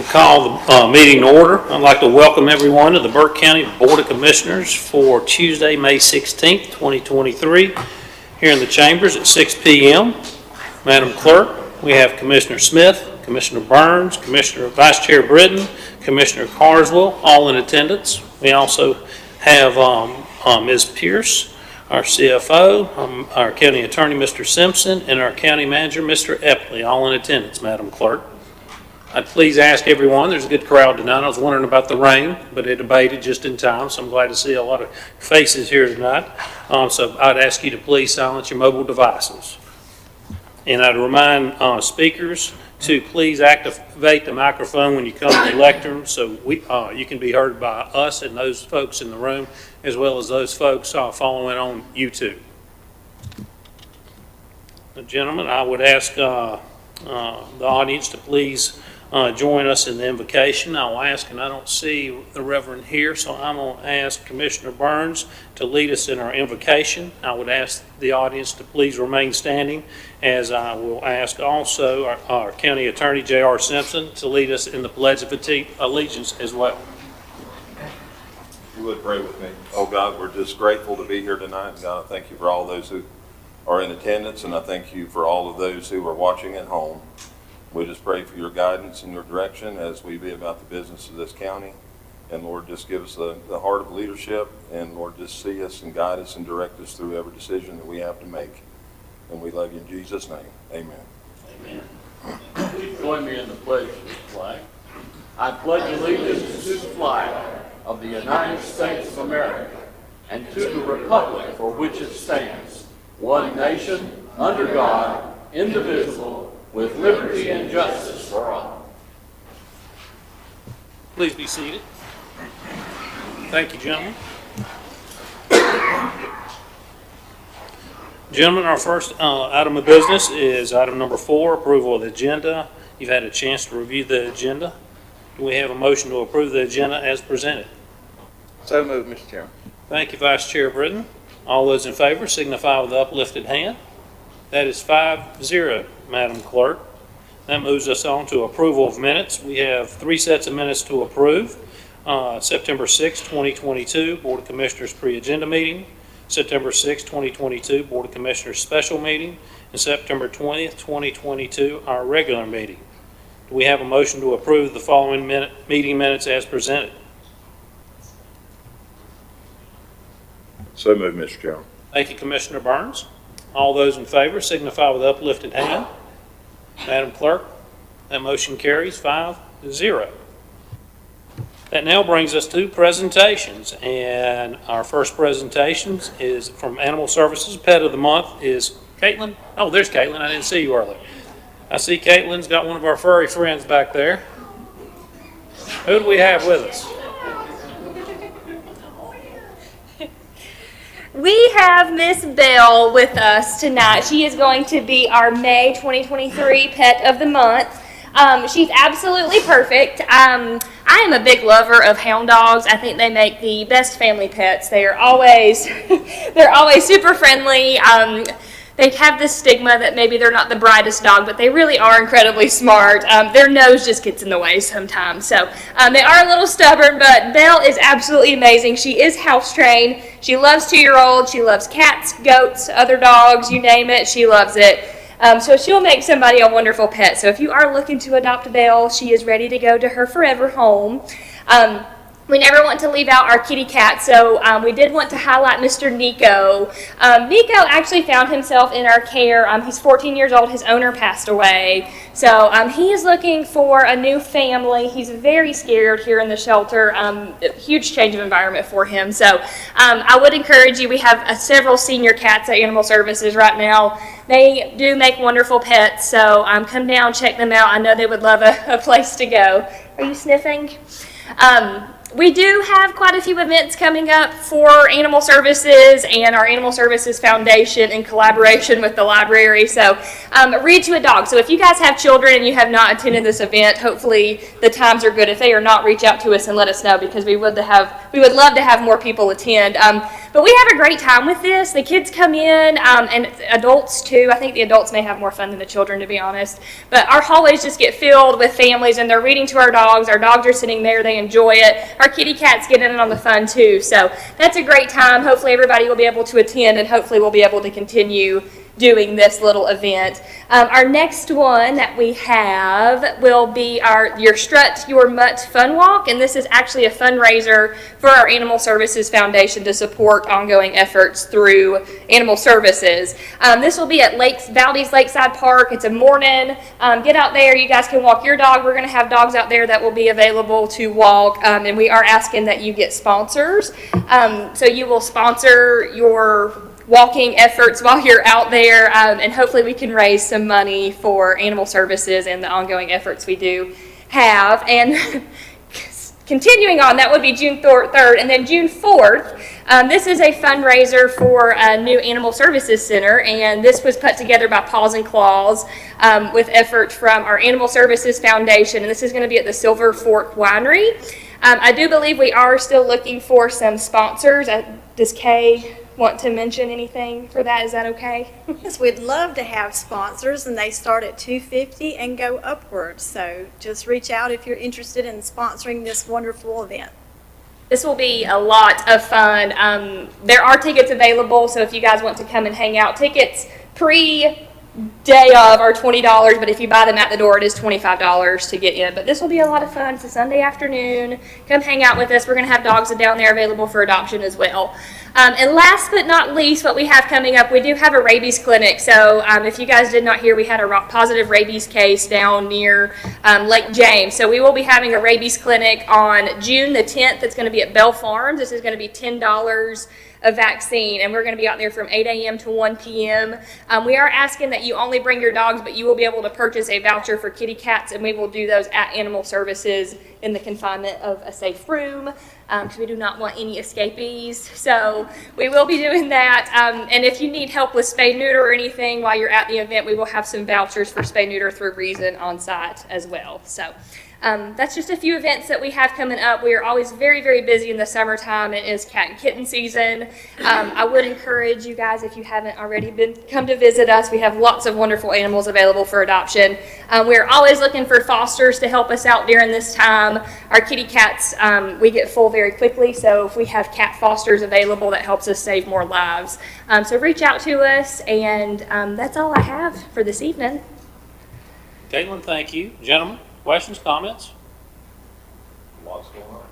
Call the meeting to order. I'd like to welcome everyone to the Burke County Board of Commissioners for Tuesday, May 16th, 2023, here in the chambers at 6 p.m. Madam Clerk, we have Commissioner Smith, Commissioner Burns, Commissioner Vice Chair Britton, Commissioner Carswell, all in attendance. We also have Ms. Pierce, our CFO, our County Attorney, Mr. Simpson, and our County Manager, Mr. Epley, all in attendance, Madam Clerk. I'd please ask everyone, there's a good crowd tonight. I was wondering about the rain, but it abated just in time, so I'm glad to see a lot of faces here tonight. So I'd ask you to please silence your mobile devices. And I'd remind speakers to please activate the microphone when you come to the lectern so you can be heard by us and those folks in the room, as well as those folks following on YouTube. Gentlemen, I would ask the audience to please join us in the invocation. I'll ask, and I don't see the Reverend here, so I'm going to ask Commissioner Burns to lead us in our invocation. I would ask the audience to please remain standing, as I will ask also our County Attorney, J.R. Simpson, to lead us in the Pledge of Allegiance as well. You would pray with me. Oh God, we're just grateful to be here tonight. God, I thank you for all those who are in attendance, and I thank you for all of those who are watching at home. We just pray for your guidance and your direction as we be about the business of this county. And Lord, just give us the heart of leadership, and Lord, just see us and guide us and direct us through every decision that we have to make. And we love you in Jesus' name. Amen. Amen. Please join me in the pledge of this flag. I pledge allegiance to the flag of the United States of America and to the republic for which it stands, one nation, under God, indivisible, with liberty and justice for all. Please be seated. Thank you, gentlemen. Gentlemen, our first item of business is item number 4, approval of the agenda. You've had a chance to review the agenda. Do we have a motion to approve the agenda as presented? So moved, Mr. Chairman. Thank you, Vice Chair Britton. All those in favor signify with the uplifted hand. That is 5-0, Madam Clerk. That moves us on to approval of minutes. We have 3 sets of minutes to approve. September 6, 2022, Board of Commissioners pre-agenda meeting. September 6, 2022, Board of Commissioners special meeting. And September 20th, 2022, our regular meeting. Do we have a motion to approve the following meeting minutes as presented? So moved, Mr. Chairman. Thank you, Commissioner Burns. All those in favor signify with uplifted hand. Madam Clerk, that motion carries 5-0. That now brings us to presentations, and our first presentation is from Animal Services. Pet of the Month is Caitlin. Oh, there's Caitlin. I didn't see you earlier. I see Caitlin's got one of our furry friends back there. Who do we have with us? We have Miss Bell with us tonight. She is going to be our May 2023 Pet of the Month. She's absolutely perfect. I am a big lover of hound dogs. I think they make the best family pets. They are always, they're always super friendly. They have this stigma that maybe they're not the brightest dog, but they really are incredibly smart. Their nose just gets in the way sometimes. So they are a little stubborn, but Belle is absolutely amazing. She is house trained. She loves 2-year-olds. She loves cats, goats, other dogs, you name it. She loves it. So she'll make somebody a wonderful pet. So if you are looking to adopt Belle, she is ready to go to her forever home. We never want to leave out our kitty cat, so we did want to highlight Mr. Nico. Nico actually found himself in our care. He's 14 years old. His owner passed away. So he is looking for a new family. He's very scared here in the shelter. Huge change of environment for him. So I would encourage you. We have several senior cats at Animal Services right now. They do make wonderful pets, so come down, check them out. I know they would love a place to go. Are you sniffing? We do have quite a few events coming up for Animal Services and our Animal Services Foundation in collaboration with the library. So Read to a Dog. So if you guys have children and you have not attended this event, hopefully the times are good. If they are not, reach out to us and let us know, because we would love to have more people attend. But we have a great time with this. The kids come in, and adults too. I think the adults may have more fun than the children, to be honest. But our hallways just get filled with families, and they're reading to our dogs. Our dogs are sitting there. They enjoy it. Our kitty cats get in on the fun too. So that's a great time. Hopefully everybody will be able to attend, and hopefully we'll be able to continue doing this little event. Our next one that we have will be your Strut Your Mutt Fun Walk, and this is actually a fundraiser for our Animal Services Foundation to support ongoing efforts through animal services. This will be at Valdez Lakeside Park. It's a morning. Get out there. You guys can walk your dog. We're going to have dogs out there that will be available to walk, and we are asking that you get sponsors. So you will sponsor your walking efforts while you're out there, and hopefully we can raise some money for animal services and the ongoing efforts we do have. And continuing on, that would be June 3rd, and then June 4th, this is a fundraiser for a new animal services center, and this was put together by Paws and Claws with effort from our Animal Services Foundation, and this is going to be at the Silver Fork Winery. I do believe we are still looking for some sponsors. Does Kay want to mention anything for that? Is that okay? Yes, we'd love to have sponsors, and they start at $250 and go upwards. So just reach out if you're interested in sponsoring this wonderful event. This will be a lot of fun. There are tickets available, so if you guys want to come and hang out, tickets pre-day of are $20, but if you buy them at the door, it is $25 to get in. But this will be a lot of fun. It's a Sunday afternoon. Come hang out with us. We're going to have dogs down there available for adoption as well. And last but not least, what we have coming up, we do have a rabies clinic. So if you guys did not hear, we had a positive rabies case down near Lake James. So we will be having a rabies clinic on June the 10th. It's going to be at Bell Farms. This is going to be $10 a vaccine, and we're going to be out there from 8 a.m. to 1 p.m. We are asking that you only bring your dogs, but you will be able to purchase a voucher for kitty cats, and we will do those at Animal Services in the confinement of a safe room, because we do not want any escapees. So we will be doing that. And if you need help with spay-neuter or anything while you're at the event, we will have some vouchers for spay-neuter through Reason on site as well. So that's just a few events that we have coming up. We are always very, very busy in the summertime. It is cat and kitten season. I would encourage you guys, if you haven't already come to visit us, we have lots of wonderful animals available for adoption. We're always looking for fosters to help us out during this time. Our kitty cats, we get full very quickly, so if we have cat fosters available, that helps us save more lives. So reach out to us, and that's all I have for this evening. Caitlin, thank you. Gentlemen, questions, comments? Lots going on.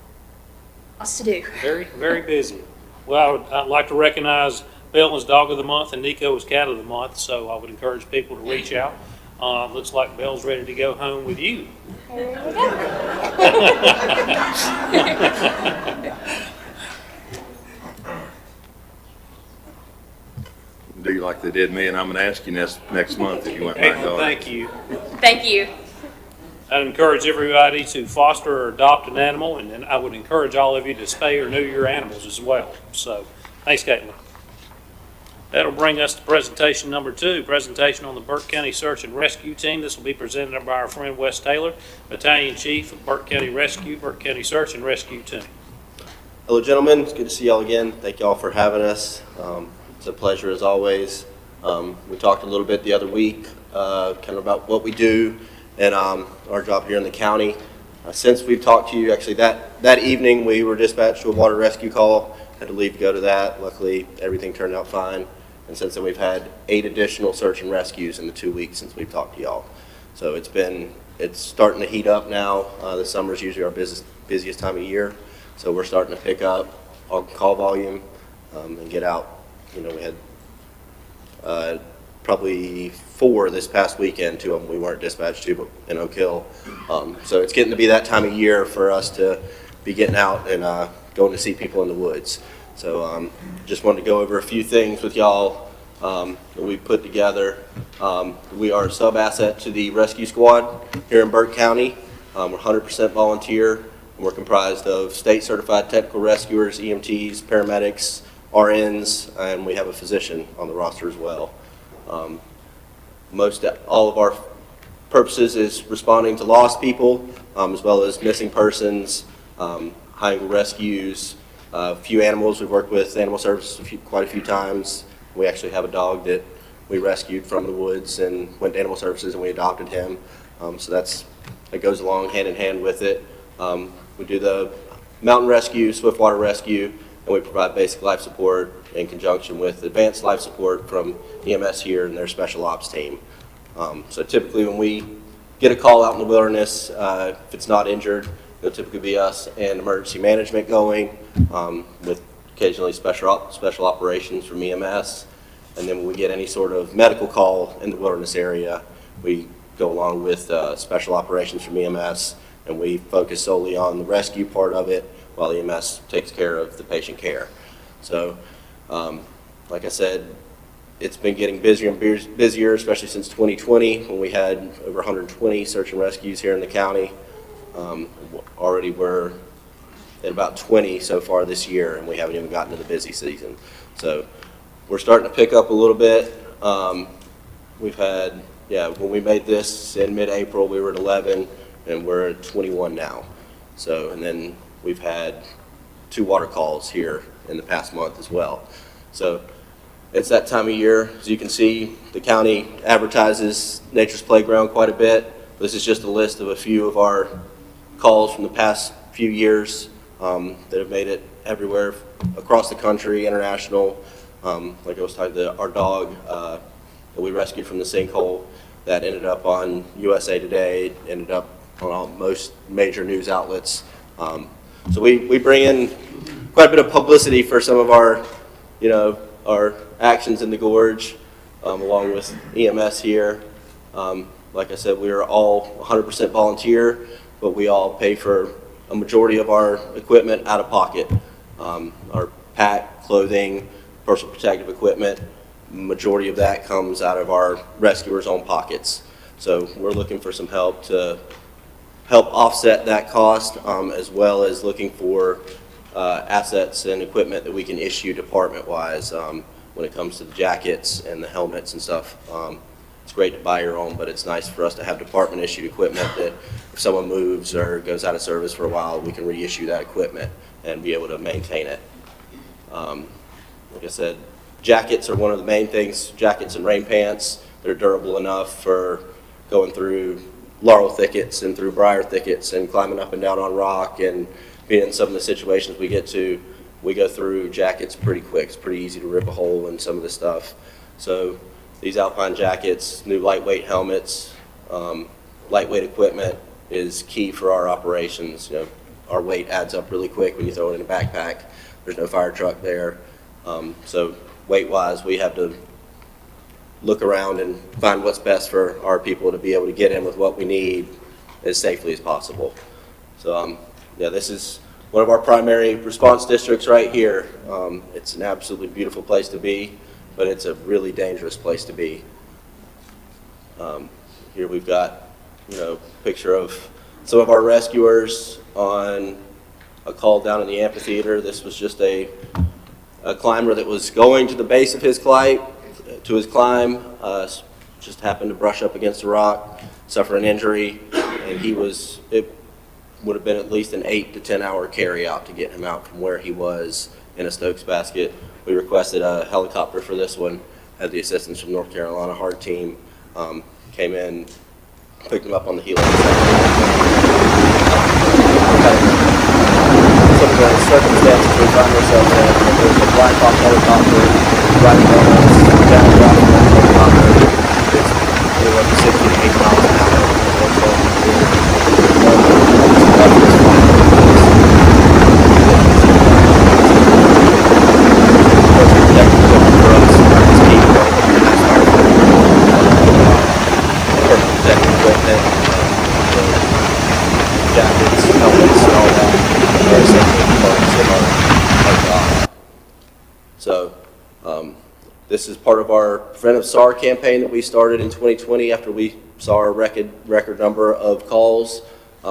Lots to do. Very, very busy. Well, I'd like to recognize Belton's Dog of the Month and Nico as Cat of the Month, so I would encourage people to reach out. Looks like Belle's ready to go home with you. There we go. Do you like they did me, and I'm going to ask you next month if you want my Caitlin, dog. thank you. Thank you. I'd encourage everybody to foster or adopt an animal, and then I would encourage all of you to spay or neuter your animals as well. So, thanks, Caitlin. That'll bring us to presentation number 2, presentation on the Burke County Search and Rescue Team. This will be presented by our friend Wes Taylor, Battalion Chief of Burke County Rescue, Burke County Search and Rescue Team. Hello, gentlemen. It's good to see y'all again. Thank y'all for having us. It's a pleasure as always. We talked a little bit the other week, kind of about what we do and our job here in the county. Since we've talked to you, actually that evening we were dispatched to a water rescue call. Had to leave to go to that. Luckily, everything turned out fine. And since then, we've had 8 additional search and rescues in the 2 weeks since we've talked to y'all. So it's starting to heat up now. The summer is usually our busiest time of year. So we're starting to pick up on call volume and get out. You know, we had probably 4 this past weekend. 2 of them we weren't dispatched to, but in Oak Hill. So it's getting to be that time of year for us to be getting out and going to see people in the woods. So just wanted to go over a few things with y'all that we put together. We are a sub-asset to the rescue squad here in Burke County. We're 100% volunteer, and we're comprised of state-certified technical rescuers, EMTs, paramedics, RNs, and we have a physician on the roster as well. All of our purposes is responding to lost people, as well as missing persons, high-angle rescues, A few animals, we've worked with Animal Services quite a few times. We actually have a dog that we rescued from the woods and went to Animal Services and we adopted him. So that goes along hand in hand with it. We do the mountain rescue, swiftwater rescue, and we provide basic life support in conjunction with advanced life support from EMS here and their special ops team. So typically when we get a call out in the wilderness, if it's not injured, it'll typically be us and emergency management going, with occasionally special operations from EMS. And then when we get any sort of medical call in the wilderness area, we go along with special operations from EMS, and we focus solely on the rescue part of it while EMS takes care of the patient care. So, like I said, it's been getting busier and busier, especially since 2020 when we had over 120 search and rescues here in the county. Already we're at about 20 so far this year, and we haven't even gotten to the busy season. So we're starting to pick up a little bit. We've had, when we made this in mid-April, we were at 11, and we're at 21 now. So, and then we've had 2 water calls here in the past month as well. So it's that time of year. As you can see, the county advertises Nature's Playground quite a bit. This is just a list of a few of our calls from the past few years that have made it everywhere across the country, international. Like I was talking to our dog that we rescued from the sinkhole that ended up on USA Today, ended up on most major news outlets. So we bring in quite a bit of publicity for some of our, our actions in the gorge, along with EMS here. Like I said, we are all 100% volunteer, but we all pay for a majority of our equipment out of pocket. Our pack, clothing, personal protective equipment, majority of that comes out of our rescuers' own pockets. So we're looking for some help to help offset that cost, as well as looking for assets and equipment that we can issue department-wise when it comes to the jackets and the helmets and stuff. It's great to buy your own, but it's nice for us to have department-issued equipment that if someone moves or goes out of service for a while, we can reissue that equipment and be able to maintain it. Like I said, jackets are one of the main things, jackets and rain pants. They're durable enough for going through laurel thickets and through briar thickets and climbing up and down on rock, and being in some of the situations we get to, we go through jackets pretty quick. It's pretty easy to rip a hole in some of the stuff. So these Alpine jackets, new lightweight helmets, lightweight equipment is key for our operations. Our weight adds up really quick when you throw it in a backpack. There's no fire truck there. So weight-wise, we have to look around and find what's best for our people to be able to get in with what we need as safely as possible. So this is one of our primary response districts right here. It's an absolutely beautiful place to be, but it's a really dangerous place to be. Here we've got, a picture of some of our rescuers on a call down in the amphitheater. This was just a climber that was going to the base of his climb, just happened to brush up against a rock, suffer an injury, and it would have been at least an 8 to 10 hour carry out to get him out from where he was in a Stokes basket. We requested a helicopter for this one, had the assistance from North Carolina Hard Team, came in, picked him up on the helix. Some of the circumstances we find ourselves in, there's a Black Hawk helicopter right above us, downdraft from that helicopter. It's anywhere from 60 to 80 miles an hour. Jackets, helmets, and all that are essential components of our job. So this is part of our Preventive SAR campaign that we started in 2020 after we saw our record number of calls.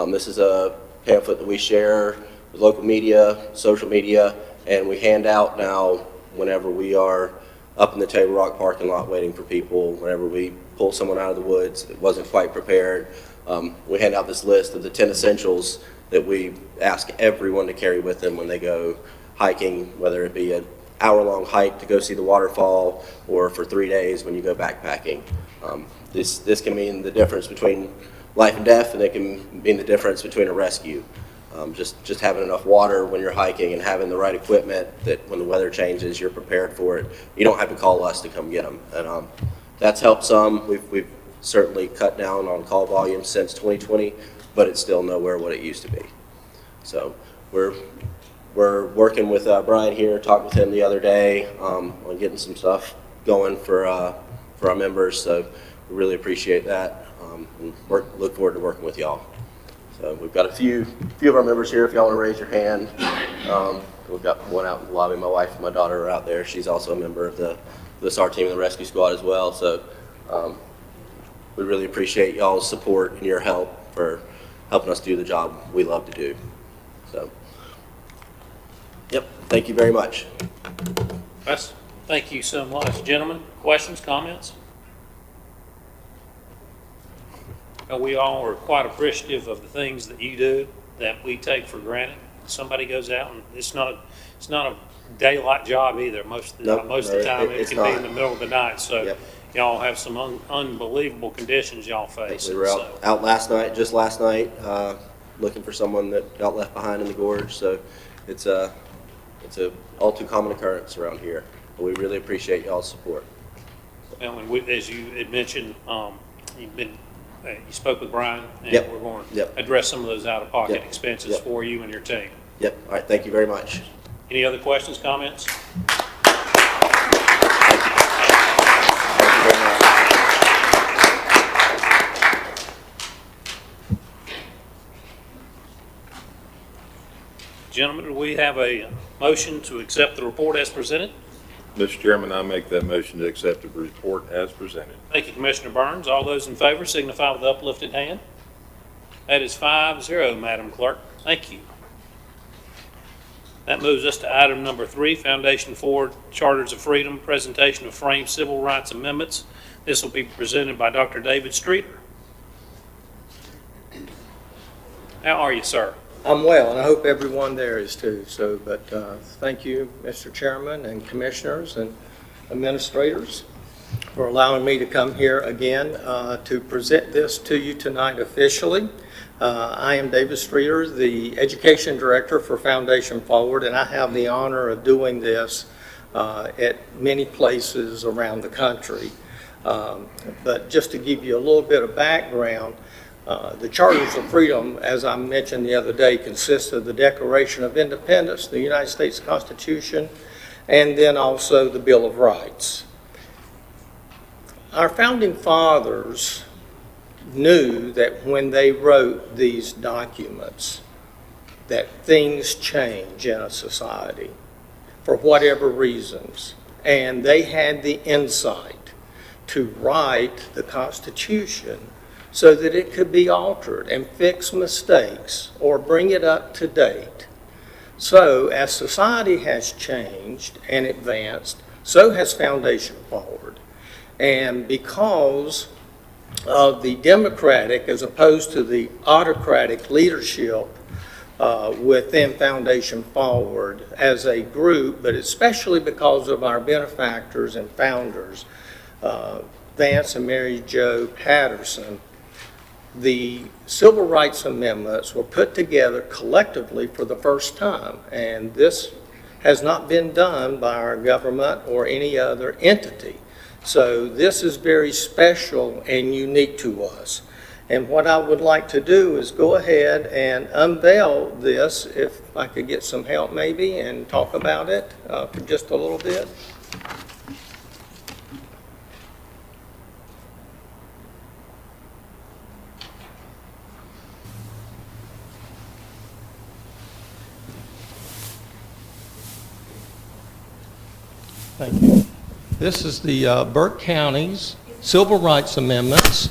This is a pamphlet that we share with local media, social media, and we hand out now whenever we are up in the Table Rock parking lot waiting for people, whenever we pull someone out of the woods that wasn't quite prepared. We hand out this list of the 10 essentials that we ask everyone to carry with them when they go hiking, whether it be an hour-long hike to go see the waterfall or for 3 days when you go backpacking. This can mean the difference between life and death, and it can mean the difference between a rescue. Just having enough water when you're hiking and having the right equipment that when the weather changes, you're prepared for it. You don't have to call us to come get them. And that's helped some. We've certainly cut down on call volume since 2020, but it's still nowhere what it used to be. So we're working with Brian here, talked with him the other day on getting some stuff going for our members. So we really appreciate that. And look forward to working with y'all. So we've got a few of our members here. If y'all want to raise your hand, we've got one out in the lobby. My wife and my daughter are out there. She's also a member of the SAR team and the rescue squad as well. So we really appreciate y'all's support and your help for helping us do the job we love to do. So, yep, thank you very much. Russ, thank you so much. Gentlemen, questions, comments? We all are quite appreciative of the things that you do that we take for granted. Somebody goes out and it's not a daylight job either. Most of the time it can be in the middle of the night. So Yep. y'all have some unbelievable conditions y'all face. We were out just last night, looking for someone that got left behind in the gorge. So it's a all too common occurrence around here. But we really appreciate y'all's support. And as you had mentioned, you spoke with Brian, and Yep. we're going to Yep. address some of those out-of-pocket Yep. expenses Yep. for you and your team. Yep. All right. Thank you very much. Any other questions, comments? Thank you very much. Gentlemen, do we have a motion to accept the report as presented? Mr. Chairman, I make that motion to accept the report as presented. Thank you, Commissioner Burns. All those in favor signify with uplifted hand. That is 5-0, Madam Clerk. Thank you. That moves us to item number 3, Foundation for Charters of Freedom, presentation of framed civil rights amendments. This will be presented by Dr. David Streeter. How are you, sir? I'm well, and I hope everyone there is too. So, but thank you, Mr. Chairman and Commissioners and Administrators, for allowing me to come here again to present this to you tonight officially. I am David Streeter, the Education Director for Foundation Forward, and I have the honor of doing this at many places around the country. But just to give you a little bit of background, the Charters of Freedom, as I mentioned the other day, consists of the Declaration of Independence, the United States Constitution, and then also the Bill of Rights. Our founding fathers knew that when they wrote these documents, that things change in a society for whatever reasons, and they had the insight to write the Constitution so that it could be altered and fix mistakes or bring it up to date. So as society has changed and advanced, so has Foundation Forward. And because of the democratic as opposed to the autocratic leadership within Foundation Forward as a group, but especially because of our benefactors and founders, Vance and Mary Jo Patterson, the Civil Rights Amendments were put together collectively for the first time, and this has not been done by our government or any other entity. So this is very special and unique to us. And what I would like to do is go ahead and unveil this, if I could get some help maybe, and talk about it for just a little bit. Thank you. This is the Burke County's Civil Rights Amendments.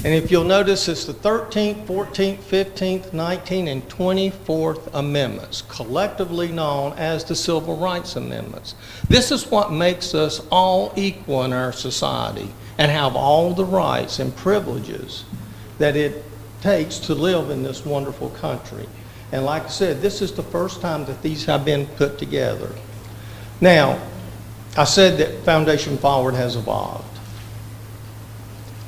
And if you'll notice, it's the 13th, 14th, 15th, 19th, and 24th Amendments, collectively known as the Civil Rights Amendments. This is what makes us all equal in our society and have all the rights and privileges that it takes to live in this wonderful country. And like I said, this is the first time that these have been put together. Now, I said that Foundation Forward has evolved.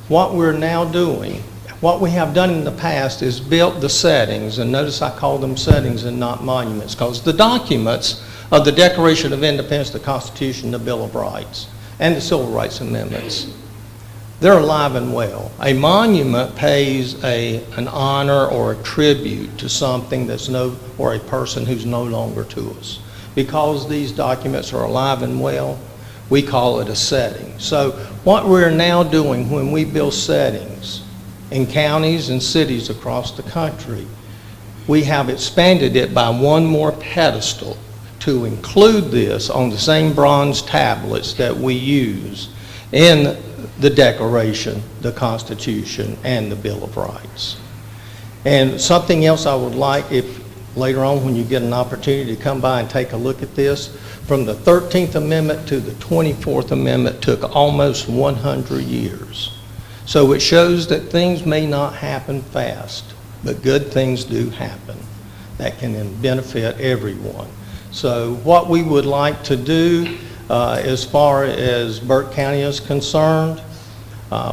What we're now doing, what we have done in the past is built the settings, and notice I call them settings and not monuments, because the documents of the Declaration of Independence, the Constitution, the Bill of Rights, and the Civil Rights Amendments, they're alive and well. A monument pays an honor or a tribute to something or a person who's no longer to us. Because these documents are alive and well, we call it a setting. So what we're now doing when we build settings in counties and cities across the country, we have expanded it by one more pedestal to include this on the same bronze tablets that we use in the Declaration, the Constitution, and the Bill of Rights. And something else I would like, if later on when you get an opportunity to come by and take a look at this, from the 13th Amendment to the 24th Amendment took almost 100 years. So it shows that things may not happen fast, but good things do happen that can benefit everyone. So what we would like to do as far as Burke County is concerned,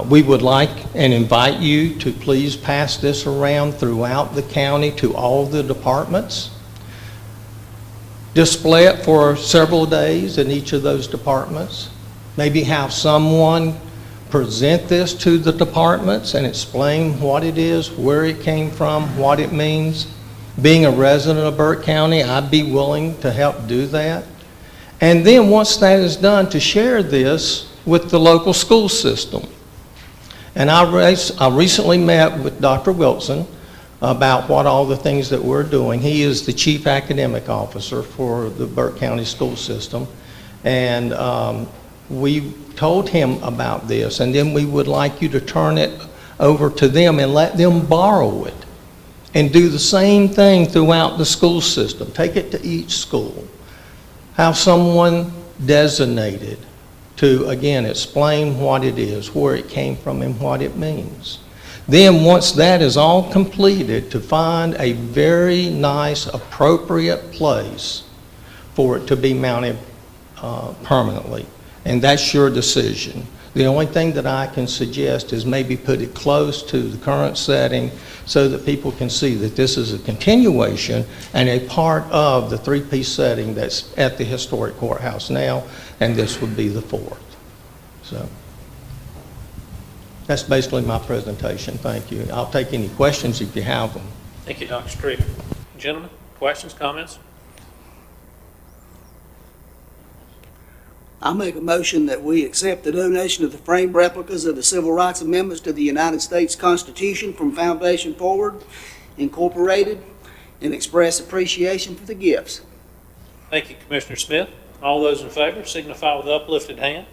we would like and invite you to please pass this around throughout the county to all the departments. Display it for several days in each of those departments. Maybe have someone present this to the departments and explain what it is, where it came from, what it means. Being a resident of Burke County, I'd be willing to help do that. And then once that is done, to share this with the local school system. And I recently met with Dr. Wilson about what all the things that we're doing. He is the Chief Academic Officer for the Burke County school system. And we told him about this, and then we would like you to turn it over to them and let them borrow it and do the same thing throughout the school system. Take it to each school. Have someone designated to, again, explain what it is, where it came from, and what it means. Then once that is all completed, to find a very nice, appropriate place for it to be mounted permanently. And that's your decision. The only thing that I can suggest is maybe put it close to the current setting so that people can see that this is a continuation and a part of the three-piece setting that's at the historic courthouse now, and this would be the fourth. So that's basically my presentation. Thank you. I'll take any questions if you have them. Thank you, Dr. Streeter. Gentlemen, questions, comments? I make a motion that we accept the donation of the framed replicas of the Civil Rights Amendments to the United States Constitution from Foundation Forward, Incorporated, and express appreciation for the gifts. Thank you, Commissioner Smith. All those in favor signify with uplifted hand.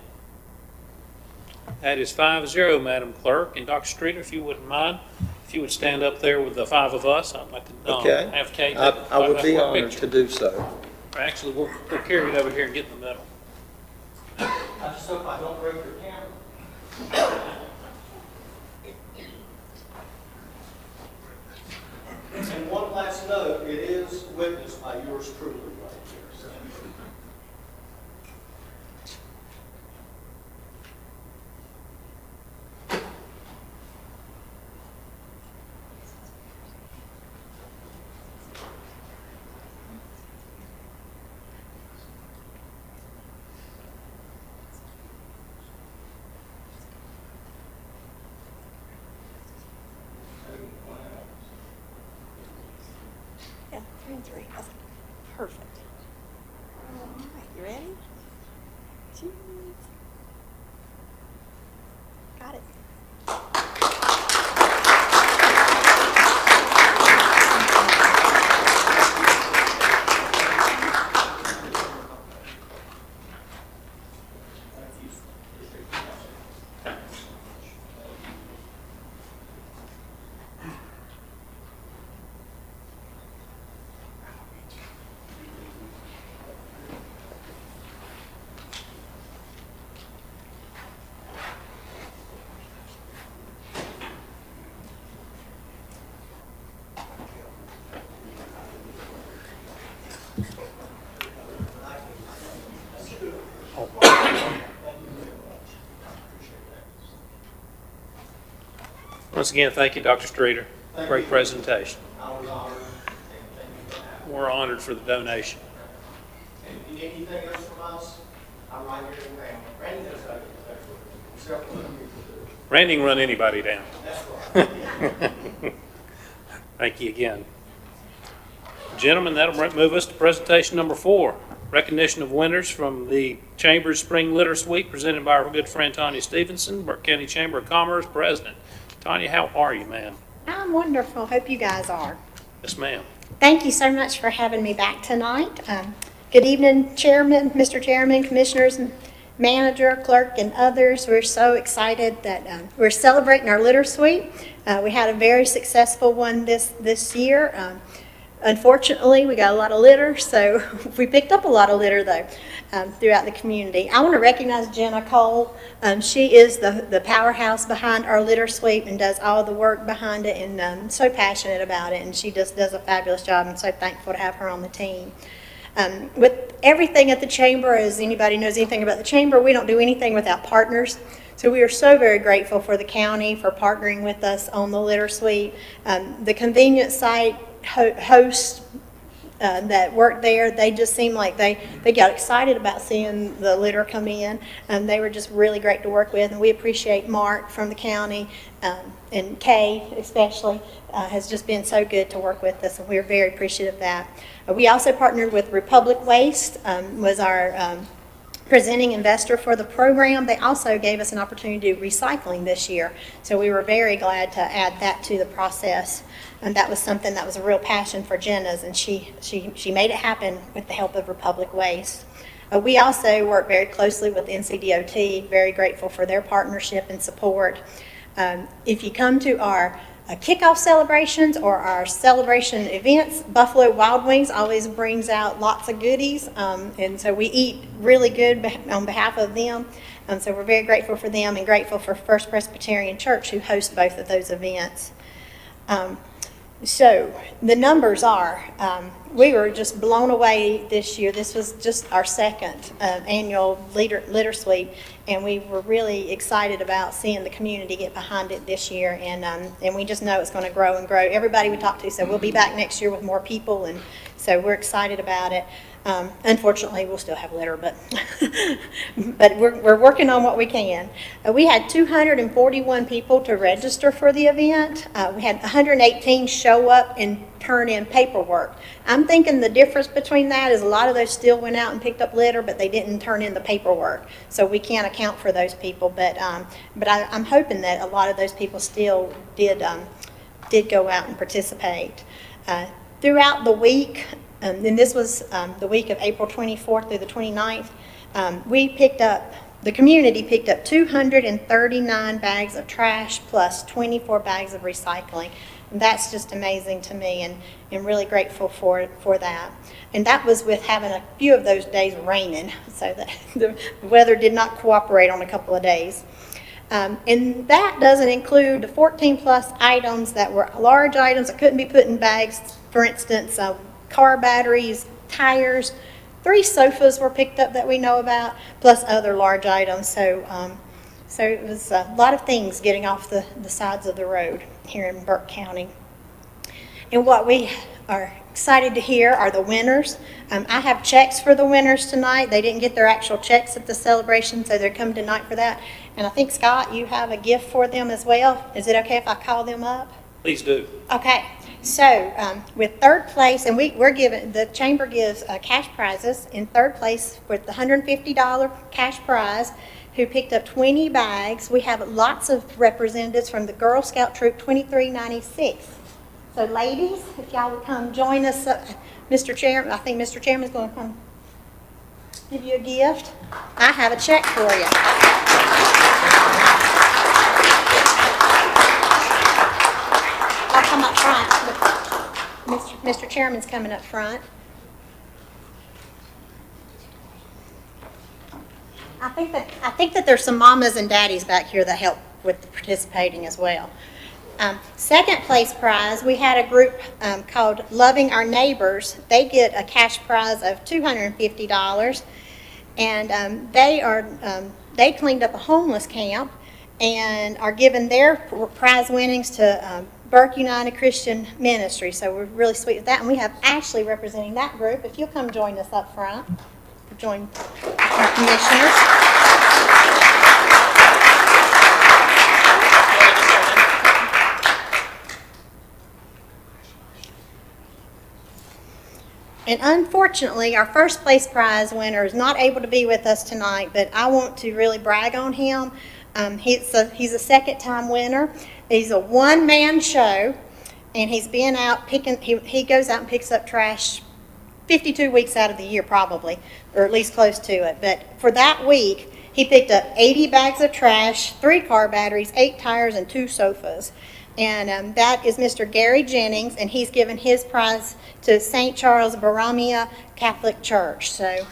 That is 5-0, Madam Clerk. And Dr. Streeter, if you wouldn't mind, if you would stand up there with the five of us, I'd like to Okay. have Kate. I would be honored to do so. Actually, we'll carry it over here and get in the middle. I just hope I don't break your camera. And one last note, it is witnessed by yours truly right here. So. Yeah, 3 and 3. That's perfect. All right, you ready? Cheese. Got it. Once again, thank you, Dr. Streeter. Great presentation. I was honored, and thank you for that. We're honored for the donation. And if you need anything else from us, I'm right here in town. Randy does that. Except for you. Randy can run anybody down. That's right. Thank you again. Gentlemen, that'll move us to presentation number 4, recognition of winners from the Chamber's Spring Litter Sweep presented by our good friend Tanya Stevenson, Burke County Chamber of Commerce President. Tanya, how are you, ma'am? I'm wonderful. Hope you guys are. Yes, ma'am. Thank you so much for having me back tonight. Good evening, Chairman, Mr. Chairman, Commissioners, Manager, Clerk, and others. We're so excited that we're celebrating our litter sweep. We had a very successful one this year. Unfortunately, we got a lot of litter, so we picked up a lot of litter, though, throughout the community. I want to recognize Jenna Cole. She is the powerhouse behind our litter sweep and does all the work behind it, and so passionate about it, and she just does a fabulous job. I'm so thankful to have her on the team. With everything at the Chamber, as anybody knows anything about the Chamber, we don't do anything without partners. So we are so very grateful for the county for partnering with us on the litter sweep. The convenience site hosts that work there, they just seem like they got excited about seeing the litter come in, and they were just really great to work with. And we appreciate Mark from the county, and Kay especially has just been so good to work with us, and we're very appreciative of that. We also partnered with Republic Waste, was our presenting investor for the program. They also gave us an opportunity to do recycling this year, so we were very glad to add that to the process. And that was something that was a real passion for Jenna's, and she made it happen with the help of Republic Waste. We also work very closely with NCDOT, very grateful for their partnership and support. If you come to our kickoff celebrations or our celebration events, Buffalo Wild Wings always brings out lots of goodies, and so we eat really good on behalf of them. So we're very grateful for them and grateful for First Presbyterian Church, who hosts both of those events. So the numbers are, we were just blown away this year. This was just our second annual litter sweep, and we were really excited about seeing the community get behind it this year, and we just know it's going to grow and grow. Everybody we talked to said we'll be back next year with more people, and so we're excited about it. Unfortunately, we'll still have litter, but but we're working on what we can. We had 241 people to register for the event. We had 118 show up and turn in paperwork. I'm thinking the difference between that is a lot of those still went out and picked up litter, but they didn't turn in the paperwork. So we can't account for those people. But I'm hoping that a lot of those people still did go out and participate. Throughout the week, and this was the week of April 24th through the 29th, the community picked up 239 bags of trash plus 24 bags of recycling. And that's just amazing to me, and really grateful for that. And that was with having a few of those days raining, so that the weather did not cooperate on a couple of days. And that doesn't include the 14 plus items that were large items that couldn't be put in bags. For instance, car batteries, tires, 3 sofas were picked up that we know about, plus other large items. So it was a lot of things getting off the sides of the road here in Burke County. And what we are excited to hear are the winners. I have checks for the winners tonight. They didn't get their actual checks at the celebration, so they're coming tonight for that. And I think, Scott, you have a gift for them as well. Is it okay if I call them up? Please do. Okay. So with third place, and the Chamber gives cash prizes. In third place with the $150 cash prize, who picked up 20 bags. We have lots of representatives from the Girl Scout Troop 2396. So ladies, if y'all would come join us, Mr. Chairman, I think Mr. Chairman's going to come give you a gift. I have a check for you. I'll come up front. Mr. Chairman's coming up front. I think that there's some mamas and daddies back here that help with the participating as well. Second place prize, we had a group called Loving Our Neighbors. They get a cash prize of $250, and they cleaned up a homeless camp, and are giving their prize winnings to Burke United Christian Ministry. So we're really sweet with that. And we have Ashley representing that group. If you'll come join us up front, join our commissioners. And unfortunately, our first place prize winner is not able to be with us tonight, but I want to really brag on him. He's a second-time winner. He's a one-man show, and he's been out picking, he goes out and picks up trash 52 weeks out of the year probably, or at least close to it. But for that week, he picked up 80 bags of trash, 3 car batteries, 8 tires, and 2 sofas. And that is Mr. Gary Jennings, and he's given his prize to St. Charles Borromeo Catholic Church. So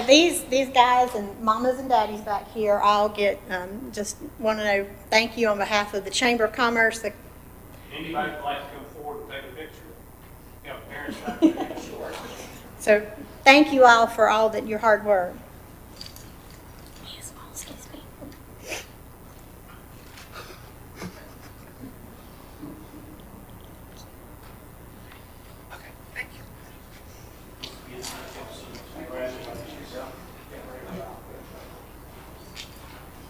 these guys and mamas and daddies back here all get, just want to know, thank you on behalf of the Chamber of Commerce. Anybody would like to come forward and take a picture? You know, parents back there. Sure. So thank you all for all that your hard work. Excuse me.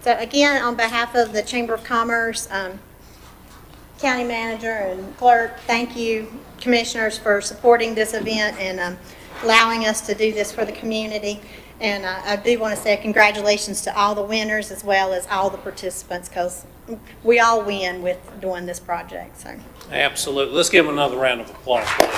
So again, on behalf of the Chamber of Commerce, County Manager and Clerk, thank you, Commissioners, for supporting this event and allowing us to do this for the community. And I do want to say congratulations to all the winners as well as all the participants, because we all win with doing this project. So. Absolutely. Let's give them another round of applause, please.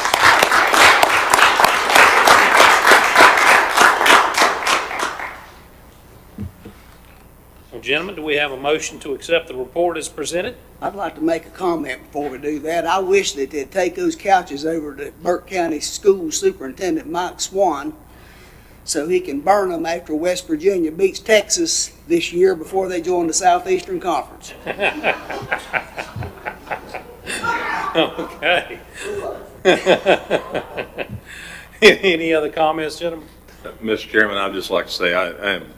Well, gentlemen, do we have a motion to accept the report as presented? I'd like to make a comment before we do that. I wish that they'd take those couches over to Burke County School Superintendent Mike Swan so he can burn them after West Virginia beats Texas this year before they join the Southeastern Conference. Okay. Any other comments, gentlemen? Mr. Chairman, I'd just like to say I am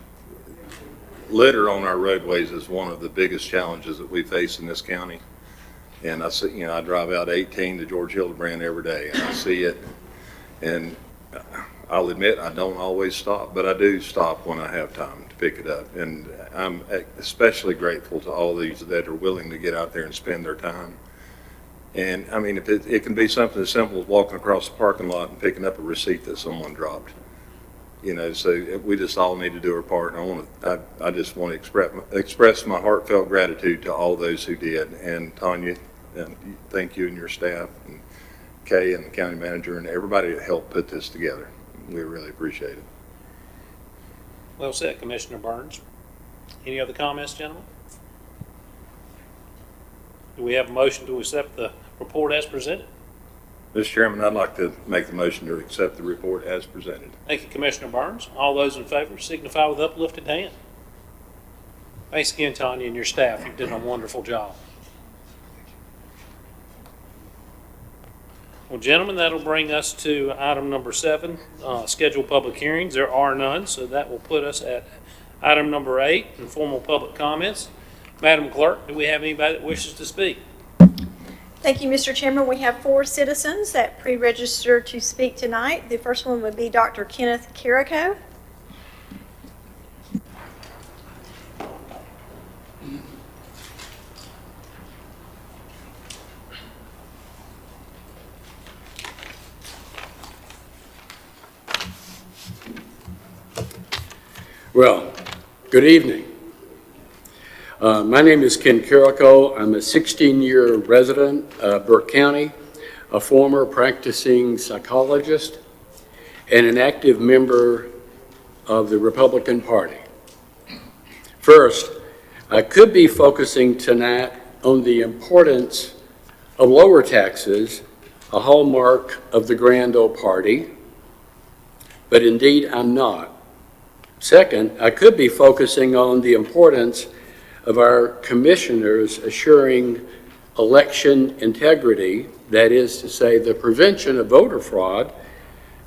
litter on our roadways is one of the biggest challenges that we face in this county. And I see, I drive out 18 to George Hildebrand every day, and I see it. And I'll admit I don't always stop, but I do stop when I have time to pick it up. And I'm especially grateful to all these that are willing to get out there and spend their time. And I mean, if it can be something as simple as walking across the parking lot and picking up a receipt that someone dropped. So we just all need to do our part, and I just want to express my heartfelt gratitude to all those who did. And Tanya, thank you and your staff, and Kay and the county manager, and everybody that helped put this together. We really appreciate it. Well said, Commissioner Burns. Any other comments, gentlemen? Do we have a motion to accept the report as presented? Mr. Chairman, I'd like to make the motion to accept the report as presented. Thank you, Commissioner Burns. All those in favor signify with uplifted hand. Thanks again, Tanya, and your staff. You've done a wonderful job. Well, gentlemen, that'll bring us to item number 7, scheduled public hearings. There are none, so that will put us at item number 8, informal public comments. Madam Clerk, do we have anybody that wishes to speak? Thank you, Mr. Chairman. We have 4 citizens that pre-registered to speak tonight. The first one would be Dr. Kenneth Carrico. Well, good evening. My name is Ken Carrico. I'm a 16-year resident of Burke County, a former practicing psychologist, and an active member of the Republican Party. First, I could be focusing tonight on the importance of lower taxes, a hallmark of the Grand Old Party, but indeed I'm not. Second, I could be focusing on the importance of our commissioners assuring election integrity, that is to say, the prevention of voter fraud,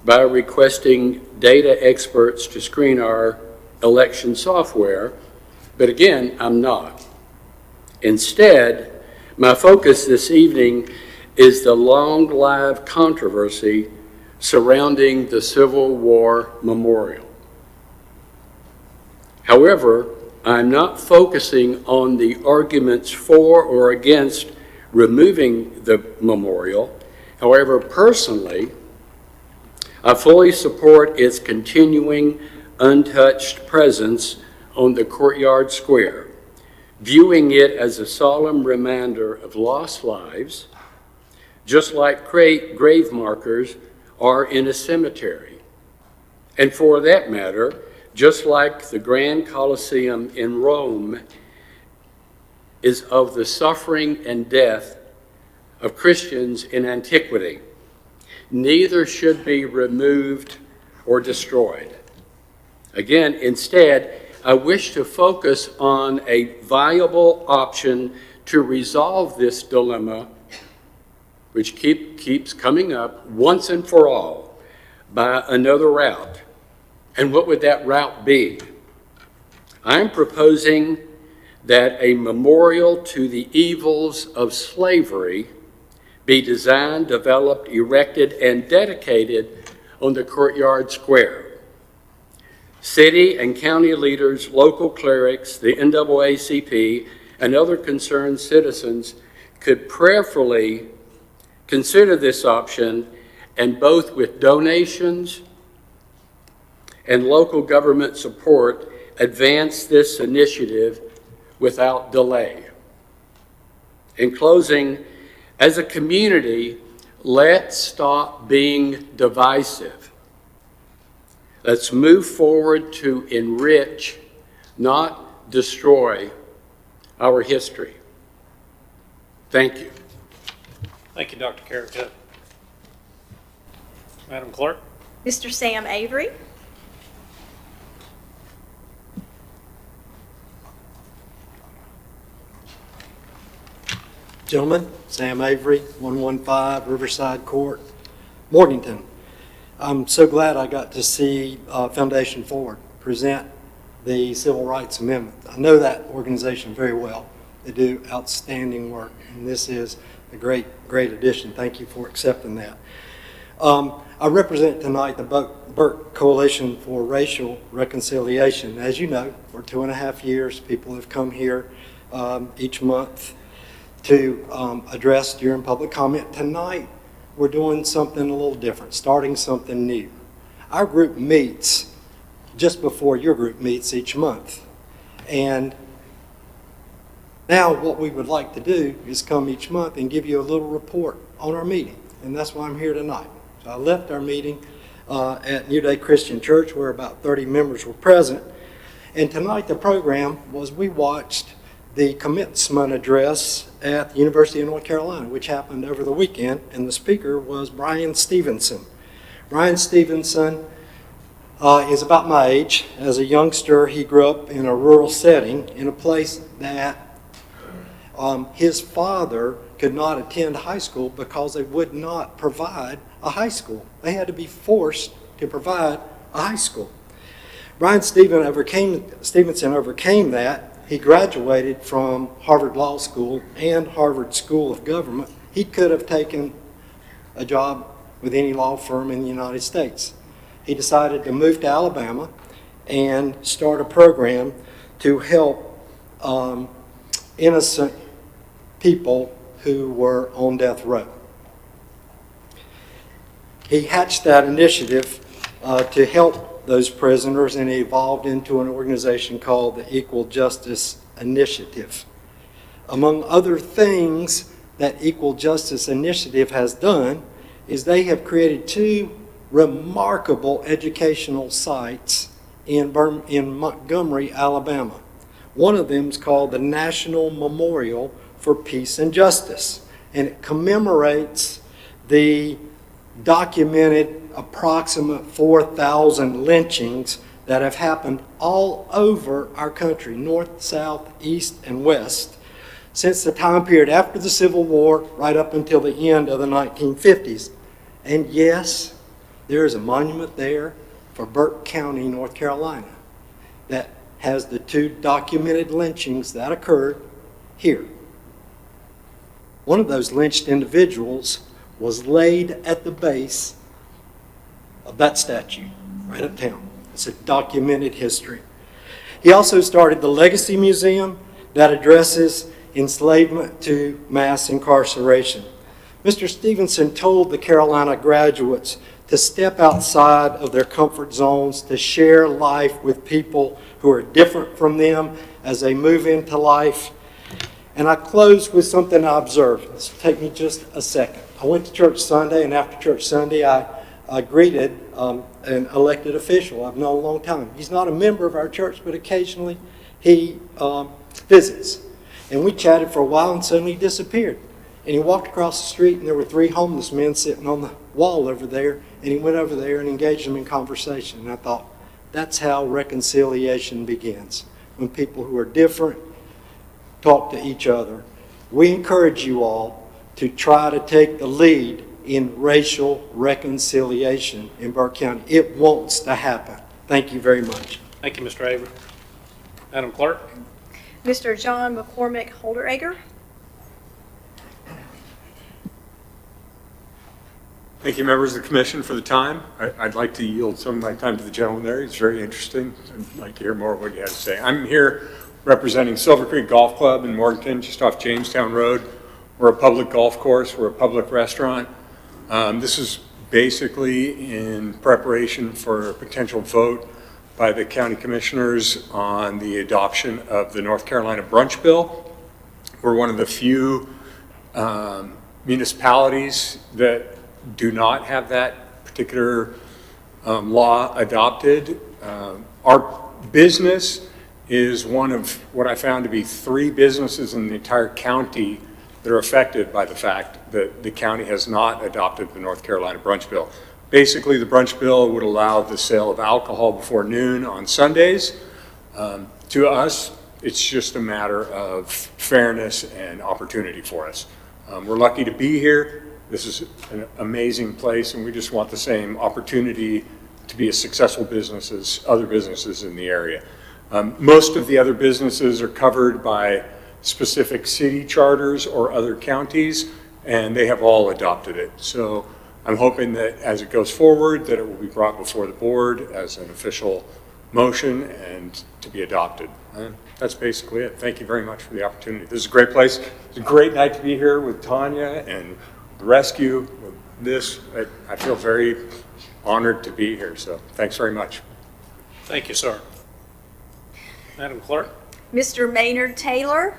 by requesting data experts to screen our election software, but again, I'm not. Instead, my focus this evening is the long-lived controversy surrounding the Civil War Memorial. However, I'm not focusing on the arguments for or against removing the memorial. However, personally, I fully support its continuing untouched presence on the courtyard square, viewing it as a solemn reminder of lost lives, just like grave markers are in a cemetery. And for that matter, just like the Grand Colosseum in Rome is of the suffering and death of Christians in antiquity, neither should be removed or destroyed. Again, instead, I wish to focus on a viable option to resolve this dilemma, which keeps coming up once and for all, by another route. And what would that route be? I'm proposing that a memorial to the evils of slavery be designed, developed, erected, and dedicated on the courtyard square. City and county leaders, local clerics, the NAACP, and other concerned citizens could prayerfully consider this option, and both with donations and local government support, advance this initiative without delay. In closing, as a community, let's stop being divisive. Let's move forward to enrich, not destroy, our history. Thank you. Thank you, Dr. Carrico. Madam Clerk? Mr. Sam Avery. Gentlemen, Sam Avery, 115 Riverside Court, Morganton. I'm so glad I got to see Foundation Forward present the Civil Rights Amendment. I know that organization very well. They do outstanding work, and this is a great addition. Thank you for accepting that. I represent tonight the Burke Coalition for Racial Reconciliation. As you know, for 2.5 years, people have come here each month to address during public comment. Tonight, we're doing something a little different, starting something new. Our group meets just before your group meets each month. And now what we would like to do is come each month and give you a little report on our meeting. And that's why I'm here tonight. So I left our meeting at New Day Christian Church where about 30 members were present. And tonight the program was we watched the commencement address at the University of North Carolina, which happened over the weekend, and the speaker was Bryan Stevenson. Bryan Stevenson is about my age. As a youngster, he grew up in a rural setting in a place that his father could not attend high school because they would not provide a high school. They had to be forced to provide a high school. Bryan Stevenson overcame that. He graduated from Harvard Law School and Harvard School of Government. He could have taken a job with any law firm in the United States. He decided to move to Alabama and start a program to help innocent people who were on death row. He hatched that initiative to help those prisoners, and it evolved into an organization called the Equal Justice Initiative. Among other things that Equal Justice Initiative has done is they have created 2 remarkable educational sites in Montgomery, Alabama. One of them is called the National Memorial for Peace and Justice, and it commemorates the documented approximate 4,000 lynchings that have happened all over our country, north, south, east, and west, since the time period after the Civil War right up until the end of the 1950s. And yes, There is a monument there for Burke County, North Carolina, that has the 2 documented lynchings that occurred here. One of those lynched individuals was laid at the base of that statue right uptown. It's a documented history. He also started the Legacy Museum that addresses enslavement to mass incarceration. Mr. Stevenson told the Carolina graduates to step outside of their comfort zones, to share life with people who are different from them as they move into life. And I close with something I observed. This will take me just a second. I went to church Sunday, and after church Sunday, I greeted an elected official I've known a long time. He's not a member of our church, but occasionally he visits. And we chatted for a while, and suddenly he disappeared. And he walked across the street, and there were 3 homeless men sitting on the wall over there, and he went over there and engaged them in conversation. And I thought, that's how reconciliation begins, when people who are different talk to each other. We encourage you all to try to take the lead in racial reconciliation in Burke County. It wants to happen. Thank you very much. Thank you, Mr. Avery. Madam Clerk? Mr. John McCormick Holderegger. Thank you, members of the commission, for the time. I'd like to yield some of my time to the gentleman there. He's very interesting. I'd like to hear more of what he has to say. I'm here representing Silver Creek Golf Club in Morganton, just off Jamestown Road. We're a public golf course. We're a public restaurant. This is basically in preparation for a potential vote by the county commissioners on the adoption of the North Carolina brunch bill. We're one of the few municipalities that do not have that particular law adopted. Our business is one of what I found to be 3 businesses in the entire county that are affected by the fact that the county has not adopted the North Carolina brunch bill. Basically, the brunch bill would allow the sale of alcohol before noon on Sundays. To us, it's just a matter of fairness and opportunity for us. We're lucky to be here. This is an amazing place, and we just want the same opportunity to be a successful business as other businesses in the area. Most of the other businesses are covered by specific city charters or other counties, and they have all adopted it. So I'm hoping that as it goes forward, that it will be brought before the board as an official motion and to be adopted. And that's basically it. Thank you very much for the opportunity. This is a great place. It's a great night to be here with Tanya and the rescue. With this, I feel very honored to be here. So thanks very much. Thank you, sir. Madam Clerk? Mr. Maynard Taylor.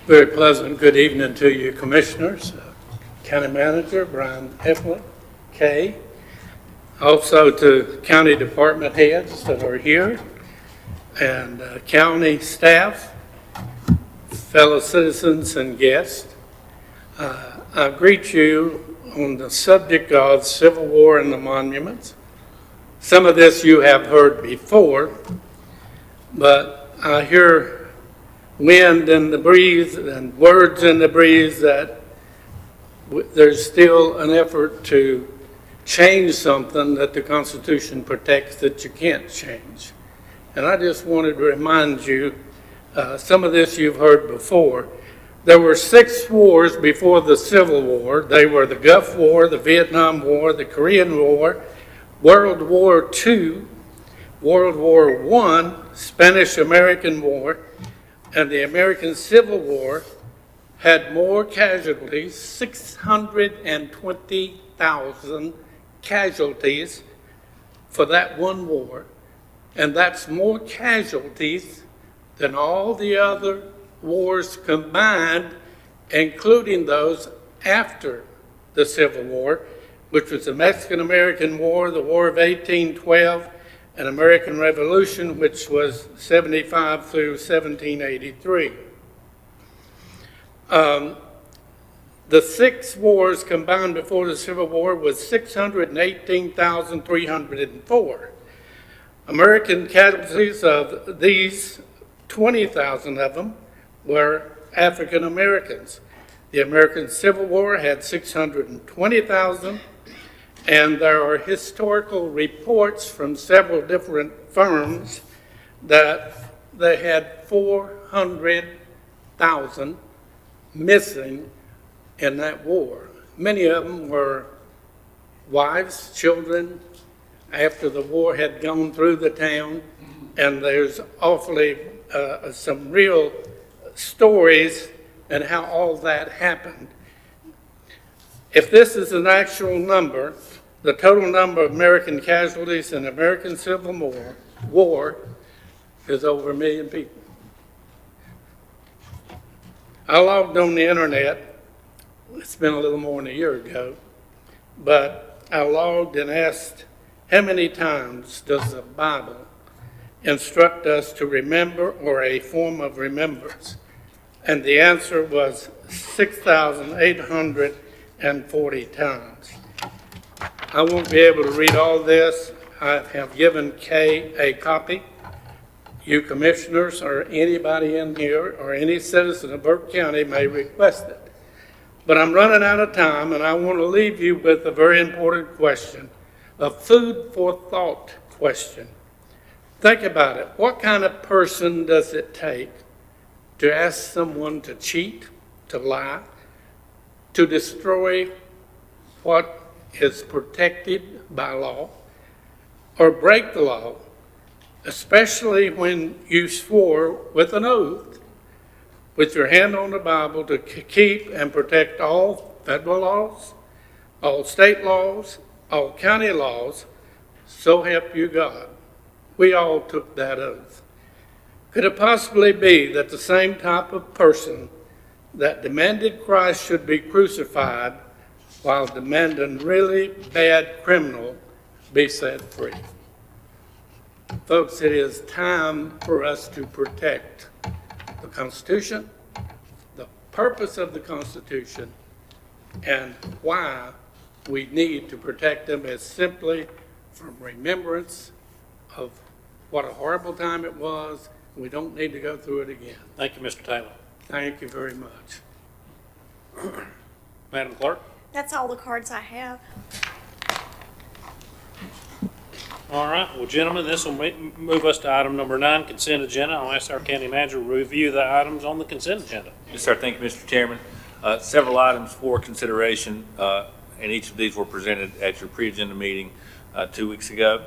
Very pleasant good evening to you, commissioners, county manager Brian Heflin, Kay, also to county department heads that are here, and county staff, fellow citizens and guests. I greet you on the subject of Civil War and the monuments. Some of this you have heard before, but I hear wind in the breeze and words in the breeze that there's still an effort to change something that the Constitution protects that you can't change. And I just wanted to remind you, some of this you've heard before. There were 6 wars before the Civil War. They were the Gulf War, the Vietnam War, the Korean War, World War II, World War I, Spanish-American War, and the American Civil War had more casualties, 620,000 casualties for that one war. And that's more casualties than all the other wars combined, including those after the Civil War, which was the Mexican-American War, the War of 1812, and American Revolution, which was 75 through 1783. The 6 wars combined before the Civil War was 618,304. American casualties of these, 20,000 of them, were African Americans. The American Civil War had 620,000, and there are historical reports from several different firms that they had 400,000 missing in that war. Many of them were wives, children, after the war had gone through the town, and there's awfully some real stories and how all that happened. If this is an actual number, the total number of American casualties in the American Civil War is over 1 million people. I logged on the internet, it's been a little more than a year ago, but I logged and asked, how many times does the Bible instruct us to remember or a form of remembrance? And the answer was 6,840 times. I won't be able to read all this. I have given Kay a copy. You commissioners or anybody in here or any citizen of Burke County may request it. But I'm running out of time, and I want to leave you with a very important question, a food for thought question. Think about it. What kind of person does it take to ask someone to cheat, to lie, to destroy what is protected by law, or break the law, especially when you swore with an oath, with your hand on the Bible, to keep and protect all federal laws, all state laws, all county laws, so help you God. We all took that oath. Could it possibly be that the same type of person that demanded Christ should be crucified while demanding really bad criminal be set free? Folks, it is time for us to protect the Constitution, the purpose of the Constitution, and why we need to protect them is simply from remembrance of what a horrible time it was. We don't need to go through it again. Thank you, Mr. Taylor. Thank you very much. Madam Clerk? That's all the cards I have. All right, well, gentlemen, this will move us to item number 9, consent agenda. I'll ask our county manager to review the items on the consent agenda. Yes, sir. Thank you, Mr. Chairman. Several items for consideration, and each of these were presented at your pre-agenda meeting 2 weeks ago.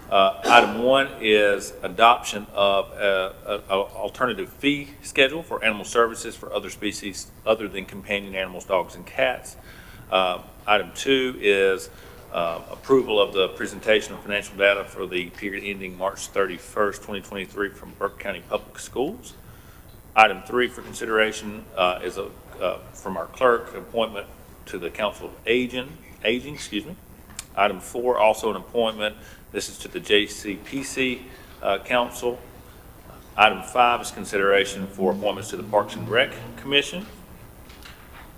Item 1 is adoption of an alternative fee schedule for animal services for other species other than companion animals, dogs, and cats. Item 2 is approval of the presentation of financial data for the period ending March 31st, 2023 from Burke County Public Schools. Item 3 for consideration is from our clerk, appointment to the Council of Aging. Item 4, also an appointment. This is to the JCPC Council. Item 5 is consideration for appointments to the Parks and Rec Commission.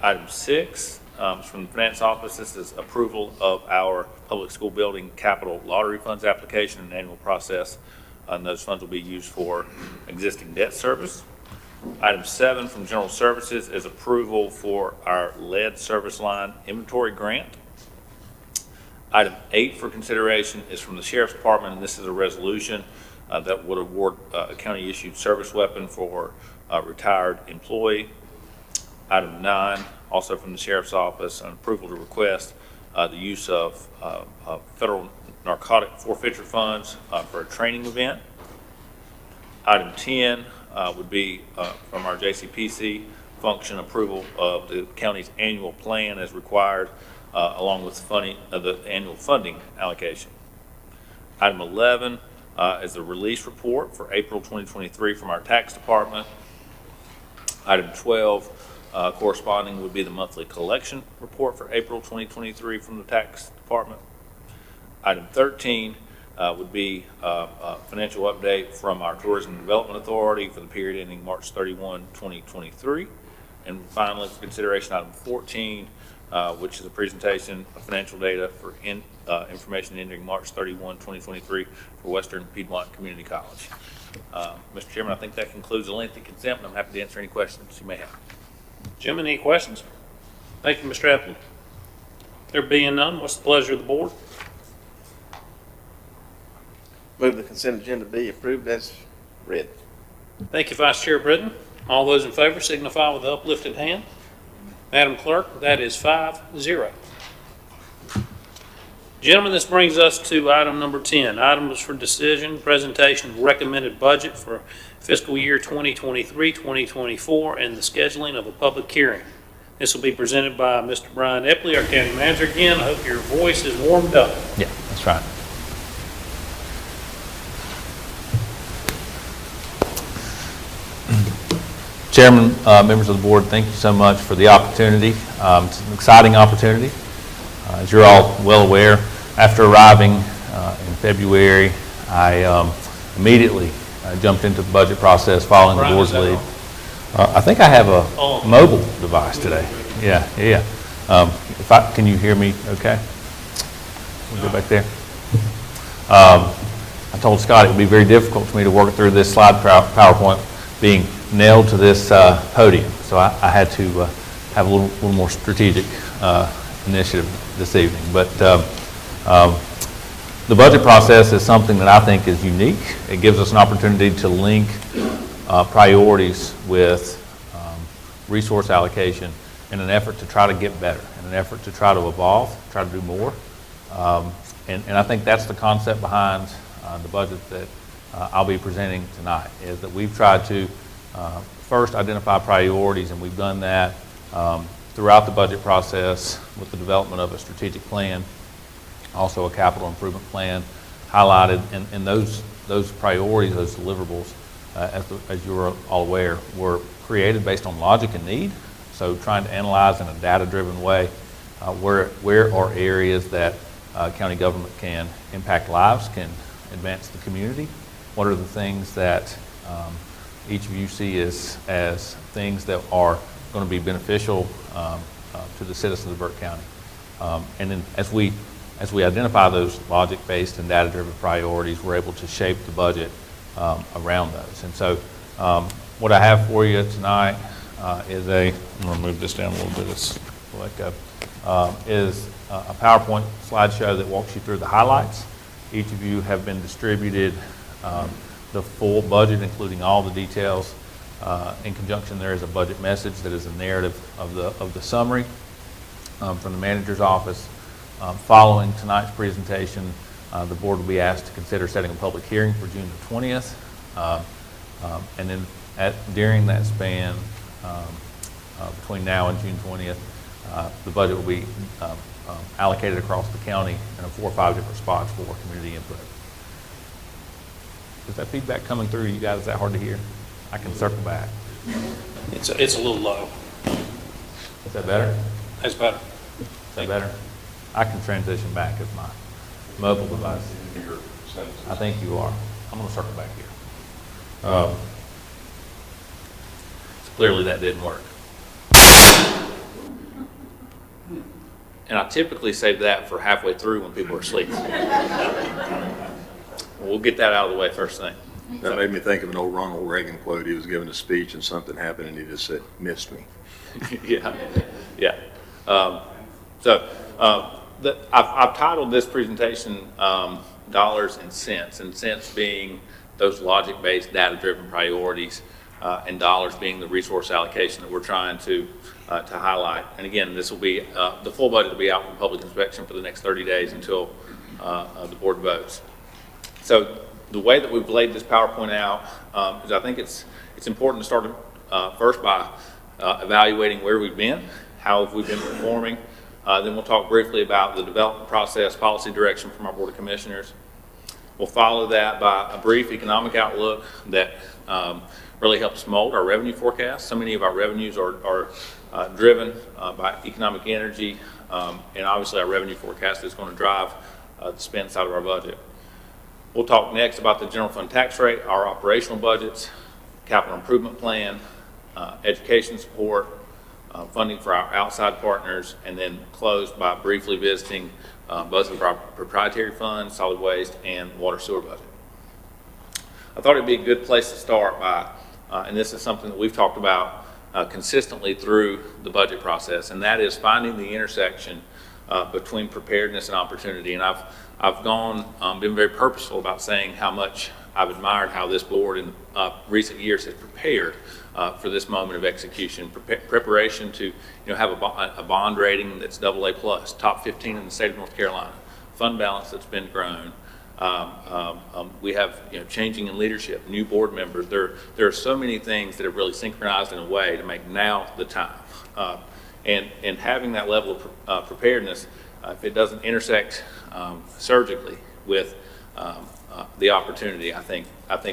Item 6 is from the Finance Office. This is approval of our public school building capital lottery funds application and annual process. And those funds will be used for existing debt service. Item 7 from General Services is approval for our lead service line inventory grant. Item 8 for consideration is from the Sheriff's Department, and this is a resolution that would award a county-issued service weapon for a retired employee. Item 9, also from the Sheriff's Office, an approval to request the use of federal narcotic forfeiture funds for a training event. Item 10 would be from our JCPC function, approval of the county's annual plan as required, along with the annual funding allocation. Item 11 is the release report for April 2023 from our tax department. Item 12 corresponding would be the monthly collection report for April 2023 from the tax department. Item 13 would be a financial update from our Tourism Development Authority for the period ending March 31, 2023. And finally, for consideration, item 14 which is a presentation of financial data for information ending March 31, 2023 for Western Piedmont Community College. Mr. Chairman, I think that concludes the lengthy consent, and I'm happy to answer any questions you may have. Gentlemen, any questions? Thank you, Mr. Epley. There being none, what's the pleasure of the board? Move the consent agenda be approved as read. Thank you, Vice Chair Britton. All those in favor signify with the uplifted hand. Madam Clerk, that is 5-0. Gentlemen, this brings us to item number 10. Items for decision, presentation of recommended budget for fiscal year 2023-2024 and the scheduling of a public hearing. This will be presented by Mr. Brian Epley, our county manager. Again, I hope your voice is warmed up. Yeah, that's right. Chairman, members of the board, thank you so much for the opportunity. It's an exciting opportunity. As you're all well aware, after arriving in February, I immediately jumped into the budget process following the board's lead. I think I have a mobile device today. Yeah. Can you hear me okay? We'll go back there. I told Scott it would be very difficult for me to work through this slide PowerPoint being nailed to this podium. So I had to have a little more strategic initiative this evening. But the budget process is something that I think is unique. It gives us an opportunity to link priorities with resource allocation in an effort to try to get better, in an effort to try to evolve, try to do more. And I think that's the concept behind the budget that I'll be presenting tonight, is that we've tried to first identify priorities, and we've done that throughout the budget process with the development of a strategic plan, also a capital improvement plan highlighted, and those priorities, those deliverables, as you're all aware, were created based on logic and need. So trying to analyze in a data-driven way where are areas that county government can impact lives, can advance the community. What are the things that each of you see as things that are going to be beneficial to the citizens of Burke County. And then as we identify those logic-based and data-driven priorities, we're able to shape the budget around those. And so what I have for you tonight is I'm going to move this down a little bit, is a PowerPoint slideshow that walks you through the highlights. Each of you have been distributed the full budget, including all the details. In conjunction, there is a budget message that is a narrative of the summary from the manager's office. Following tonight's presentation, the board will be asked to consider setting a public hearing for June the 20th. And then during that span, between now and June 20th, the budget will be allocated across the county in 4 or 5 different spots for community input. Is that feedback coming through you guys? Is that hard to hear? I can circle back. It's a little low. Is that better? That's better. Is that better? I can transition back as my mobile device. I think you are. I'm going to circle back here. So clearly that didn't work. And I typically save that for halfway through when people are asleep. We'll get that out of the way first thing. That made me think of an old Ronald Reagan quote. He was giving a speech and something happened and he just said, "Missed me." Yeah. I've titled this presentation Dollars and Cents being those logic-based, data-driven priorities, and dollars being the resource allocation that we're trying to highlight. And again, this will be the full budget will be out for public inspection for the next 30 days until the board votes. So the way that we've laid this PowerPoint out is I think it's important to start first by evaluating where we've been, how have we been performing. Then we'll talk briefly about the development process, policy direction from our Board of Commissioners. We'll follow that by a brief economic outlook that really helps mold our revenue forecast. So many of our revenues are driven by economic energy, and obviously our revenue forecast is going to drive the spend side of our budget. We'll talk next about the general fund tax rate, our operational budgets, capital improvement plan, education support, funding for our outside partners, and then close by briefly visiting both of our proprietary funds, solid waste, and water sewer budget. I thought it'd be a good place to start by, and this is something that we've talked about consistently through the budget process, and that is finding the intersection between preparedness and opportunity. And I've been very purposeful about saying how much I've admired how this board in recent years has prepared for this moment of execution. Preparation to have a bond rating that's AA+, top 15 in the state of North Carolina, fund balance that's been grown. We have changing in leadership, new board members. There are so many things that have really synchronized in a way to make now the time. And having that level of preparedness, if it doesn't intersect surgically with the opportunity, I think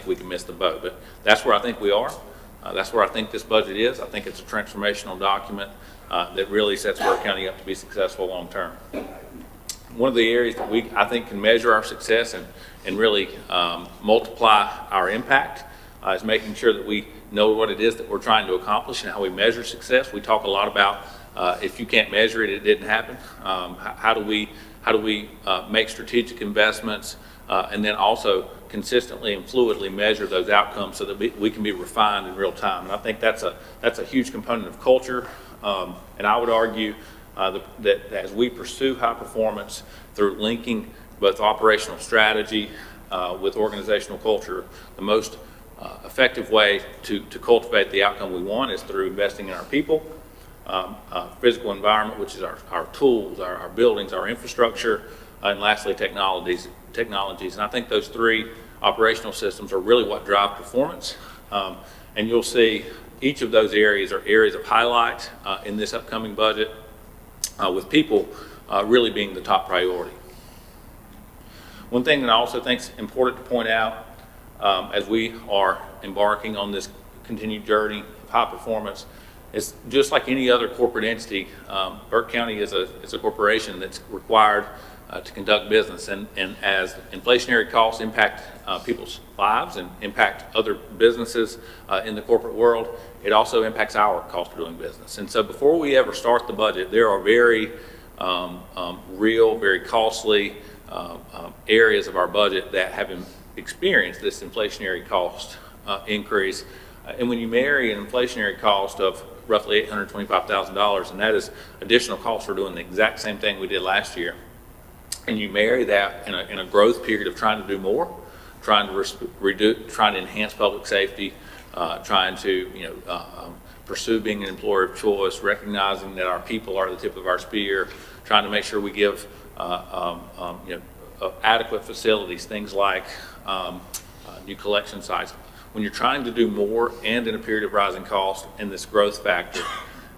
we can miss the boat. But that's where I think we are. That's where I think this budget is. I think it's a transformational document that really sets Burke County up to be successful long term. One of the areas that I think can measure our success and really multiply our impact is making sure that we know what it is that we're trying to accomplish and how we measure success. We talk a lot about if you can't measure it, it didn't happen. How do we make strategic investments and then also consistently and fluidly measure those outcomes so that we can be refined in real time? And I think that's a huge component of culture. And I would argue that as we pursue high performance through linking both operational strategy with organizational culture, the most effective way to cultivate the outcome we want is through investing in our people, physical environment, which is our tools, our buildings, our infrastructure, and lastly, technologies. And I think those three operational systems are really what drive performance. And you'll see each of those areas are areas of highlight in this upcoming budget, with people really being the top priority. One thing that I also think is important to point out as we are embarking on this continued journey of high performance is just like any other corporate entity, Burke County is a corporation that's required to conduct business. And as inflationary costs impact people's lives and impact other businesses in the corporate world, it also impacts our cost of doing business. And so before we ever start the budget, there are very real, very costly areas of our budget that have experienced this inflationary cost increase. And when you marry an inflationary cost of roughly $825,000, and that is additional cost for doing the exact same thing we did last year, and you marry that in a growth period of trying to do more, trying to enhance public safety, trying to pursue being an employer of choice, recognizing that our people are the tip of our spear, trying to make sure we give adequate facilities, things like new collection sites. When you're trying to do more and in a period of rising cost and this growth factor,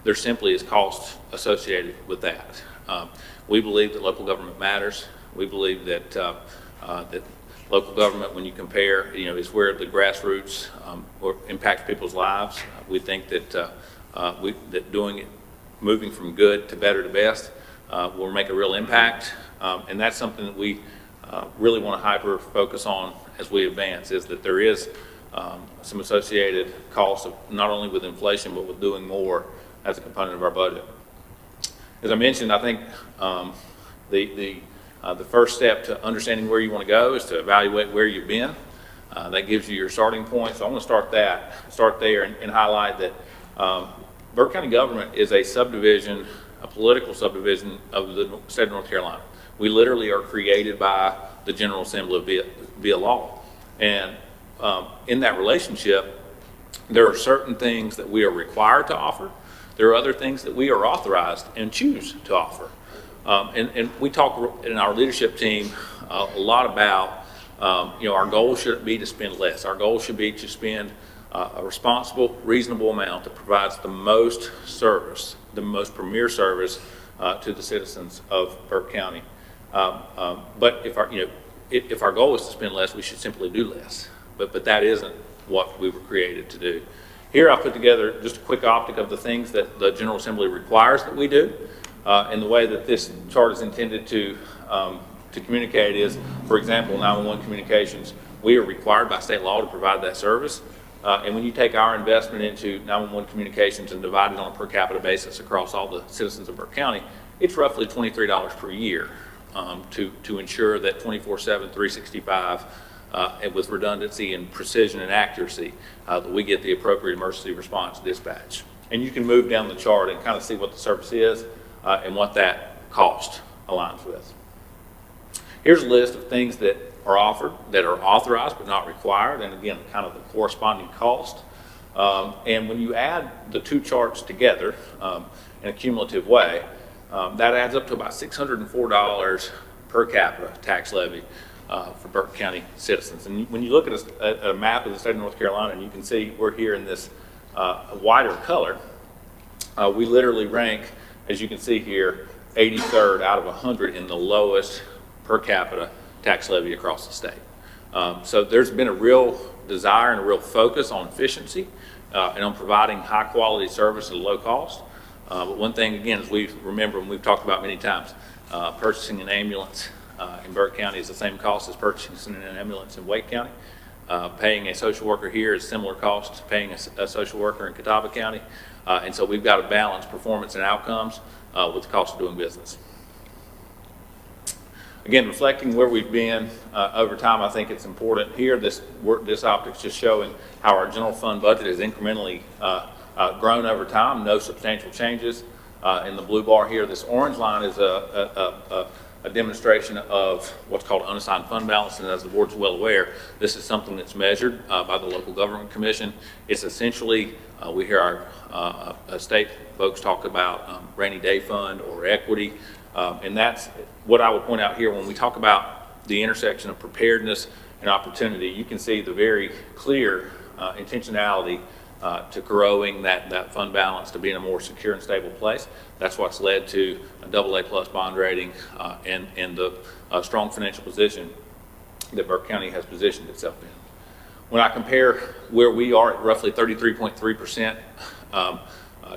there simply is cost associated with that. We believe that local government matters. We believe that that local government, when you compare, is where the grassroots impacts people's lives. We think that that doing it, moving from good to better to best, will make a real impact, and that's something that we really want to hyper focus on as we advance. Is that there is some associated costs of not only with inflation but with doing more as a component of our budget. As I mentioned, I think the first step to understanding where you want to go is to evaluate where you've been. That gives you your starting point. So I want to start there and highlight that Burke County government is a subdivision, a political subdivision of the state of North Carolina. We literally are created by the General Assembly via law. And in that relationship, there are certain things that we are required to offer. There are other things that we are authorized and choose to offer. And we talk in our leadership team a lot about, our goal shouldn't be to spend less. Our goal should be to spend a responsible, reasonable amount that provides the most service, the most premier service to the citizens of Burke County. But if our goal is to spend less, we should simply do less. But that isn't what we were created to do. Here I put together just a quick optic of the things that the General Assembly requires that we do. And the way that this chart is intended to communicate is, for example, 911 communications, we are required by state law to provide that service. And when you take our investment into 911 communications and divide it on a per capita basis across all the citizens of Burke County, it's roughly $23 per year to ensure that 24/7, 365, and with redundancy and precision and accuracy, that we get the appropriate emergency response dispatch. And you can move down the chart and kind of see what the service is and what that cost aligns with. Here's a list of things that are offered, that are authorized but not required, and again, kind of the corresponding cost. And when you add the two charts together in a cumulative way, that adds up to about $604 per capita tax levy for Burke County citizens. And when you look at a map of the state of North Carolina, and you can see we're here in this wider color, we literally rank, as you can see here, 83rd out of 100 in the lowest per capita tax levy across the state. So there's been a real desire and a real focus on efficiency and on providing high quality service at a low cost. But one thing, again, as we remember and we've talked about many times, purchasing an ambulance in Burke County is the same cost as purchasing an ambulance in Wake County. Paying a social worker here is similar cost to paying a social worker in Catawba County. And so we've got to balance performance and outcomes with the cost of doing business. Again, reflecting where we've been over time, I think it's important here. This optic's just showing how our general fund budget has incrementally grown over time, no substantial changes. In the blue bar here, this orange line is a demonstration of what's called unassigned fund balance, and as the board's well aware, this is something that's measured by the Local Government Commission. It's essentially, we hear our state folks talk about rainy day fund or equity, and that's what I would point out here when we talk about the intersection of preparedness and opportunity. You can see the very clear intentionality to growing that fund balance to be in a more secure and stable place. That's what's led to a AA+ bond rating and the strong financial position that Burke County has positioned itself in. When I compare where we are at roughly 33.3%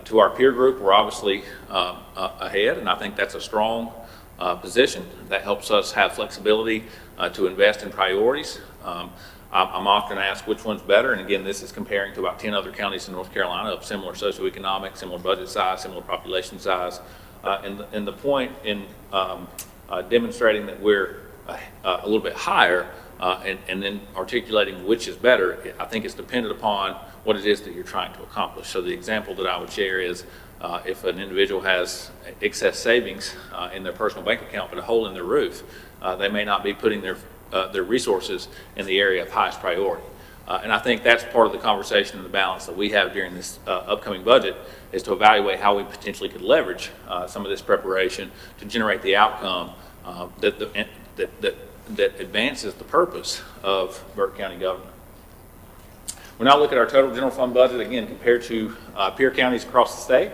to our peer group, we're obviously ahead, and I think that's a strong position that helps us have flexibility to invest in priorities. I'm often asked which one's better, and again, this is comparing to about 10 other counties in North Carolina of similar socioeconomic, similar budget size, similar population size. And the point in demonstrating that we're a little bit higher and then articulating which is better, I think it's dependent upon what it is that you're trying to accomplish. So the example that I would share is if an individual has excess savings in their personal bank account but a hole in their roof, they may not be putting their resources in the area of highest priority. And I think that's part of the conversation and the balance that we have during this upcoming budget is to evaluate how we potentially could leverage some of this preparation to generate the outcome that advances the purpose of Burke County government. When I look at our total general fund budget, again, compared to peer counties across the state,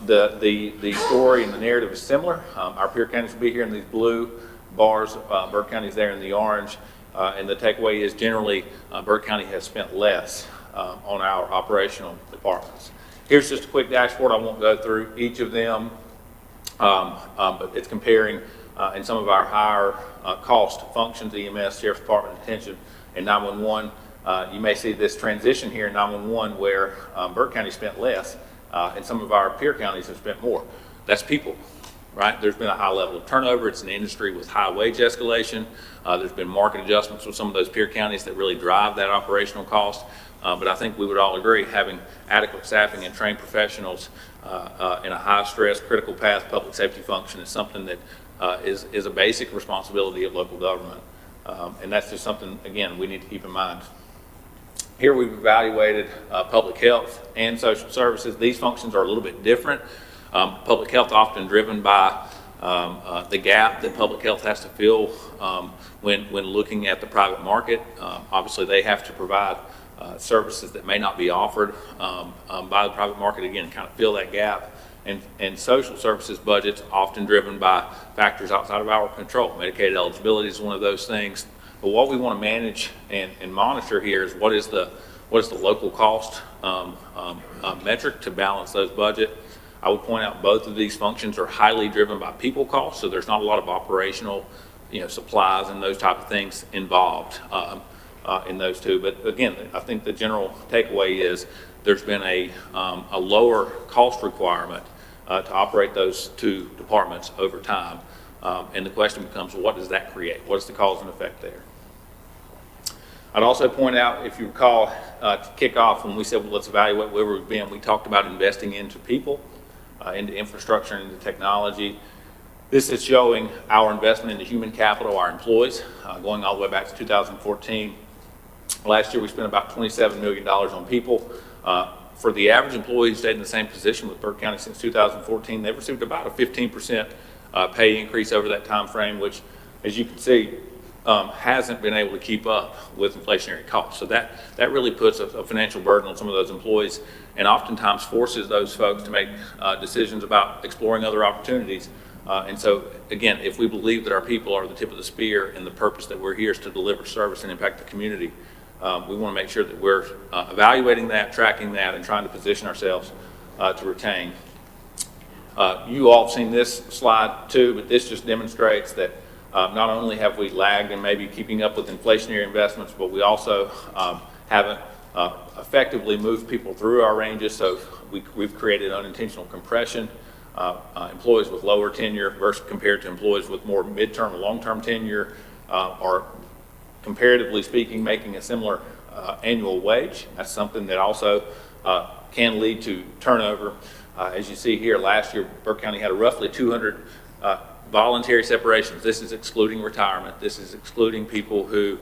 the story and the narrative is similar. Our peer counties will be here in these blue bars, Burke County's there in the orange, and the takeaway is generally Burke County has spent less on our operational departments. Here's just a quick dashboard. I won't go through each of them, but it's comparing in some of our higher cost functions, EMS, Sheriff's Department, Detention, and 911. You may see this transition here in 911 where Burke County spent less and some of our peer counties have spent more. That's people. Right? There's been a high level of turnover. It's an industry with high wage escalation. There's been market adjustments with some of those peer counties that really drive that operational cost. But I think we would all agree having adequate staffing and trained professionals in a high stress, critical path public safety function is something that is a basic responsibility of local government. And that's just something, again, we need to keep in mind. Here we've evaluated public health and social services. These functions are a little bit different. Public health often driven by the gap that public health has to fill when looking at the private market. Obviously, they have to provide services that may not be offered by the private market, again, kind of fill that gap. And social services budgets often driven by factors outside of our control. Medicaid eligibility is one of those things. But what we want to manage and monitor here is what is the local cost metric to balance those budgets. I would point out both of these functions are highly driven by people costs, so there's not a lot of operational, supplies and those type of things involved. in those two. But again, I think the general takeaway is there's been a lower cost requirement to operate those two departments over time. And the question becomes, well, what does that create? What is the cause and effect there? I'd also point out, if you recall, to kick off when we said, well, let's evaluate where we've been, we talked about investing into people, into infrastructure, into technology. This is showing our investment into human capital, our employees, going all the way back to 2014. Last year, we spent about $27 million on people. For the average employee who stayed in the same position with Burke County since 2014, they've received about a 15% pay increase over that time frame, which, as you can see, hasn't been able to keep up with inflationary costs. So that really puts a financial burden on some of those employees, and oftentimes forces those folks to make decisions about exploring other opportunities. And so, again, if we believe that our people are the tip of the spear and the purpose that we're here is to deliver service and impact the community, we want to make sure that we're evaluating that, tracking that, and trying to position ourselves to retain. You all have seen this slide too, but this just demonstrates that not only have we lagged in maybe keeping up with inflationary investments, but we also haven't effectively moved people through our ranges. So we've created unintentional compression. Employees with lower tenure versus compared to employees with more midterm or long-term tenure are, comparatively speaking, making a similar annual wage. That's something that also can lead to turnover. As you see here, last year, Burke County had roughly 200 voluntary separations. This is excluding retirement. This is excluding people who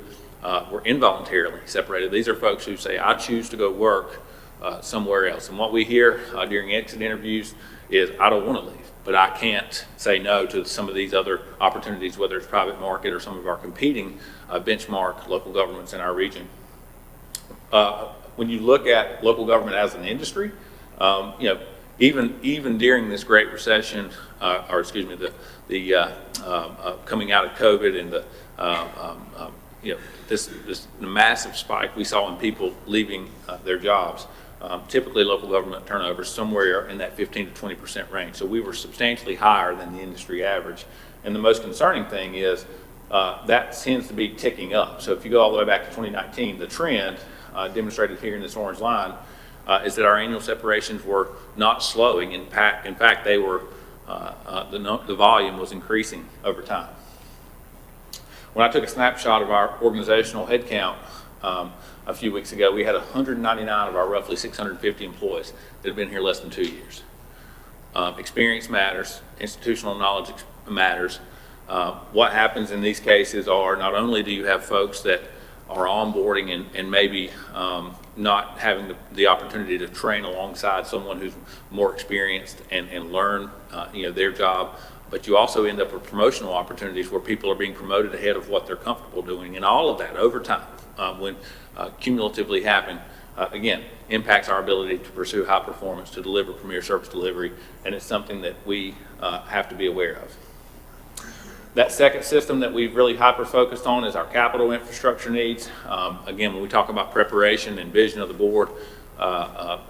were involuntarily separated. These are folks who say, I choose to go work somewhere else. And what we hear during exit interviews is, I don't want to leave, but I can't say no to some of these other opportunities, whether it's private market or some of our competing benchmark local governments in our region. When you look at local government as an industry, even during this Great Recession, the coming out of COVID and the this massive spike we saw in people leaving their jobs. Typically, local government turnover is somewhere in that 15 to 20% range. So we were substantially higher than the industry average. And the most concerning thing is that tends to be ticking up. So if you go all the way back to 2019, the trend demonstrated here in this orange line is that our annual separations were not slowing. In fact, they were the volume was increasing over time. When I took a snapshot of our organizational headcount a few weeks ago, we had 199 of our roughly 650 employees that have been here less than 2 years. Experience matters, institutional knowledge matters. What happens in these cases are not only do you have folks that are onboarding and maybe not having the opportunity to train alongside someone who's more experienced and learn their job, but you also end up with promotional opportunities where people are being promoted ahead of what they're comfortable doing. And all of that over time, when cumulatively happen, again, impacts our ability to pursue high performance, to deliver premier service delivery, and it's something that we have to be aware of. That second system that we've really hyper-focused on is our capital infrastructure needs. Again, when we talk about preparation and vision of the board,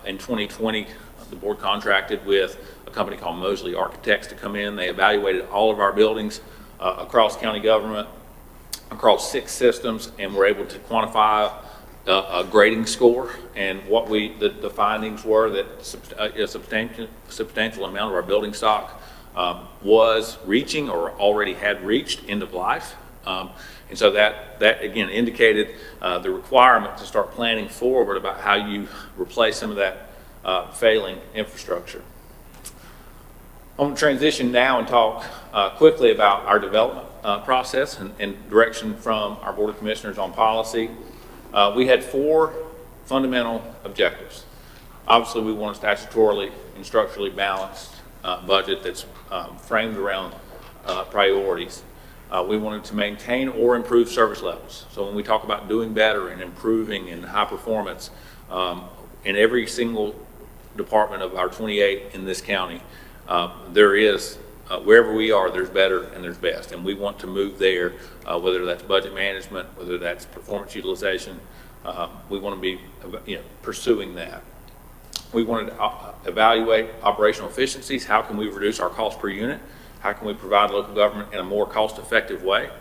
in 2020, the board contracted with a company called Mosley Architects to come in. They evaluated all of our buildings across county government, across 6 systems, and were able to quantify a grading score. And what the findings were that a substantial amount of our building stock was reaching or already had reached end of life. And so that again indicated the requirement to start planning forward about how you replace some of that failing infrastructure. I'm going to transition now and talk quickly about our development process and direction from our Board of Commissioners on policy. We had 4 fundamental objectives. Obviously, we want a statutorily and structurally balanced budget that's framed around priorities. We wanted to maintain or improve service levels. So when we talk about doing better and improving and high performance in every single department of our 28 in this county, there is, wherever we are, there's better and there's best. And we want to move there, whether that's budget management, whether that's performance utilization. We want to be pursuing that. We wanted to evaluate operational efficiencies. How can we reduce our cost per unit? How can we provide local government in a more cost-effective way?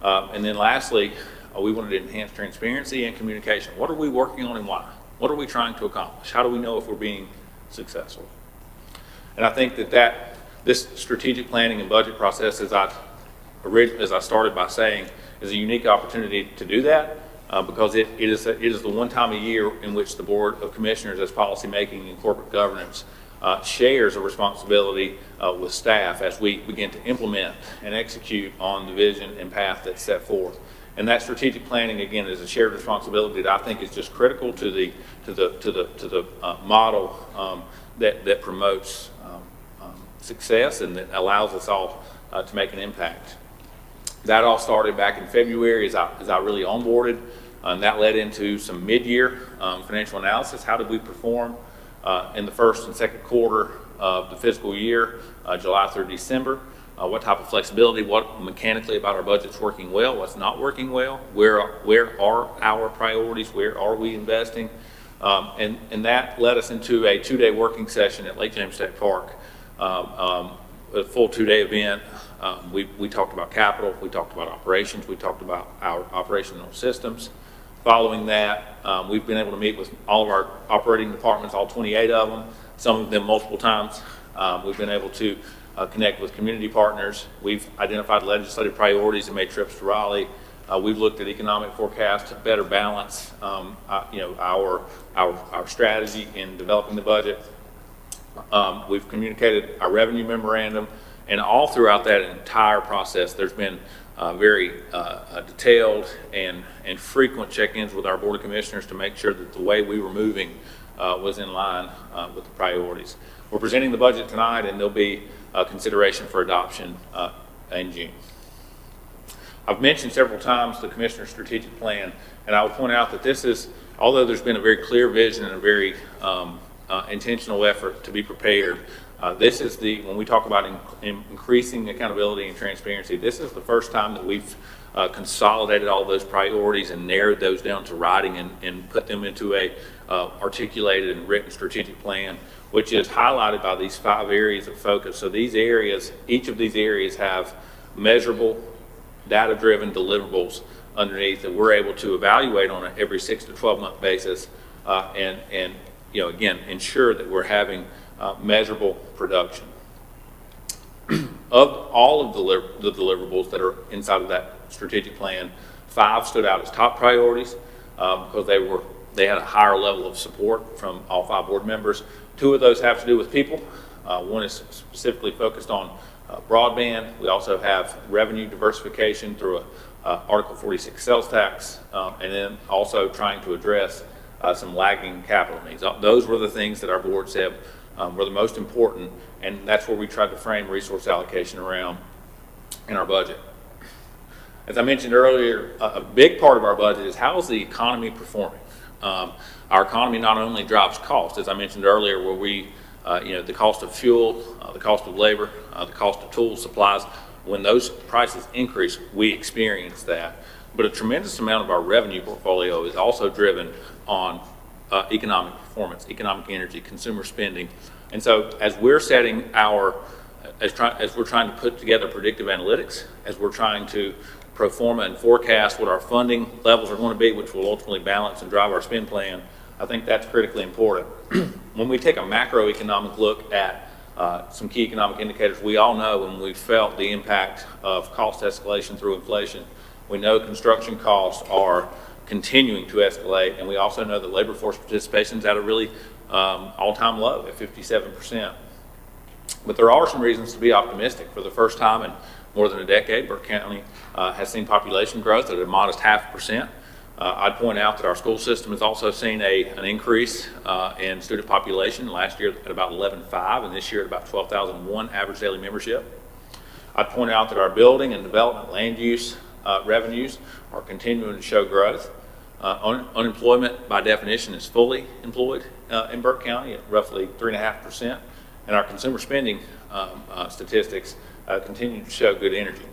And then lastly, we wanted to enhance transparency and communication. What are we working on and why? What are we trying to accomplish? How do we know if we're being successful? And I think that this strategic planning and budget process, as I started by saying, is a unique opportunity to do that because it is the one time a year in which the Board of Commissioners, as policymaking and corporate governance, shares a responsibility with staff as we begin to implement and execute on the vision and path that's set forth. And that strategic planning, again, is a shared responsibility that I think is just critical to the model that promotes success and that allows us all to make an impact. That all started back in February as I really onboarded, and that led into some mid-year financial analysis. How did we perform in the first and second quarter of the fiscal year, July through December? What type of flexibility, what mechanically about our budget's working well, what's not working well, where are our priorities, where are we investing? And that led us into a 2-day working session at Lake James State Park, a full 2-day event. We talked about capital, we talked about operations, we talked about our operational systems. Following that, we've been able to meet with all of our operating departments, all 28 of them, some of them multiple times. We've been able to connect with community partners. We've identified legislative priorities and made trips to Raleigh. We've looked at economic forecasts to better balance, our strategy in developing the budget. We've communicated our revenue memorandum, and all throughout that entire process, there's been very detailed and frequent check-ins with our Board of Commissioners to make sure that the way we were moving was in line with the priorities. We're presenting the budget tonight, and there'll be consideration for adoption in June. I've mentioned several times the Commissioner's strategic plan, and I would point out that this is, although there's been a very clear vision and a very intentional effort to be prepared, this is when we talk about increasing accountability and transparency, this is the first time that we've consolidated all those priorities and narrowed those down to writing and put them into a articulated and written strategic plan, which is highlighted by these 5 areas of focus. So these areas, each of these areas have measurable, data-driven deliverables underneath that we're able to evaluate on an every 6 to 12 month basis and again, ensure that we're having measurable production. Of all of the deliverables that are inside of that strategic plan, 5 stood out as top priorities because they had a higher level of support from all 5 board members. 2 of those have to do with people. One is specifically focused on broadband. We also have revenue diversification through a Article 46 sales tax, and then also trying to address some lagging capital needs. Those were the things that our board said were the most important, and that's where we tried to frame resource allocation around in our budget. As I mentioned earlier, a big part of our budget is how is the economy performing? Our economy not only drives cost, as I mentioned earlier, where we, the cost of fuel, the cost of labor, the cost of tools, supplies, when those prices increase, we experience that. But a tremendous amount of our revenue portfolio is also driven on economic performance, economic energy, consumer spending. And so as we're setting as we're trying to put together predictive analytics, as we're trying to pro forma and forecast what our funding levels are going to be, which will ultimately balance and drive our spend plan, I think that's critically important. When we take a macroeconomic look at some key economic indicators, we all know when we've felt the impact of cost escalation through inflation, we know construction costs are continuing to escalate, and we also know that labor force participation is at a really all-time low at 57%. But there are some reasons to be optimistic. For the first time in more than a decade, Burke County has seen population growth at a modest 0.5%. I'd point out that our school system has also seen an increase in student population, last year at about 11,500 and this year at about 12,001 average daily membership. I'd point out that our building and development land use revenues are continuing to show growth. Unemployment by definition is fully employed in Burke County at roughly 3.5%, and our consumer spending statistics continue to show good energy.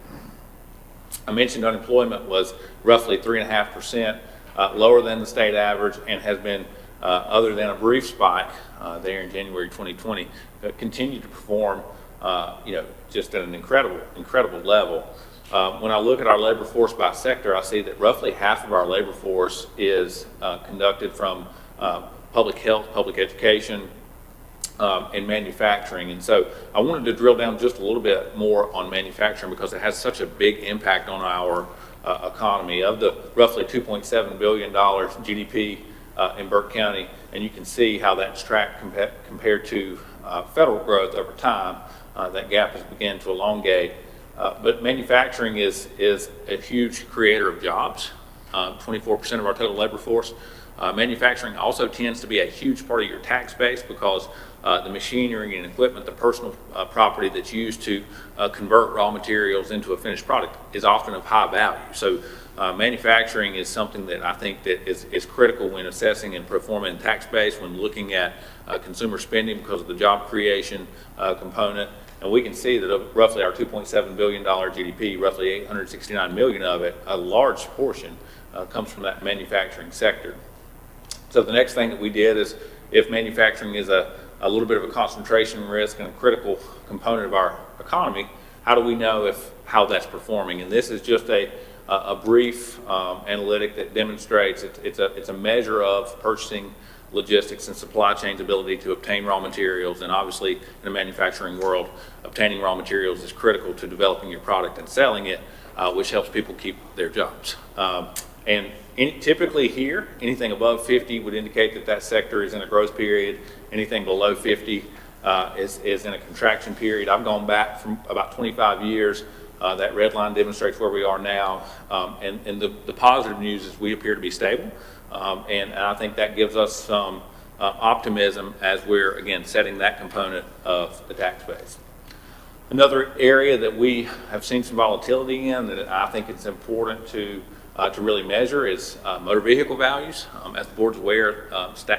I mentioned unemployment was roughly 3.5%, lower than the state average, and has been, other than a brief spike there in January 2020, continued to perform, just at an incredible level. When I look at our labor force by sector, I see that roughly half of our labor force is conducted from public health, public education, and manufacturing. And so I wanted to drill down just a little bit more on manufacturing because it has such a big impact on our economy. Of the roughly $2.7 billion GDP in Burke County, and you can see how that's tracked compared to federal growth over time. That gap has begun to elongate. But manufacturing is a huge creator of jobs, 24% of our total labor force. Manufacturing also tends to be a huge part of your tax base because the machinery and equipment, the personal property that's used to convert raw materials into a finished product is often of high value. So manufacturing is something that I think that is critical when assessing and performing tax base, when looking at consumer spending because of the job creation component. And we can see that of roughly our $2.7 billion GDP, roughly $869 million of it, a large portion comes from that manufacturing sector. So the next thing that we did is, if manufacturing is a little bit of a concentration risk and a critical component of our economy, how do we know how that's performing? And this is just a brief analytic that demonstrates it's a measure of purchasing, logistics, and supply chain's ability to obtain raw materials. And obviously, in the manufacturing world, obtaining raw materials is critical to developing your product and selling it, which helps people keep their jobs. Typically here, anything above 50 would indicate that sector is in a growth period. Anything below 50 is in a contraction period. I've gone back from about 25 years. That red line demonstrates where we are now. And the positive news is we appear to be stable. And I think that gives us some optimism as we're, again, setting that component of the tax base. Another area that we have seen some volatility in that I think it's important to really measure is motor vehicle values. As the board's aware,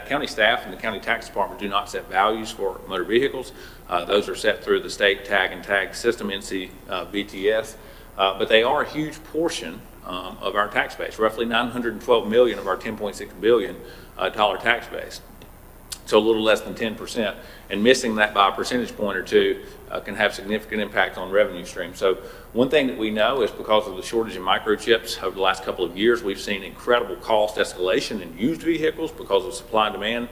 county staff and the county tax department do not set values for motor vehicles. Those are set through the state tag and tag system, NCVTS, but they are a huge portion of our tax base, roughly $912 million of our $10.6 billion tax base. So a little less than 10%, and missing that by a percentage point or two can have significant impact on revenue streams. So one thing that we know is because of the shortage of microchips over the last couple of years, we've seen incredible cost escalation in used vehicles because of supply and demand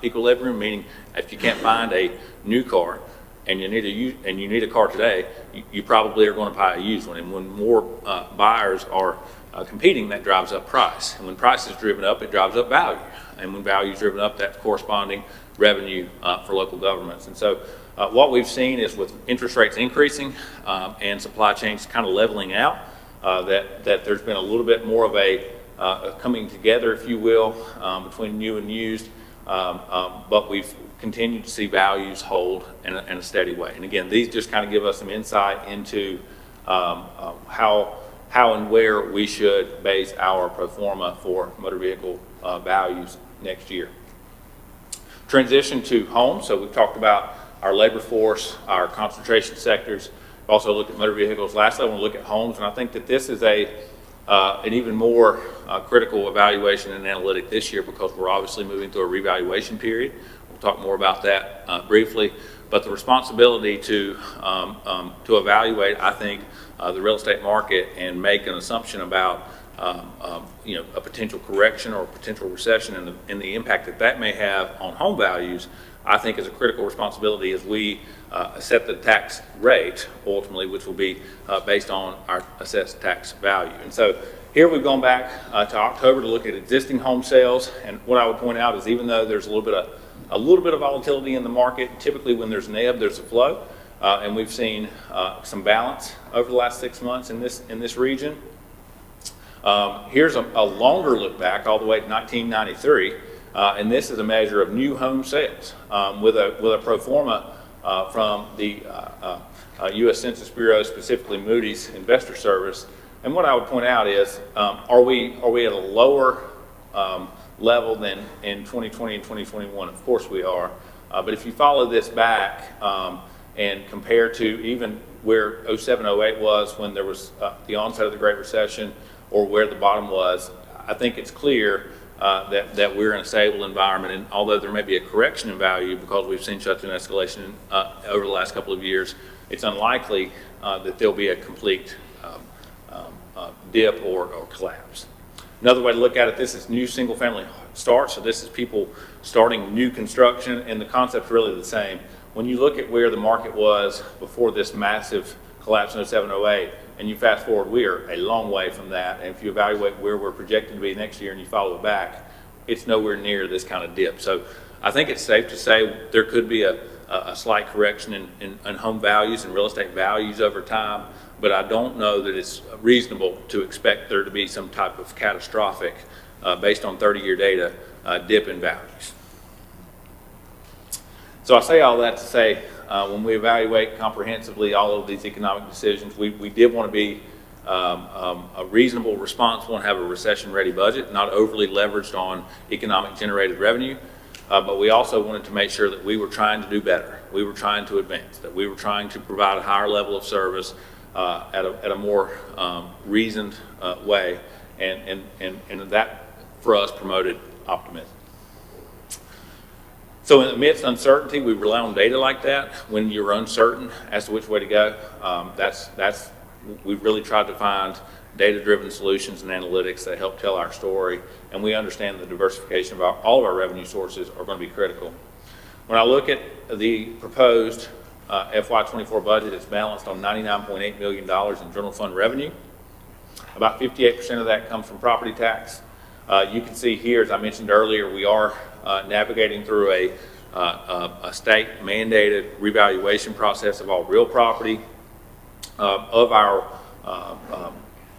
equilibrium, meaning if you can't find a new car and you need a car today, you probably are going to buy a used one. And when more buyers are competing, that drives up price. And when price is driven up, it drives up value. And when value is driven up, that's corresponding revenue for local governments. And so what we've seen is with interest rates increasing and supply chains kind of leveling out, that there's been a little bit more of a coming together, if you will, between new and used. But we've continued to see values hold in a steady way. And again, these just kind of give us some insight into how and where we should base our pro forma for motor vehicle values next year. Transition to homes. So we've talked about our labor force, our concentration sectors. We've also looked at motor vehicles. Lastly, I want to look at homes, and I think that this is an even more critical evaluation and analytic this year because we're obviously moving through a revaluation period. We'll talk more about that briefly. But the responsibility to evaluate, I think, the real estate market and make an assumption about a potential correction or potential recession and the impact that may have on home values, I think is a critical responsibility as we set the tax rate ultimately, which will be based on our assessed tax value. And so here we've gone back to October to look at existing home sales. And what I would point out is even though there's a little bit of volatility in the market, typically when there's an ebb, there's a flow. And we've seen some balance over the last 6 months in this region. Here's a longer look back all the way to 1993, and this is a measure of new home sales with a pro forma from the U.S. Census Bureau, specifically Moody's Investor Service. And what I would point out is, are we at a lower level than in 2020 and 2021? Of course we are. But if you follow this back and compare to even where 07, 08 was when there was the onset of the Great Recession, or where the bottom was, I think it's clear that we're in a stable environment. And although there may be a correction in value because we've seen such an escalation over the last couple of years, it's unlikely that there'll be a complete dip or collapse. Another way to look at it, this is new single-family starts, so this is people starting new construction, and the concept's really the same. When you look at where the market was before this massive collapse in 07, 08, and you fast forward, we are a long way from that, and if you evaluate where we're projected to be next year and you follow it back, it's nowhere near this kind of dip. So I think it's safe to say there could be a slight correction in home values and real estate values over time, but I don't know that it's reasonable to expect there to be some type of catastrophic, based on 30-year data, dip in values. So I say all that to say, when we evaluate comprehensively all of these economic decisions, we did want to be a reasonable, responsible, and have a recession-ready budget, not overly leveraged on economic generated revenue. But we also wanted to make sure that we were trying to do better. We were trying to advance, that we were trying to provide a higher level of service at a more reasoned way, and that, for us, promoted optimism. So in the midst of uncertainty, we rely on data like that. When you're uncertain as to which way to go, we've really tried to find data-driven solutions and analytics that help tell our story, and we understand the diversification of all of our revenue sources are going to be critical. When I look at the proposed FY24 budget, it's balanced on $99.8 million in general fund revenue. About 58% of that comes from property tax. You can see here, as I mentioned earlier, we are navigating through a state-mandated revaluation process of all real property. Of our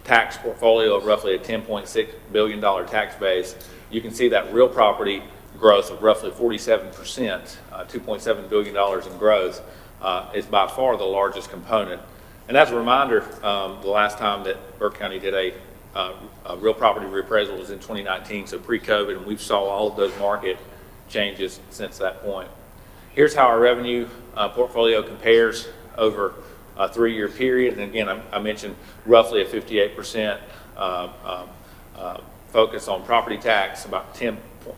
tax portfolio of roughly a $10.6 billion tax base, you can see that real property growth of roughly 47%, $2.7 billion in growth, is by far the largest component. And as a reminder, the last time that Burke County did a real property reappraisal was in 2019, so pre-COVID, and we've saw all of those market changes since that point. Here's how our revenue portfolio compares over a 3-year period. And again, I mentioned roughly a 58% focus on property tax, about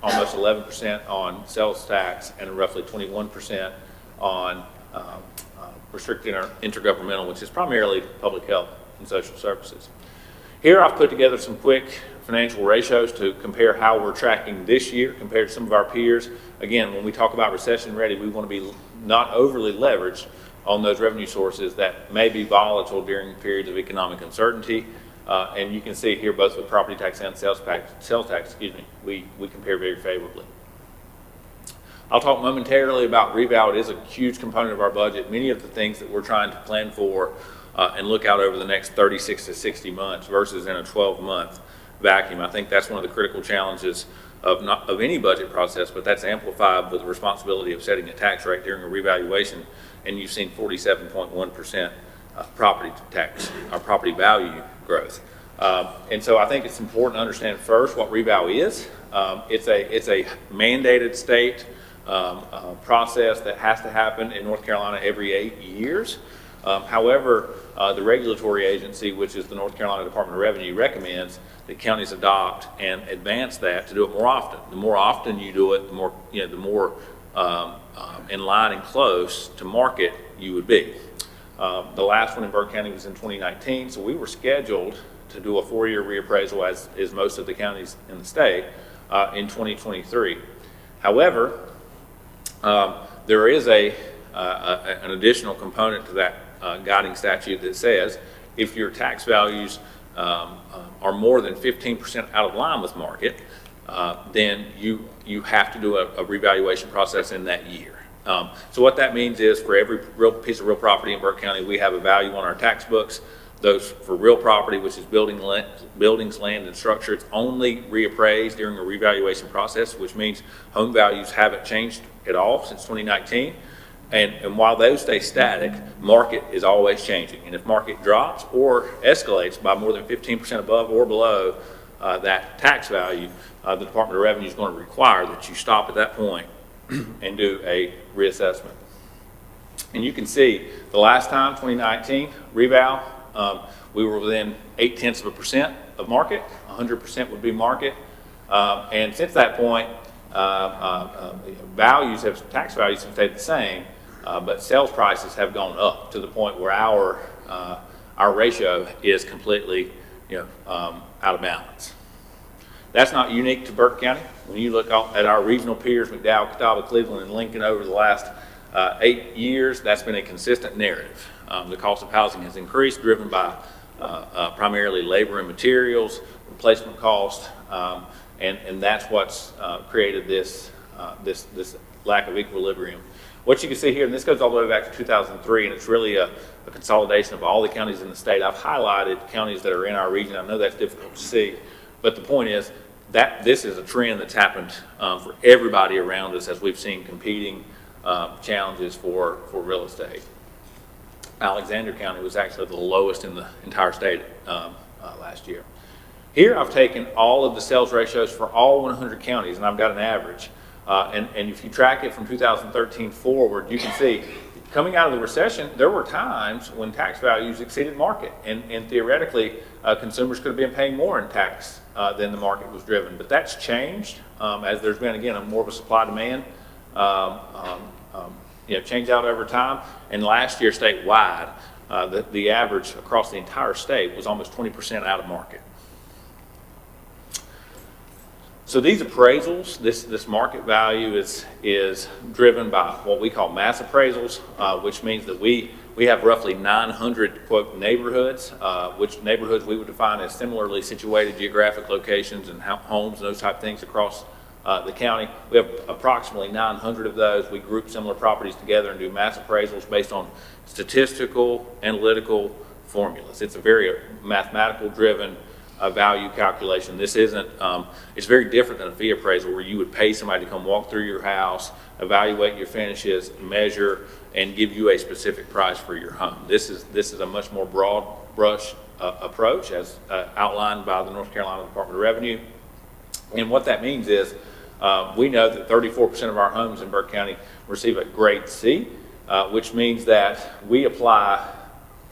almost 11% on sales tax, and roughly 21% on restricted intergovernmental, which is primarily public health and social services. Here I've put together some quick financial ratios to compare how we're tracking this year compared to some of our peers. Again, when we talk about recession ready, we want to be not overly leveraged on those revenue sources that may be volatile during periods of economic uncertainty. And you can see here, both with property tax and sales tax, we compare very favorably. I'll talk momentarily about reval. It is a huge component of our budget. Many of the things that we're trying to plan for and look out over the next 36 to 60 months versus in a 12-month vacuum. I think that's one of the critical challenges of any budget process, but that's amplified with the responsibility of setting a tax rate during a revaluation. And you've seen 47.1% property tax, or property value growth. And so I think it's important to understand first what reval is. It's a mandated state process that has to happen in North Carolina every 8 years. However, the regulatory agency, which is the North Carolina Department of Revenue, recommends that counties adopt and advance that to do it more often. The more often you do it, the more in line and close to market you would be. The last one in Burke County was in 2019, so we were scheduled to do a 4-year reappraisal, as is most of the counties in the state, in 2023. However, there is an additional component to that guiding statute that says if your tax values are more than 15% out of line with market, then you have to do a revaluation process in that year. So what that means is for every piece of real property in Burke County, we have a value on our tax books. Those for real property, which is buildings, land, and structure, it's only reappraised during a revaluation process, which means home values haven't changed at all since 2019. And while those stay static, market is always changing. And if market drops or escalates by more than 15% above or below that tax value, the Department of Revenue is going to require that you stop at that point and do a reassessment. And you can see the last time, 2019, reval, we were within 0.8% of market, 100% would be market. And since that point, tax values have stayed the same, but sales prices have gone up to the point where our ratio is completely out of balance. That's not unique to Burke County. When you look at our regional peers, McDowell, Catawba, Cleveland, and Lincoln over the last 8 years, that's been a consistent narrative. The cost of housing has increased, driven by primarily labor and materials, replacement cost, and that's what's created this lack of equilibrium. What you can see here, and this goes all the way back to 2003, and it's really a consolidation of all the counties in the state. I've highlighted counties that are in our region. I know that's difficult to see, but the point is that this is a trend that's happened for everybody around us as we've seen competing challenges for real estate. Alexander County was actually the lowest in the entire state last year. Here I've taken all of the sales ratios for all 100 counties, and I've got an average. And if you track it from 2013 forward, you can see coming out of the recession, there were times when tax values exceeded market, and theoretically, consumers could have been paying more in tax than the market was driven. But that's changed as there's been, again, more of a supply-demand change out over time. And last year, statewide, the average across the entire state was almost 20% out of market. So these appraisals, this market value is driven by what we call mass appraisals, which means that we have roughly 900, quote, neighborhoods, which neighborhoods we would define as similarly situated geographic locations and homes and those type of things across the county. We have approximately 900 of those. We group similar properties together and do mass appraisals based on statistical, analytical formulas. It's a very mathematical driven value calculation. This isn't, it's very different than a fee appraisal where you would pay somebody to come walk through your house, evaluate your finishes, measure, and give you a specific price for your home. This is a much more broad brush approach as outlined by the North Carolina Department of Revenue. And what that means is we know that 34% of our homes in Burke County receive a grade C, which means that we apply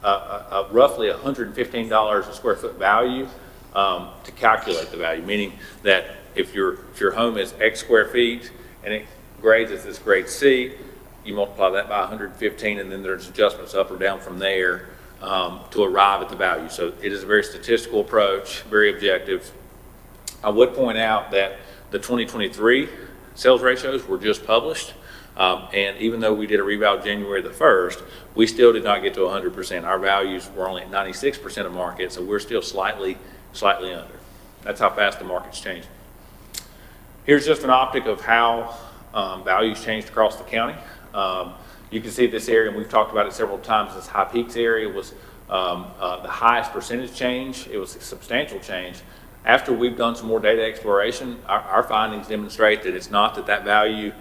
roughly $115 a square foot value to calculate the value, meaning that if your home is X square feet and it grades as this grade C, you multiply that by 115, and then there's adjustments up or down from there to arrive at the value. So it is a very statistical approach, very objective. I would point out that the 2023 sales ratios were just published, and even though we did a reval January the 1st, we still did not get to 100%. Our values were only at 96% of market, so we're still slightly under. That's how fast the market's changing. Here's just an optic of how values changed across the county. You can see this area, and we've talked about it several times. This High Peaks area was the highest percentage change. It was a substantial change. After we've done some more data exploration, our findings demonstrate that it's not that value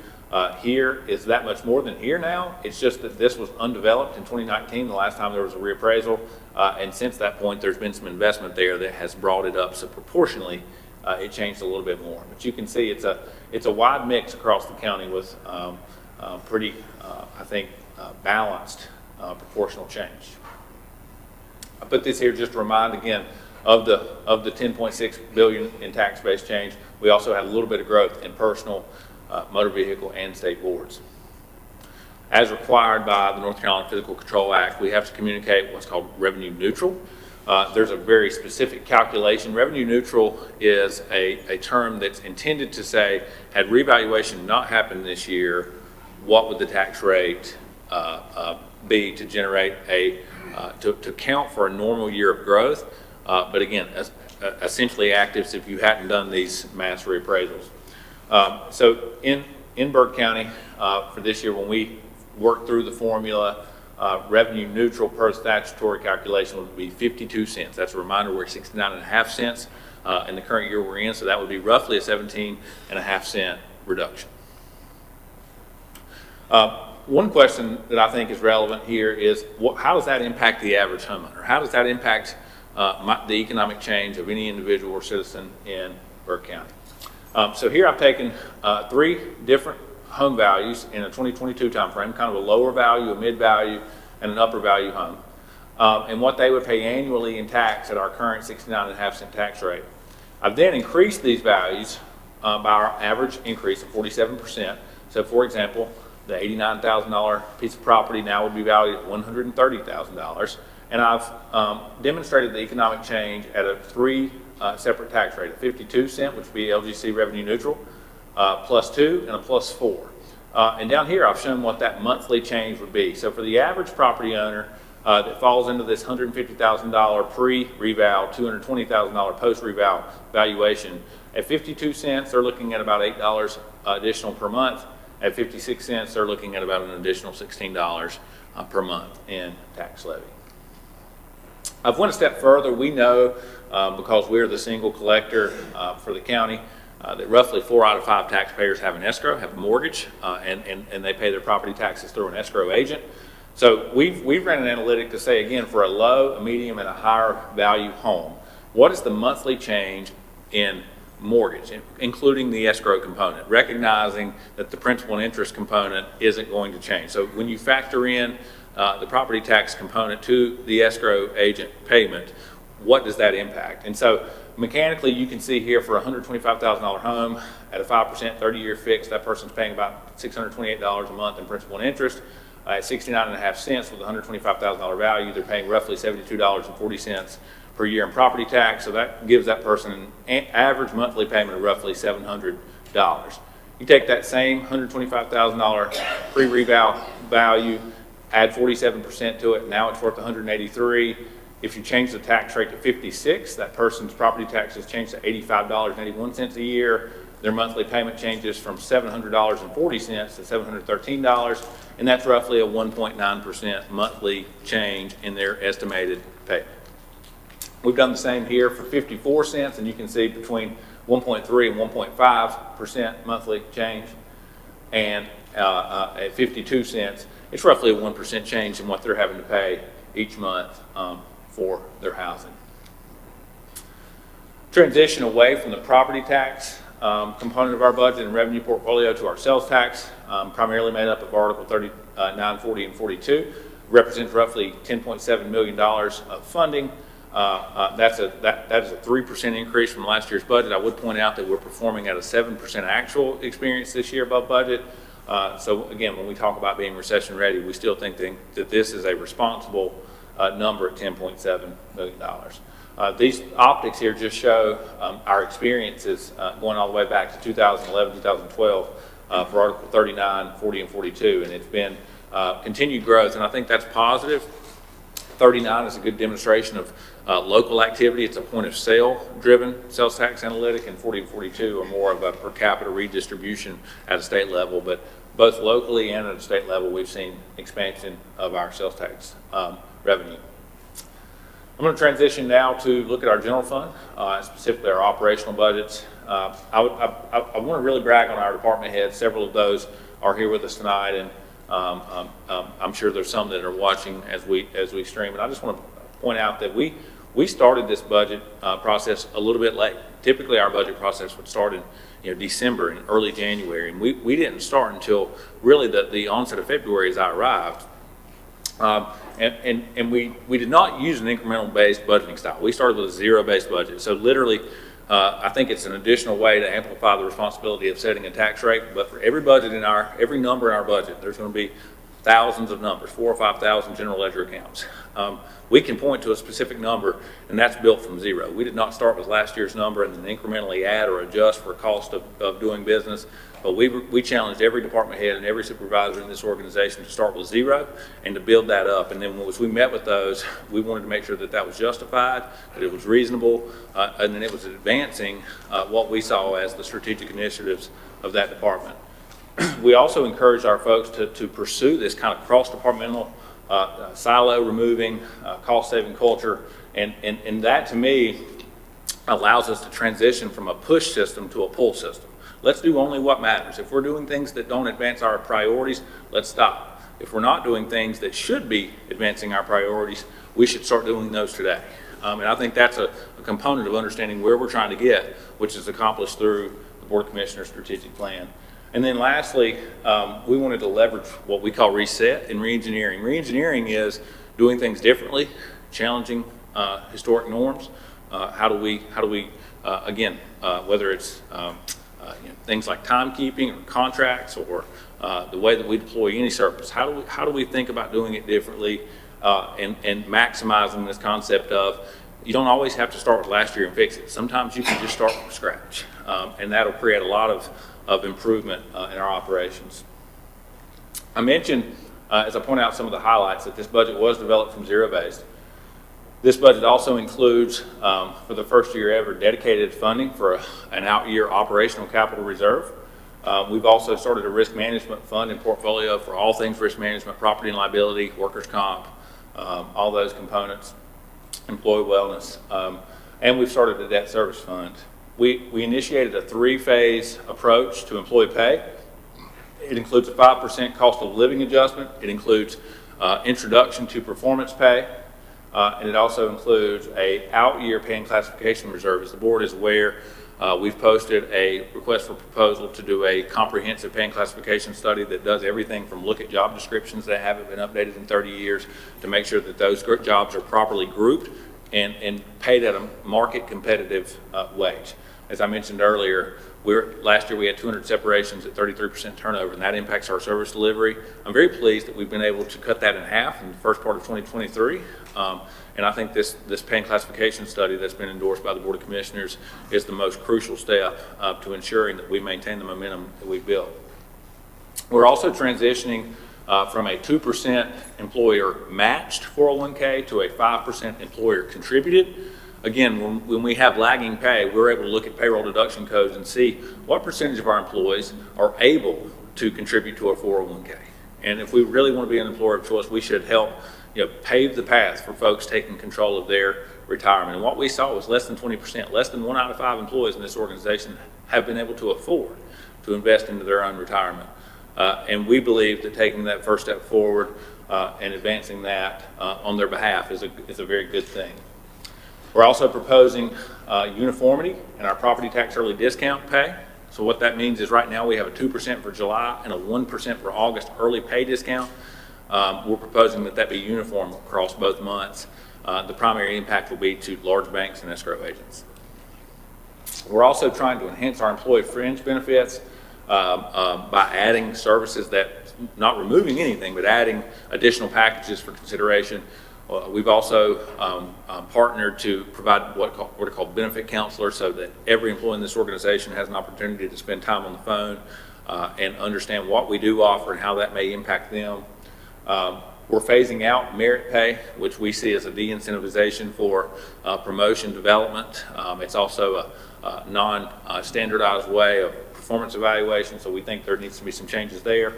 here is that much more than here now. It's just that this was undeveloped in 2019, the last time there was a reappraisal, and since that point there's been some investment there that has brought it up, so proportionally it changed a little bit more. But you can see it's a wide mix across the county with pretty, I think, balanced proportional change. I put this here just to remind again of the 10.6 billion in tax base change. We also had a little bit of growth in personal, motor vehicle, and state boards. As required by the North Carolina Physical Control Act, we have to communicate what's called revenue neutral. There's a very specific calculation. Revenue neutral is a term that's intended to say, had revaluation not happened this year, what would the tax rate be to generate to count for a normal year of growth? But again, essentially actives if you hadn't done these mass reappraisals. So in Burke County, for this year, when we worked through the formula, revenue neutral per statutory calculation would be 52 cents. That's a reminder we're 69.5 cents in the current year we're in, so that would be roughly a 17.5 cent reduction. One question that I think is relevant here is how does that impact the average homeowner? How does that impact the economic change of any individual or citizen in Burke County? So here I've taken 3 different home values in a 2022 timeframe, kind of a lower value, a mid value, and an upper value home, and what they would pay annually in tax at our current 69.5 cent tax rate. I've then increased these values by our average increase of 47%. So for example, the $89,000 piece of property now would be valued at $130,000, And I've demonstrated the economic change at a three separate tax rate, a 52 cent, which would be LGC revenue neutral, +2, and a +4. And down here, I've shown what that monthly change would be. So for the average property owner that falls into this $150,000 pre-reval, $220,000 post-reval valuation, at 52 cents, they're looking at about $8 additional per month. At 56 cents, they're looking at about an additional $16 per month in tax levy. I've went a step further. We know, because we're the single collector for the county, that roughly 4 out of 5 taxpayers have an escrow, have a mortgage, and they pay their property taxes through an escrow agent. So we've ran an analytic to say, again, for a low, a medium, and a higher value home, what is the monthly change in mortgage, including the escrow component, recognizing that the principal and interest component isn't going to change. So when you factor in the property tax component to the escrow agent payment, what does that impact? And so mechanically, you can see here for a $125,000 home at a 5% 30-year fix, that person's paying about $628 a month in principal and interest. At 69.5 cents with a $125,000 value, they're paying roughly $72.40 per year in property tax. So that gives that person an average monthly payment of roughly $700. You take that same $125,000 pre-reval value, add 47% to it, now it's worth $183. If you change the tax rate to 56, that person's property taxes change to $85.81 a year. Their monthly payment changes from $700.40 to $713, and that's roughly a 1.9% monthly change in their estimated payment. We've done the same here for 54 cents, and you can see between 1.3 and 1.5% monthly change, and at 52 cents, it's roughly a 1% change in what they're having to pay each month for their housing. Transition away from the property tax component of our budget and revenue portfolio to our sales tax, primarily made up of Article 39, 40, and 42, represents roughly $10.7 million of funding. That is a 3% increase from last year's budget. I would point out that we're performing at a 7% actual experience this year above budget. So again, when we talk about being recession ready, we still think that this is a responsible number at $10.7 million. These optics here just show our experiences going all the way back to 2011, 2012 for Article 39, 40, and 42, and it's been continued growth, and I think that's positive. 39 is a good demonstration of local activity. It's a point of sale driven sales tax analytic, and 40 and 42 are more of a per capita redistribution at a state level, but both locally and at a state level, we've seen expansion of our sales tax revenue. I'm going to transition now to look at our general fund, specifically our operational budgets. I want to really brag on our department heads. Several of those are here with us tonight, and I'm sure there's some that are watching as we stream. And I just want to point out that we started this budget process a little bit late. Typically, our budget process would start in December and early January, and we didn't start until really the onset of February as I arrived. And we did not use an incremental-based budgeting style. We started with a zero-based budget. So literally, I think it's an additional way to amplify the responsibility of setting a tax rate. But for every number in our budget, there's going to be thousands of numbers, 4,000 or 5,000 general ledger accounts. We can point to a specific number, and that's built from zero. We did not start with last year's number and then incrementally add or adjust for cost of doing business. But we challenged every department head and every supervisor in this organization to start with zero and to build that up. And then as we met with those, we wanted to make sure that that was justified, that it was reasonable, and then it was advancing what we saw as the strategic initiatives of that department. We also encouraged our folks to pursue this kind of cross-departmental silo removing, cost-saving culture. And that, to me, allows us to transition from a push system to a pull system. Let's do only what matters. If we're doing things that don't advance our priorities, let's stop. If we're not doing things that should be advancing our priorities, we should start doing those today. And I think that's a component of understanding where we're trying to get, which is accomplished through the Board of Commissioners strategic plan. And then lastly, we wanted to leverage what we call reset and reengineering. Reengineering is doing things differently, challenging historic norms. How do we again, whether it's things like timekeeping or contracts or the way that we deploy any service, how do we think about doing it differently and maximizing this concept of you don't always have to start with last year and fix it. Sometimes you can just start from scratch, and that'll create a lot of improvement in our operations. I mentioned, as I point out some of the highlights, that this budget was developed from zero-based. This budget also includes, for the first year ever, dedicated funding for an out-year operational capital reserve. We've also started a risk management fund and portfolio for all things risk management, property and liability, workers' comp, all those components, employee wellness, and we've started a debt service fund. We initiated a 3-phase approach to employee pay. It includes a 5% cost of living adjustment. It includes introduction to performance pay, and it also includes a out-year pay and classification reserve. As the board is aware, we've posted a request for proposal to do a comprehensive pay and classification study that does everything from look at job descriptions that haven't been updated in 30 years to make sure that those jobs are properly grouped and paid at a market competitive wage. As I mentioned earlier, last year we had 200 separations at 33% turnover, and that impacts our service delivery. I'm very pleased that we've been able to cut that in half in the first part of 2023. And I think this pay and classification study that's been endorsed by the Board of Commissioners is the most crucial step to ensuring that we maintain the momentum that we've built. We're also transitioning from a 2% employer matched 401k to a 5% employer contributed. Again, when we have lagging pay, we're able to look at payroll deduction codes and see what percentage of our employees are able to contribute to a 401k. And if we really want to be an employer of choice, we should help pave the path for folks taking control of their retirement. And what we saw was less than 20%, less than 1 out of 5 employees in this organization have been able to afford to invest into their own retirement. And we believe that taking that first step forward and advancing that on their behalf is a very good thing. We're also proposing uniformity in our property tax early discount pay. So what that means is right now we have a 2% for July and a 1% for August early pay discount. We're proposing that be uniform across both months. The primary impact will be to large banks and escrow agents. We're also trying to enhance our employee fringe benefits by adding services that, not removing anything, but adding additional packages for consideration. We've also partnered to provide what are called benefit counselors so that every employee in this organization has an opportunity to spend time on the phone and understand what we do offer and how that may impact them. We're phasing out merit pay, which we see as a de-incentivization for promotion development. It's also a non-standardized way of performance evaluation, so we think there needs to be some changes there.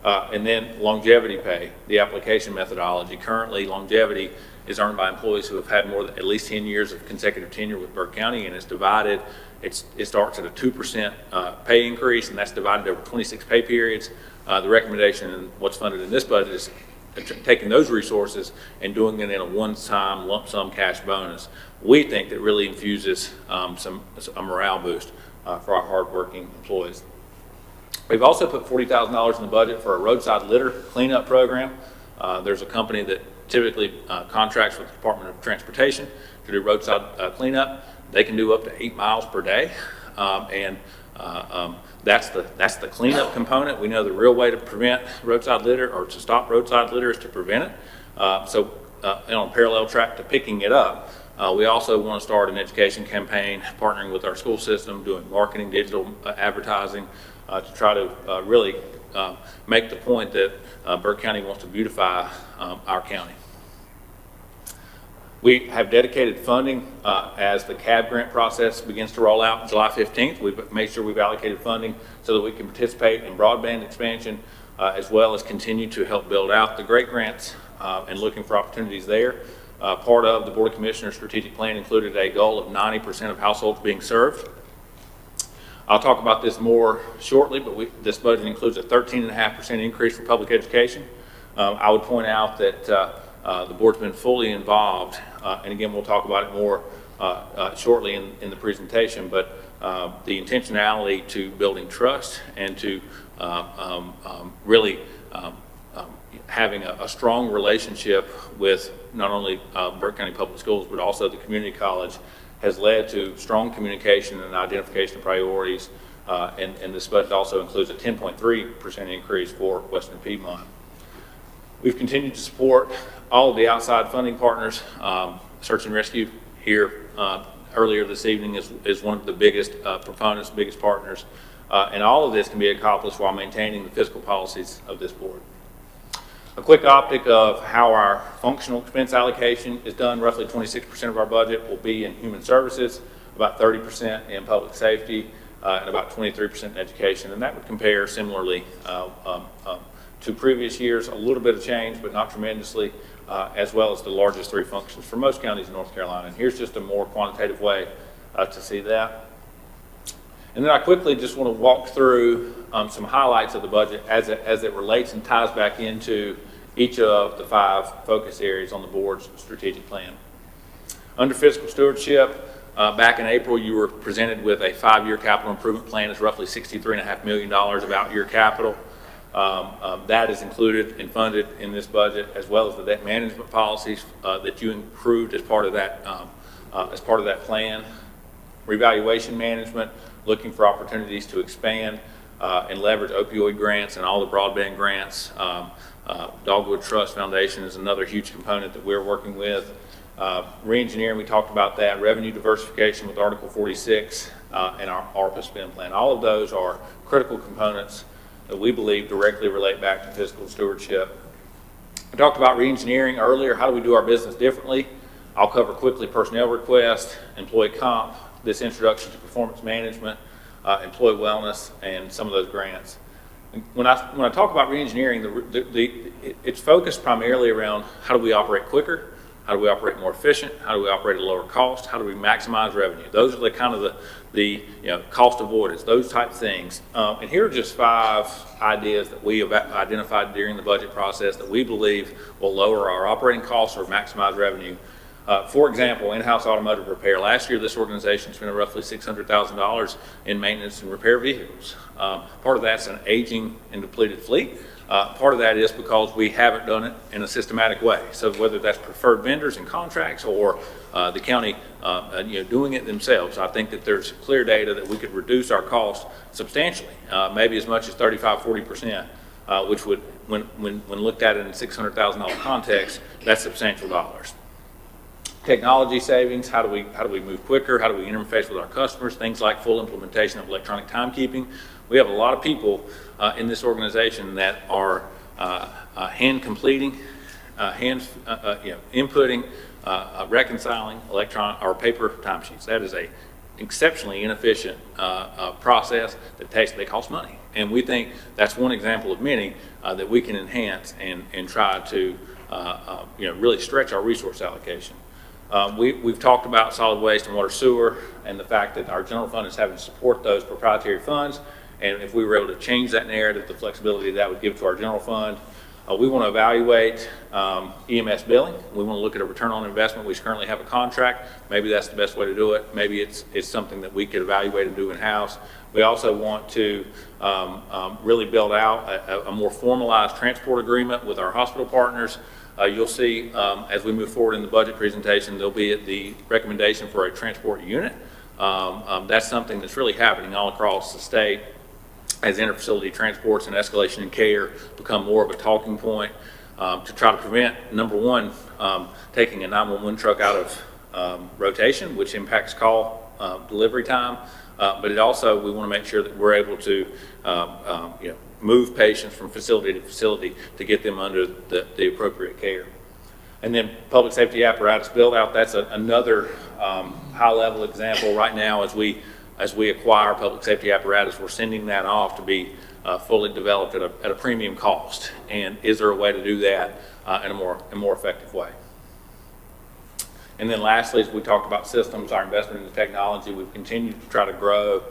And then longevity pay, the application methodology. Currently, longevity is earned by employees who have had more than at least 10 years of consecutive tenure with Burke County, and it's divided. It starts at a 2% pay increase, and that's divided over 26 pay periods. The recommendation and what's funded in this budget is taking those resources and doing it in a one-time lump sum cash bonus. We think that really infuses a morale boost for our hardworking employees. We've also put $40,000 in the budget for a roadside litter cleanup program. There's a company that typically contracts with the Department of Transportation to do roadside cleanup. They can do up to 8 miles per day, and that's the cleanup component. We know the real way to prevent roadside litter or to stop roadside litter is to prevent it. So on a parallel track to picking it up, we also want to start an education campaign, partnering with our school system, doing marketing, digital advertising, to try to really make the point that Burke County wants to beautify our county. We have dedicated funding as the CAB grant process begins to roll out July 15th. We've made sure we've allocated funding so that we can participate in broadband expansion as well as continue to help build out the great grants and looking for opportunities there. Part of the Board of Commissioners strategic plan included a goal of 90% of households being served. I'll talk about this more shortly, but this budget includes a 13.5% increase for public education. I would point out that the board's been fully involved, and again, we'll talk about it more shortly in the presentation, but the intentionality to building trust and to really having a strong relationship with not only Burke County Public Schools, but also the community college has led to strong communication and identification of priorities, and this budget also includes a 10.3% increase for Western Piedmont. We've continued to support all of the outside funding partners. Search and Rescue here earlier this evening is one of the biggest proponents, biggest partners. And all of this can be accomplished while maintaining the fiscal policies of this board. A quick optic of how our functional expense allocation is done. Roughly 26% of our budget will be in human services, about 30% in public safety, and about 23% in education. And that would compare similarly to previous years. A little bit of change, but not tremendously, as well as the largest three functions for most counties in North Carolina. And here's just a more quantitative way to see that. And then I quickly just want to walk through some highlights of the budget as it relates and ties back into each of the 5 focus areas on the board's strategic plan. Under fiscal stewardship, back in April, you were presented with a 5-year capital improvement plan. It's roughly $63.5 million of out-year capital. That is included and funded in this budget, as well as the debt management policies that you improved as part of that plan. Revaluation management, looking for opportunities to expand and leverage opioid grants and all the broadband grants. Dogwood Trust Foundation is another huge component that we're working with. Reengineering, we talked about that. Revenue diversification with Article 46 and our ARPA spend plan. All of those are critical components that we believe directly relate back to fiscal stewardship. I talked about reengineering earlier. How do we do our business differently? I'll cover quickly personnel requests, employee comp, this introduction to performance management, employee wellness, and some of those grants. When I talk about reengineering, it's focused primarily around how do we operate quicker, how do we operate more efficient, how do we operate at a lower cost, how do we maximize revenue. Those are the kind of the cost avoidance, those type things. And here are just 5 ideas that we have identified during the budget process that we believe will lower our operating costs or maximize revenue. For example, in-house automotive repair. Last year, this organization spent roughly $600,000 in maintenance and repair vehicles. Part of that's an aging and depleted fleet. Part of that is because we haven't done it in a systematic way. So whether that's preferred vendors and contracts or the county doing it themselves, I think that there's clear data that we could reduce our costs substantially, maybe as much as 35–40%, which would, when looked at in a $600,000 context, that's substantial dollars. Technology savings, how do we move quicker? How do we interface with our customers? Things like full implementation of electronic timekeeping. We have a lot of people in this organization that are hand completing, inputting, reconciling electronic or paper timesheets. That is a exceptionally inefficient process that costs money. And we think that's one example of many that we can enhance and try to really stretch our resource allocation. We've talked about solid waste and water sewer and the fact that our general fund is having to support those proprietary funds. And if we were able to change that narrative, the flexibility that would give to our general fund. We want to evaluate EMS billing. We want to look at a return on investment. We currently have a contract. Maybe that's the best way to do it. Maybe it's something that we could evaluate and do in-house. We also want to really build out a more formalized transport agreement with our hospital partners. You'll see as we move forward in the budget presentation, there'll be the recommendation for a transport unit. That's something that's really happening all across the state as interfacility transports and escalation in care become more of a talking point to try to prevent, number one, taking a 911 truck out of rotation, which impacts call delivery time. But it also, we want to make sure that we're able to move patients from facility to facility to get them under the appropriate care. And then public safety apparatus build out, that's another high level example. Right now as we acquire public safety apparatus, we're sending that off to be fully developed at a premium cost. And is there a way to do that in a more effective way? And then lastly, as we talked about systems, our investment into technology, we've continued to try to grow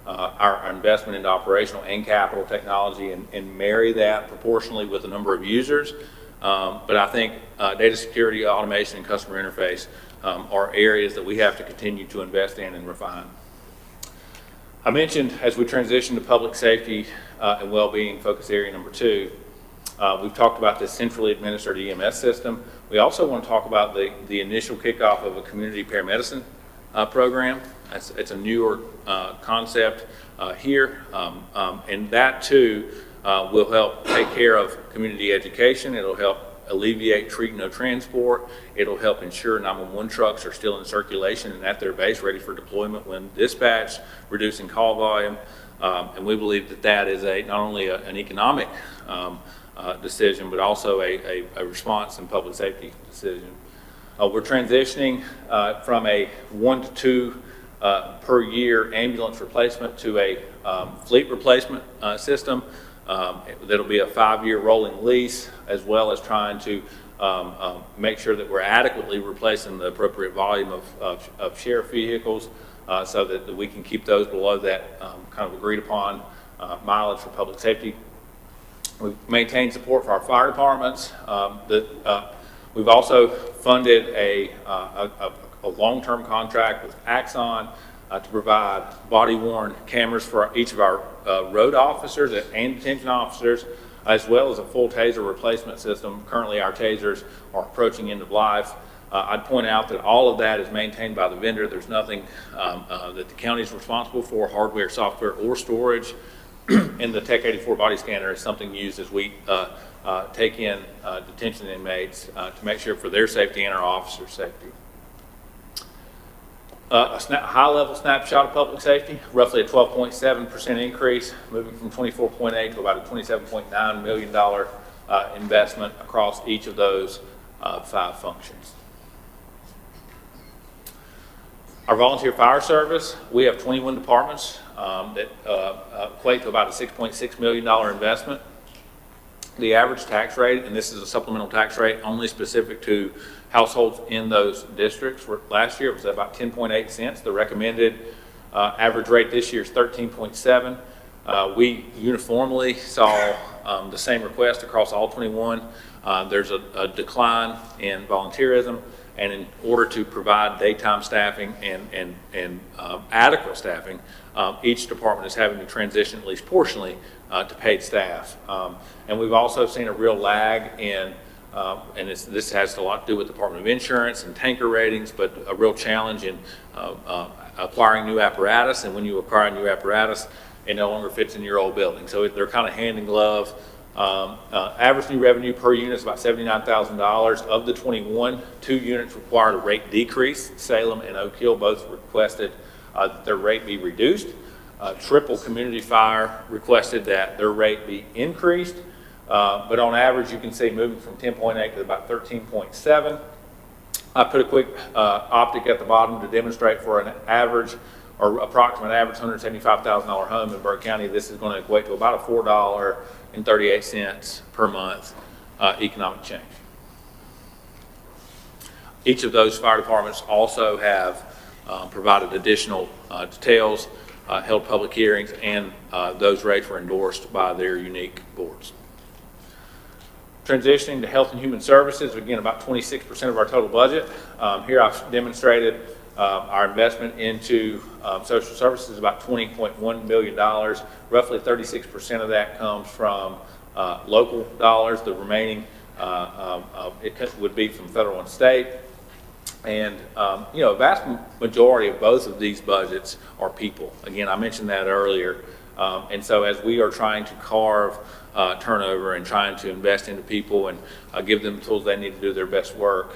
our investment into operational and capital technology and marry that proportionally with the number of users. But I think data security, automation, and customer interface are areas that we have to continue to invest in and refine. I mentioned as we transition to public safety and well-being, focus area number 2, we've talked about this centrally administered EMS system. We also want to talk about the initial kickoff of a community paramedicine program. It's a newer concept here, and that too will help take care of community education. It'll help alleviate treat no transport. It'll help ensure 911 trucks are still in circulation and at their base, ready for deployment when dispatched, reducing call volume. And we believe that that is not only an economic decision, but also a response and public safety decision. We're transitioning from a 1 to 2 per year ambulance replacement to a fleet replacement system. That'll be a 5-year rolling lease, as well as trying to make sure that we're adequately replacing the appropriate volume of sheriff vehicles so that we can keep those below that kind of agreed upon mileage for public safety. We've maintained support for our fire departments. We've also funded a long-term contract with Axon to provide body-worn cameras for each of our road officers and detention officers, as well as a full taser replacement system. Currently, our tasers are approaching end of life. I'd point out that all of that is maintained by the vendor. There's nothing that the county is responsible for, hardware, software, or storage. And the Tech 84 body scanner is something used as we take in detention inmates to make sure for their safety and our officers' safety. A high-level snapshot of public safety, roughly a 12.7% increase, moving from 24.8 to about a $27.9 million investment across each of those 5 functions. Our volunteer fire service, we have 21 departments that equate to about a $6.6 million investment. The average tax rate, and this is a supplemental tax rate only specific to households in those districts, last year it was about 10.8 cents. The recommended average rate this year is 13.7. We uniformly saw the same request across all 21. There's a decline in volunteerism, and in order to provide daytime staffing and adequate staffing, each department is having to transition at least portionally to paid staff. And we've also seen a real lag in, and this has a lot to do with the Department of Insurance and tanker ratings, but a real challenge in acquiring new apparatus. And when you acquire new apparatus, it no longer fits in your old building. So they're kind of hand in glove. Average new revenue per unit is about $79,000. Of the 21, 2 units required a rate decrease. Salem and Oak Hill both requested that their rate be reduced. Triple Community Fire requested that their rate be increased. But on average, you can see moving from 10.8 to about 13.7. I put a quick optic at the bottom to demonstrate for an average or approximate average $175,000 home in Burke County. This is going to equate to about a $4.38 per month economic change. Each of those fire departments also have provided additional details, held public hearings, and those rates were endorsed by their unique boards. Transitioning to Health and Human Services, again, about 26% of our total budget. Here I've demonstrated our investment into social services is about $20.1 million. Roughly 36% of that comes from local dollars. The remaining would be from federal and state. And, a vast majority of both of these budgets are people. Again, I mentioned that earlier. And so as we are trying to carve turnover and trying to invest into people and give them the tools they need to do their best work,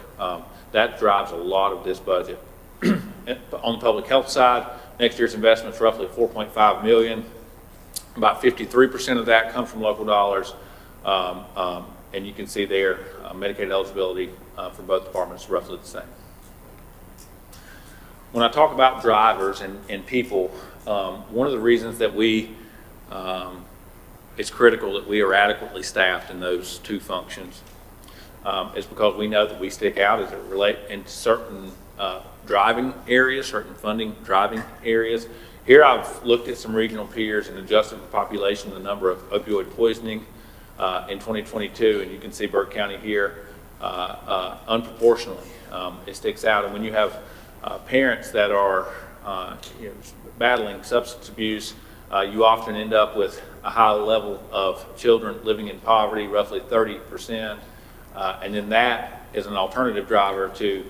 that drives a lot of this budget. On the public health side, next year's investment is roughly $4.5 million. About 53% of that comes from local dollars. And you can see there, Medicaid eligibility for both departments is roughly the same. When I talk about drivers and people, one of the reasons that it's critical that we are adequately staffed in those 2 functions is because we know that we stick out as it relates in certain driving areas, certain funding driving areas. Here I've looked at some regional peers and adjusted for population the number of opioid poisoning in 2022, and you can see Burke County here unproportionately. It sticks out, and when you have parents that are battling substance abuse, you often end up with a high level of children living in poverty, roughly 30%, and then that is an alternative driver to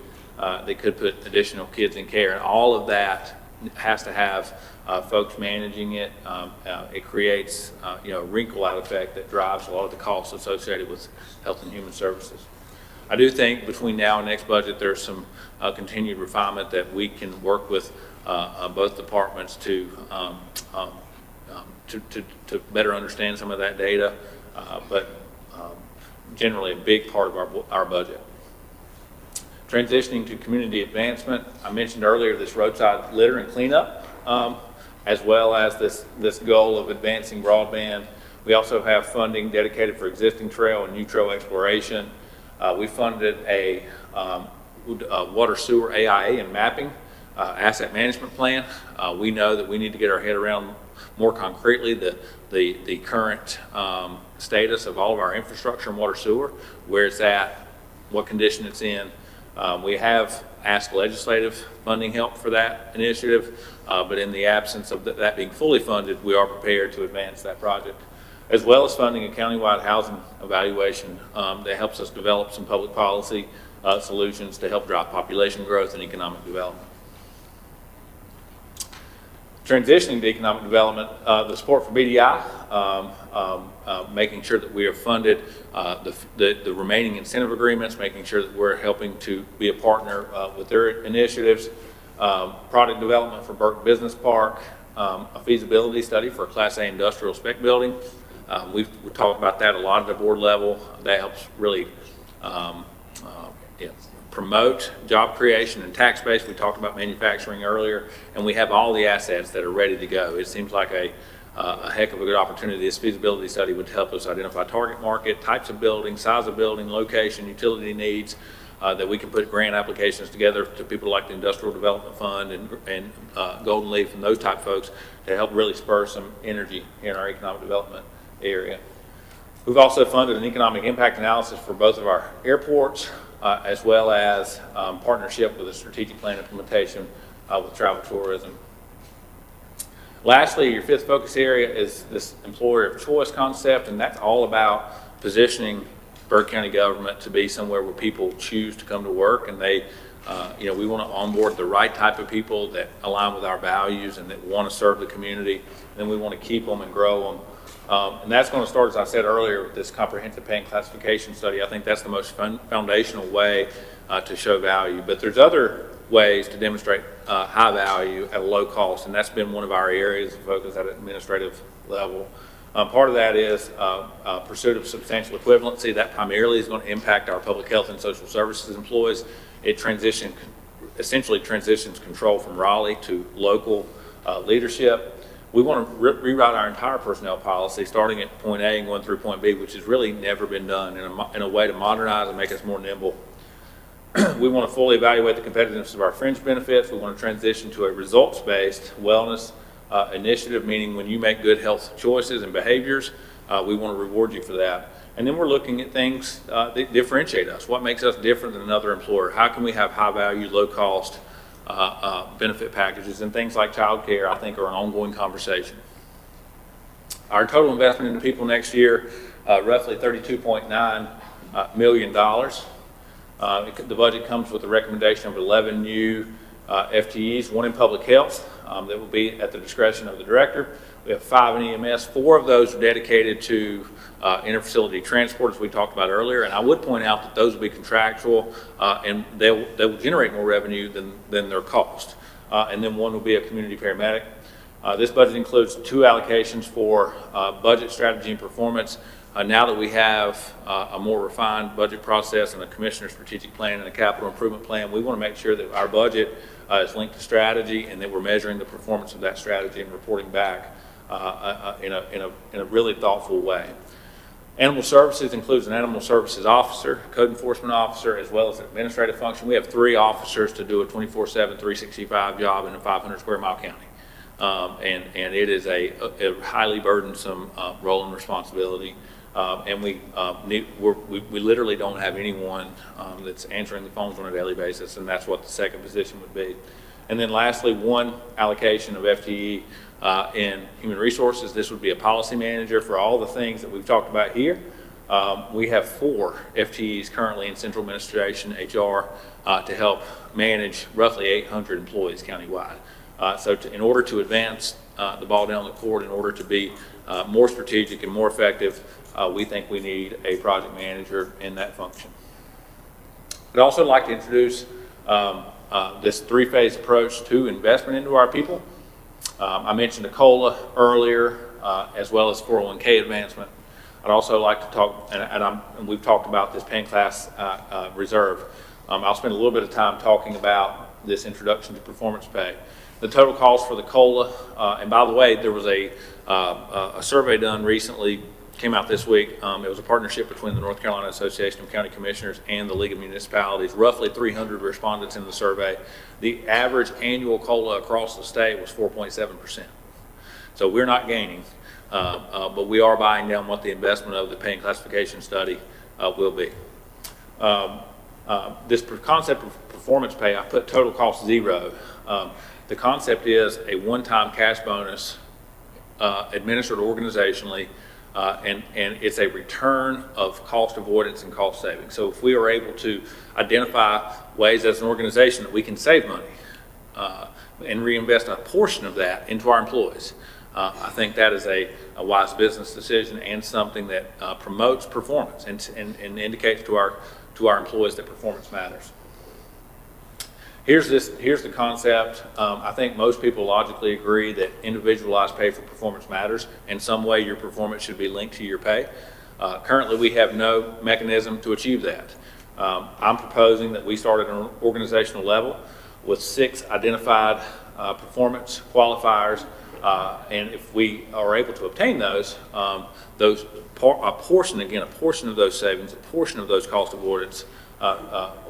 they could put additional kids in care, and all of that has to have folks managing it. It creates, a wrinkle-out effect that drives a lot of the costs associated with Health and Human Services. I do think between now and next budget, there's some continued refinement that we can work with both departments to better understand some of that data, but generally a big part of our budget. Transitioning to community advancement, I mentioned earlier this roadside litter and cleanup, as well as this goal of advancing broadband. We also have funding dedicated for existing trail and new trail exploration. We funded a water sewer AIA and mapping asset management plan. We know that we need to get our head around more concretely the current status of all of our infrastructure and water sewer, where it's at, what condition it's in. We have asked legislative funding help for that initiative, but in the absence of that being fully funded, we are prepared to advance that project, as well as funding a countywide housing evaluation that helps us develop some public policy solutions to help drive population growth and economic development. Transitioning to economic development, the support for BDI, making sure that we are funded the remaining incentive agreements, making sure that we're helping to be a partner with their initiatives, product development for Burke Business Park, a feasibility study for a Class A industrial spec building. We've talked about that a lot at the board level. That helps really promote job creation and tax base. We talked about manufacturing earlier, and we have all the assets that are ready to go. It seems like a heck of a good opportunity. This feasibility study would help us identify target market, types of building, size of building, location, utility needs, that we can put grant applications together to people like the Industrial Development Fund and Golden Leaf and those type folks to help really spur some energy in our economic development area. We've also funded an economic impact analysis for both of our airports, as well as partnership with a strategic plan implementation with travel tourism. Lastly, your fifth focus area is this employer of choice concept, and that's all about positioning Burke County government to be somewhere where people choose to come to work, and they, we want to onboard the right type of people that align with our values and that want to serve the community, and then we want to keep them and grow them. And that's going to start, as I said earlier, with this comprehensive pay and classification study. I think that's the most foundational way to show value. But there's other ways to demonstrate high value at a low cost, and that's been one of our areas of focus at an administrative level. Part of that is pursuit of substantial equivalency. That primarily is going to impact our public health and social services employees. It essentially transitions control from Raleigh to local leadership. We want to rewrite our entire personnel policy, starting at point A and going through point B, which has really never been done in a way to modernize and make us more nimble. We want to fully evaluate the competitiveness of our fringe benefits. We want to transition to a results-based wellness initiative, meaning when you make good health choices and behaviors, we want to reward you for that. And then we're looking at things that differentiate us. What makes us different than another employer? How can we have high-value, low-cost benefit packages, and things like child care, I think, are an ongoing conversation. Our total investment into people next year, roughly $32.9 million. The budget comes with a recommendation of 11 new FTEs, one in public health that will be at the discretion of the director. We have 5 in EMS. 4 of those are dedicated to interfacility transport, as we talked about earlier. And I would point out that those will be contractual, and they will generate more revenue than their cost. And then 1 will be a community paramedic. This budget includes 2 allocations for budget strategy and performance. Now that we have a more refined budget process and a commissioner's strategic plan and a capital improvement plan, we want to make sure that our budget is linked to strategy and that we're measuring the performance of that strategy and reporting back in a really thoughtful way. Animal services includes an animal services officer, code enforcement officer, as well as an administrative function. We have 3 officers to do a 24/7, 365 job in a 500 square mile county. And it is a highly burdensome role and responsibility. And we literally don't have anyone that's answering the phones on a daily basis, and that's what the second position would be. And then lastly, 1 allocation of FTE in human resources. This would be a policy manager for all the things that we've talked about here. We have 4 FTEs currently in central administration, HR, to help manage roughly 800 employees countywide. In order to advance the ball down the court, in order to be more strategic and more effective, we think we need a project manager in that function. I'd also like to introduce this three-phase approach to investment into our people. I mentioned a COLA earlier, as well as 401k advancement. I'd also like to talk, and we've talked about this Penn Class reserve. I'll spend a little bit of time talking about this introduction to performance pay. The total cost for the COLA, and by the way, there was a survey done recently, came out this week. It was a partnership between the North Carolina Association of County Commissioners and the League of Municipalities. Roughly 300 respondents in the survey. The average annual COLA across the state was 4.7%. So we're not gaining, but we are buying down what the investment of the pay and classification study will be. This concept of performance pay, I put total cost zero. The concept is a one-time cash bonus administered organizationally, and it's a return of cost avoidance and cost savings. So if we are able to identify ways as an organization that we can save money and reinvest a portion of that into our employees, I think that is a wise business decision and something that promotes performance and indicates to our employees that performance matters. Here's the concept. I think most people logically agree that individualized pay for performance matters. In some way, your performance should be linked to your pay. Currently, we have no mechanism to achieve that. I'm proposing that we start at an organizational level with 6 identified performance qualifiers, and if we are able to obtain those, a portion of those savings, a portion of those cost avoidance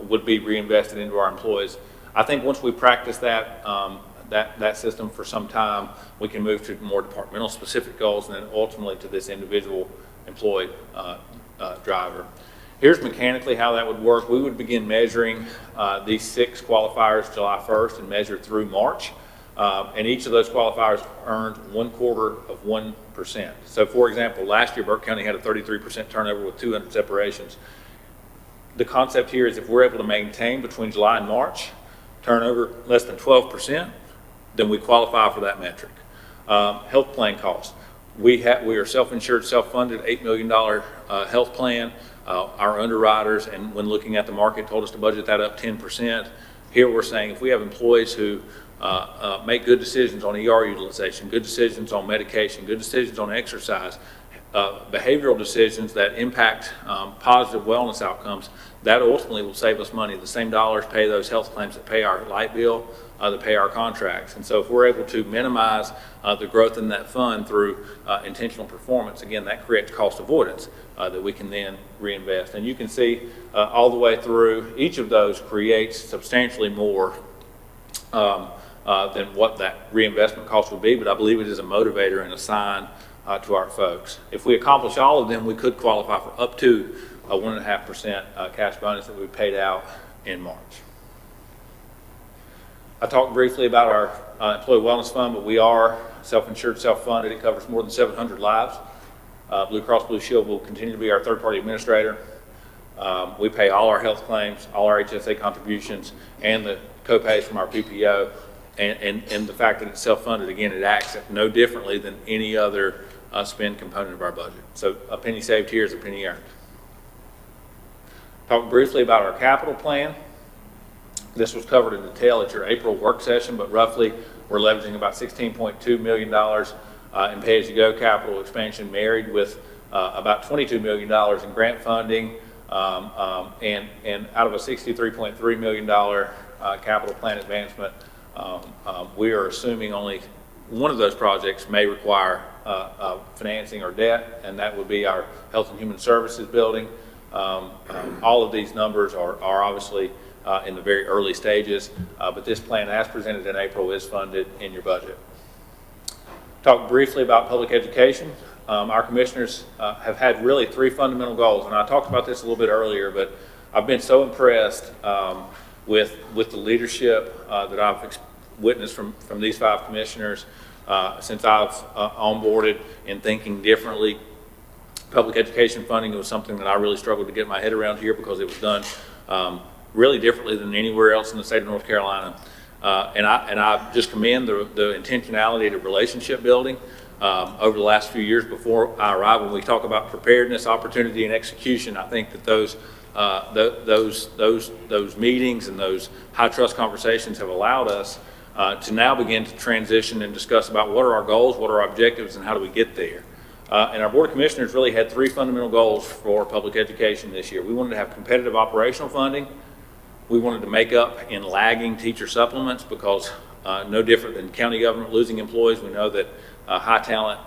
would be reinvested into our employees. I think once we practice that system for some time, we can move to more departmental specific goals and then ultimately to this individual employee driver. Here's mechanically how that would work. We would begin measuring these 6 qualifiers July 1st and measure through March. And each of those qualifiers earned 0.25%. So for example, last year Burke County had a 33% turnover with 200 separations. The concept here is if we're able to maintain between July and March turnover less than 12%, then we qualify for that metric. Health plan costs. We are self-insured, self-funded, $8 million health plan. Our underwriters, and when looking at the market, told us to budget that up 10%. Here we're saying if we have employees who make good decisions on ER utilization, good decisions on medication, good decisions on exercise, behavioral decisions that impact positive wellness outcomes, that ultimately will save us money. The same dollars pay those health claims that pay our light bill, that pay our contracts. And so if we're able to minimize the growth in that fund through intentional performance, again, that creates cost avoidance that we can then reinvest. And you can see all the way through, each of those creates substantially more than what that reinvestment cost would be, but I believe it is a motivator and a sign to our folks. If we accomplish all of them, we could qualify for up to a 1.5% cash bonus that we paid out in March. I talked briefly about our employee wellness fund, but we are self-insured, self-funded. It covers more than 700 lives. Blue Cross Blue Shield will continue to be our third-party administrator. We pay all our health claims, all our HSA contributions, and the co-pays from our PPO. And the fact that it's self-funded, again, it acts no differently than any other spend component of our budget. So a penny saved here is a penny earned. Talk briefly about our capital plan. This was covered in detail at your April work session, but roughly we're leveraging about $16.2 million in pay-as-you-go capital expansion, married with about $22 million in grant funding, and out of a $63.3 million capital plan advancement, we are assuming only one of those projects may require financing or debt, and that would be our Health and Human Services building. All of these numbers are obviously in the very early stages, but this plan as presented in April is funded in your budget. Talk briefly about public education. Our commissioners have had really 3 fundamental goals, and I talked about this a little bit earlier, but I've been so impressed with the leadership that I've witnessed from these 5 commissioners since I've onboarded in thinking differently. Public education funding was something that I really struggled to get my head around here because it was done really differently than anywhere else in the state of North Carolina. And I just commend the intentionality to relationship building over the last few years before I arrived. When we talk about preparedness, opportunity, and execution, I think that those meetings and those high trust conversations have allowed us to now begin to transition and discuss about what are our goals, what are our objectives, and how do we get there. And our Board of Commissioners really had three fundamental goals for public education this year. We wanted to have competitive operational funding. We wanted to make up in lagging teacher supplements because no different than county government losing employees, we know that high talent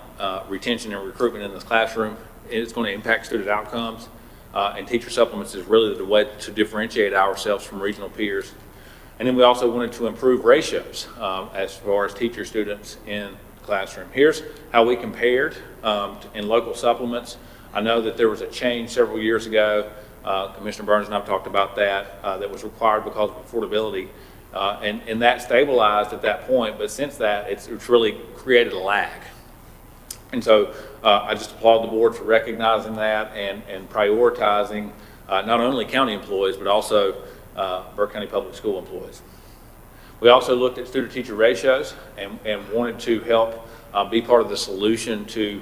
retention and recruitment in this classroom is going to impact student outcomes. And teacher supplements is really the way to differentiate ourselves from regional peers. And then we also wanted to improve ratios as far as teacher students in the classroom. Here's how we compared in local supplements. I know that there was a change several years ago. Commissioner Burns and I've talked about that, that was required because of affordability. And that stabilized at that point, but since that, it's really created a lag. And so I just applaud the board for recognizing that and prioritizing not only county employees, but also Burke County Public School employees. We also looked at student-teacher ratios and wanted to help be part of the solution to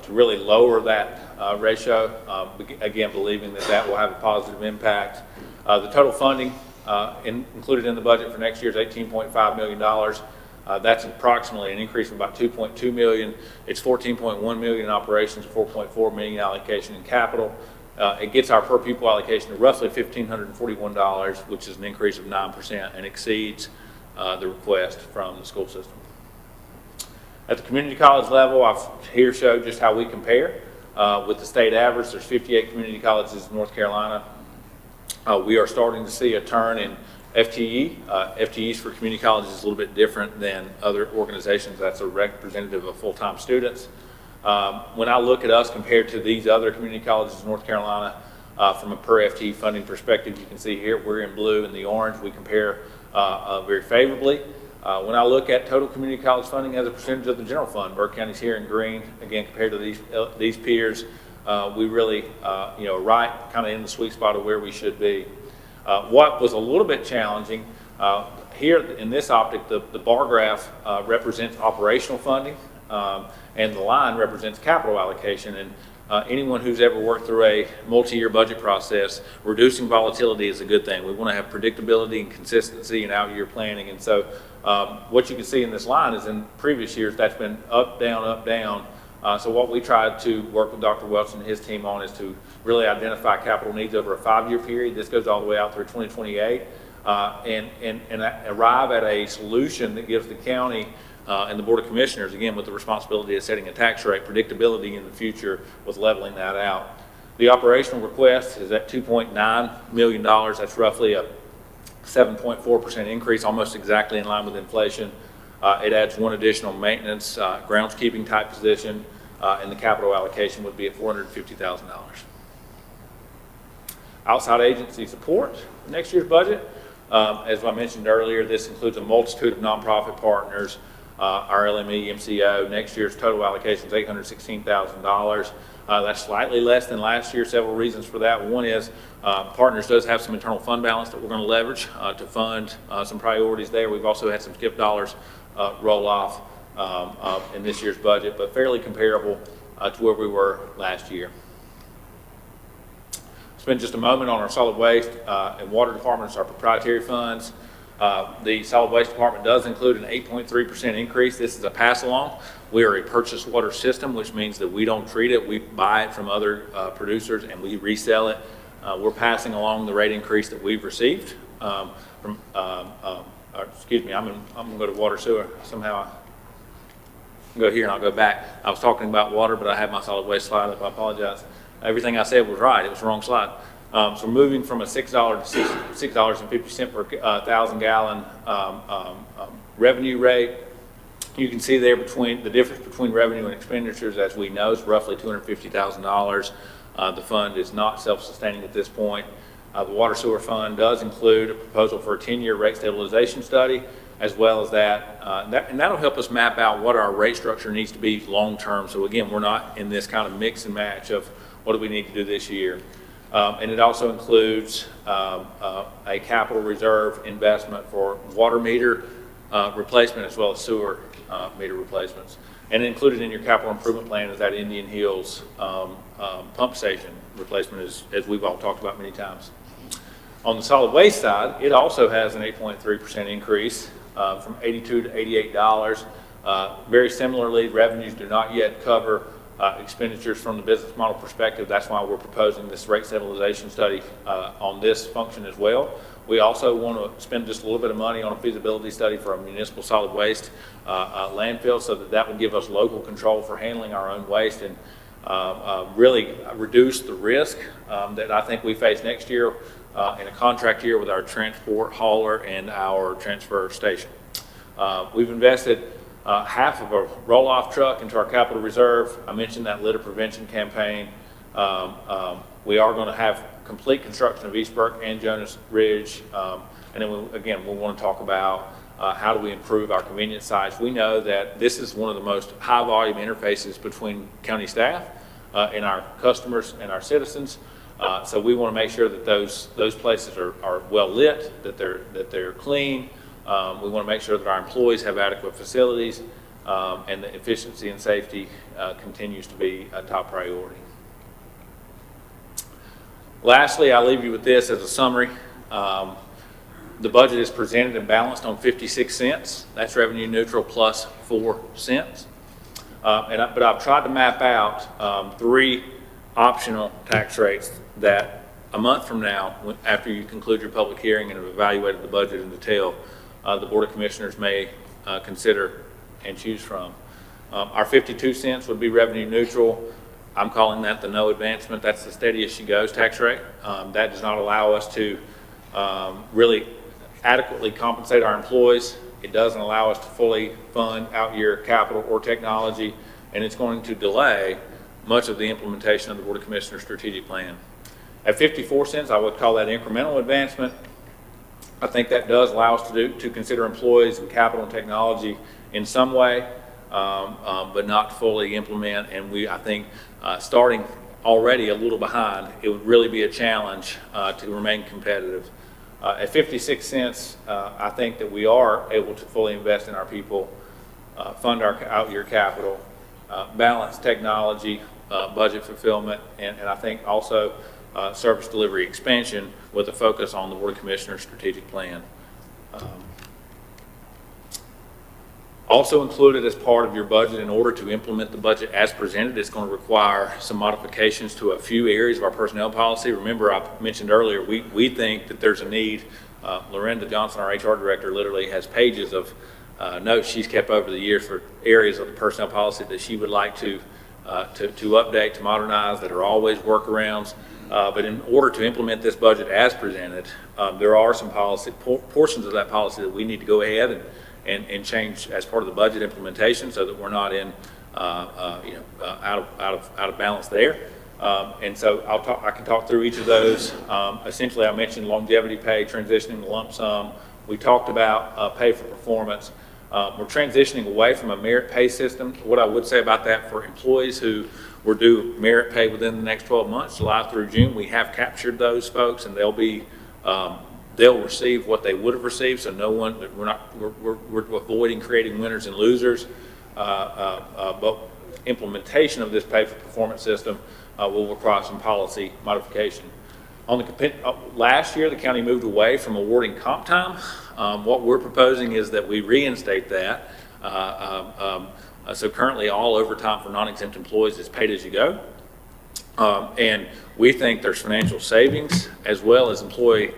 really lower that ratio, again, believing that that will have a positive impact. The total funding included in the budget for next year is $18.5 million. That's approximately an increase of about $2.2 million. It's $14.1 million in operations, $4.4 million allocation in capital. It gets our per pupil allocation to roughly $1,541, which is an increase of 9% and exceeds the request from the school system. At the community college level, I've here showed just how we compare with the state average. There's 58 community colleges in North Carolina. We are starting to see a turn in FTE. FTEs for community colleges is a little bit different than other organizations. That's a representative of full-time students. When I look at us compared to these other community colleges in North Carolina, from a per FTE funding perspective, you can see here we're in blue and the orange. We compare very favorably. When I look at total community college funding as a percentage of the general fund, Burke County's here in green. Again, compared to these peers, we really, right kind of in the sweet spot of where we should be. What was a little bit challenging, here in this optic, the bar graph represents operational funding, and the line represents capital allocation. And anyone who's ever worked through a multi-year budget process, reducing volatility is a good thing. We want to have predictability and consistency in out-year planning. And so what you can see in this line is in previous years, that's been up, down, up, down. So what we tried to work with Dr. Welch and his team on is to really identify capital needs over a 5-year period. This goes all the way out through 2028, and arrive at a solution that gives the county and the Board of Commissioners, again, with the responsibility of setting a tax rate, predictability in the future with leveling that out. The operational request is at $2.9 million. That's roughly a 7.4% increase, almost exactly in line with inflation. It adds one additional maintenance, groundskeeping type position, and the capital allocation would be at $450,000. Outside agency support for next year's budget. As I mentioned earlier, this includes a multitude of nonprofit partners, our LME, MCO. Next year's total allocation is $816,000. That's slightly less than last year. Several reasons for that. One is Partners does have some internal fund balance that we're going to leverage to fund some priorities there. We've also had some skip dollars roll off in this year's budget, but fairly comparable to where we were last year. Spend just a moment on our solid waste and water departments, our proprietary funds. The solid waste department does include an 8.3% increase. This is a pass along. We are a purchased water system, which means that we don't treat it. We buy it from other producers and we resell it. We're passing along the rate increase that we've received excuse me, I'm going to go to water sewer. Somehow I'll go here and I'll go back. I was talking about water, but I had my solid waste slide up. I apologize. Everything I said was right. It was the wrong slide. So moving from a $6 to $6.50 per 1,000 gallon revenue rate, you can see there the difference between revenue and expenditures, as we know, is roughly $250,000. The fund is not self-sustaining at this point. The water sewer fund does include a proposal for a 10-year rate stabilization study, as well as that, and that'll help us map out what our rate structure needs to be long-term. So again, we're not in this kind of mix and match of what do we need to do this year. And it also includes a capital reserve investment for water meter replacement as well as sewer meter replacements. And included in your capital improvement plan is that Indian Hills pump station replacement, as we've all talked about many times. On the solid waste side, it also has an 8.3% increase from $82 to $88. Very similarly, revenues do not yet cover expenditures from the business model perspective. That's why we're proposing this rate stabilization study on this function as well. We also want to spend just a little bit of money on a feasibility study for a municipal solid waste landfill, so that would give us local control for handling our own waste and really reduce the risk that I think we face next year in a contract year with our transport hauler and our transfer station. We've invested half of a roll-off truck into our capital reserve. I mentioned that litter prevention campaign. We are going to have complete construction of East Burke and Jonas Ridge. And then, we'll want to talk about how do we improve our convenience sites. We know that this is one of the most high-volume interfaces between county staff and our customers and our citizens. So we want to make sure that those places are well lit, that they're clean. We want to make sure that our employees have adequate facilities, and that efficiency and safety continues to be a top priority. Lastly, I'll leave you with this as a summary. The budget is presented and balanced on 56 cents. That's revenue neutral plus 4 cents. But I've tried to map out 3 optional tax rates that a month from now, after you conclude your public hearing and have evaluated the budget in detail, the Board of Commissioners may consider and choose from. Our 52 cents would be revenue neutral. I'm calling that the no advancement. That's the steady as she goes tax rate. That does not allow us to really adequately compensate our employees. It doesn't allow us to fully fund out-year capital or technology, and it's going to delay much of the implementation of the Board of Commissioners strategic plan. At 54 cents, I would call that incremental advancement. I think that does allow us to consider employees and capital and technology in some way, but not fully implement. And I think starting already a little behind, it would really be a challenge to remain competitive. At 56 cents, I think that we are able to fully invest in our people, fund our out-year capital, balance technology, budget fulfillment, and I think also service delivery expansion with a focus on the Board of Commissioners strategic plan. Also included as part of your budget, in order to implement the budget as presented, it's going to require some modifications to a few areas of our personnel policy. Remember, I mentioned earlier, we think that there's a need. Lorinda Johnson, our HR director, literally has pages of notes she's kept over the years for areas of the personnel policy that she would like to update, to modernize, that are always workarounds. But in order to implement this budget as presented, there are some portions of that policy that we need to go ahead and change as part of the budget implementation, so that we're not in out of balance there. And so I can talk through each of those. Essentially, I mentioned longevity pay, transitioning to lump sum. We talked about pay for performance. We're transitioning away from a merit pay system. What I would say about that, for employees who were due merit pay within the next 12 months, July through June, we have captured those folks, and they'll receive what they would have received. So no one, we're avoiding creating winners and losers. But implementation of this pay for performance system will require some policy modification. Last year, the county moved away from awarding comp time. What we're proposing is that we reinstate that. So currently, all overtime for non-exempt employees is paid as you go. And we think there's financial savings as well as employee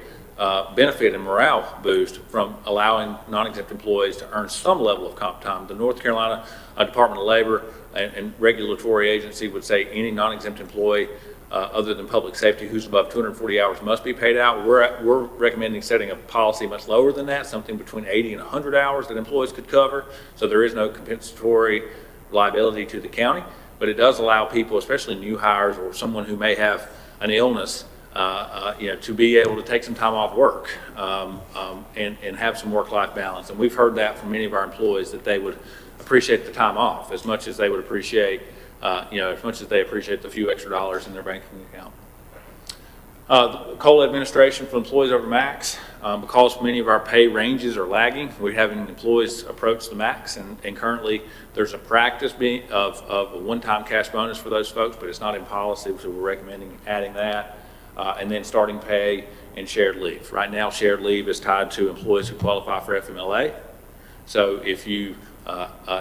benefit and morale boost from allowing non-exempt employees to earn some level of comp time. The North Carolina Department of Labor and regulatory agency would say any non-exempt employee other than public safety who's above 240 hours must be paid out. We're recommending setting a policy much lower than that, something between 80 and 100 hours that employees could cover. So there is no compensatory liability to the county, but it does allow people, especially new hires or someone who may have an illness, to be able to take some time off work and have some work-life balance. And we've heard that from many of our employees, that they would appreciate the time off as much as they would appreciate, as much as they appreciate the few extra dollars in their banking account. The COLA administration for employees over max, because many of our pay ranges are lagging, we're having employees approach the max, and currently there's a practice of a one-time cash bonus for those folks, but it's not in policy, so we're recommending adding that, and then starting pay and shared leave. Right now, shared leave is tied to employees who qualify for FMLA. So if you,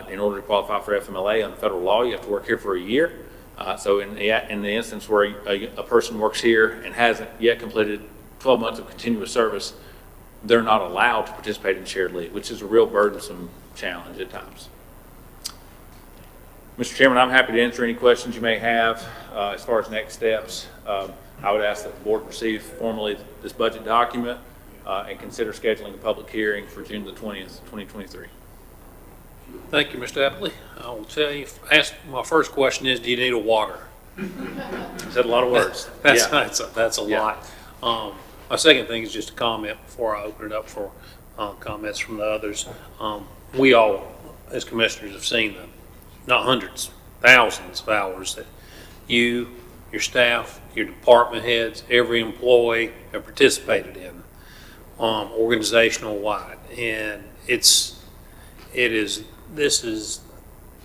in order to qualify for FMLA under federal law, you have to work here for a year. So in the instance where a person works here and hasn't yet completed 12 months of continuous service, they're not allowed to participate in shared leave, which is a real burdensome challenge at times. Mr. Chairman, I'm happy to answer any questions you may have as far as next steps. I would ask that the board receive formally this budget document and consider scheduling a public hearing for June the 20th, 2023. Thank you, Mr. Epley. I will tell you, my first question is, do you need a water? Said a lot of words. That's a lot. My second thing is just a comment before I open it up for comments from the others. We all, as commissioners, have seen them, not hundreds, thousands of hours that you, your staff, your department heads, every employee have participated in, organizational wide. And this is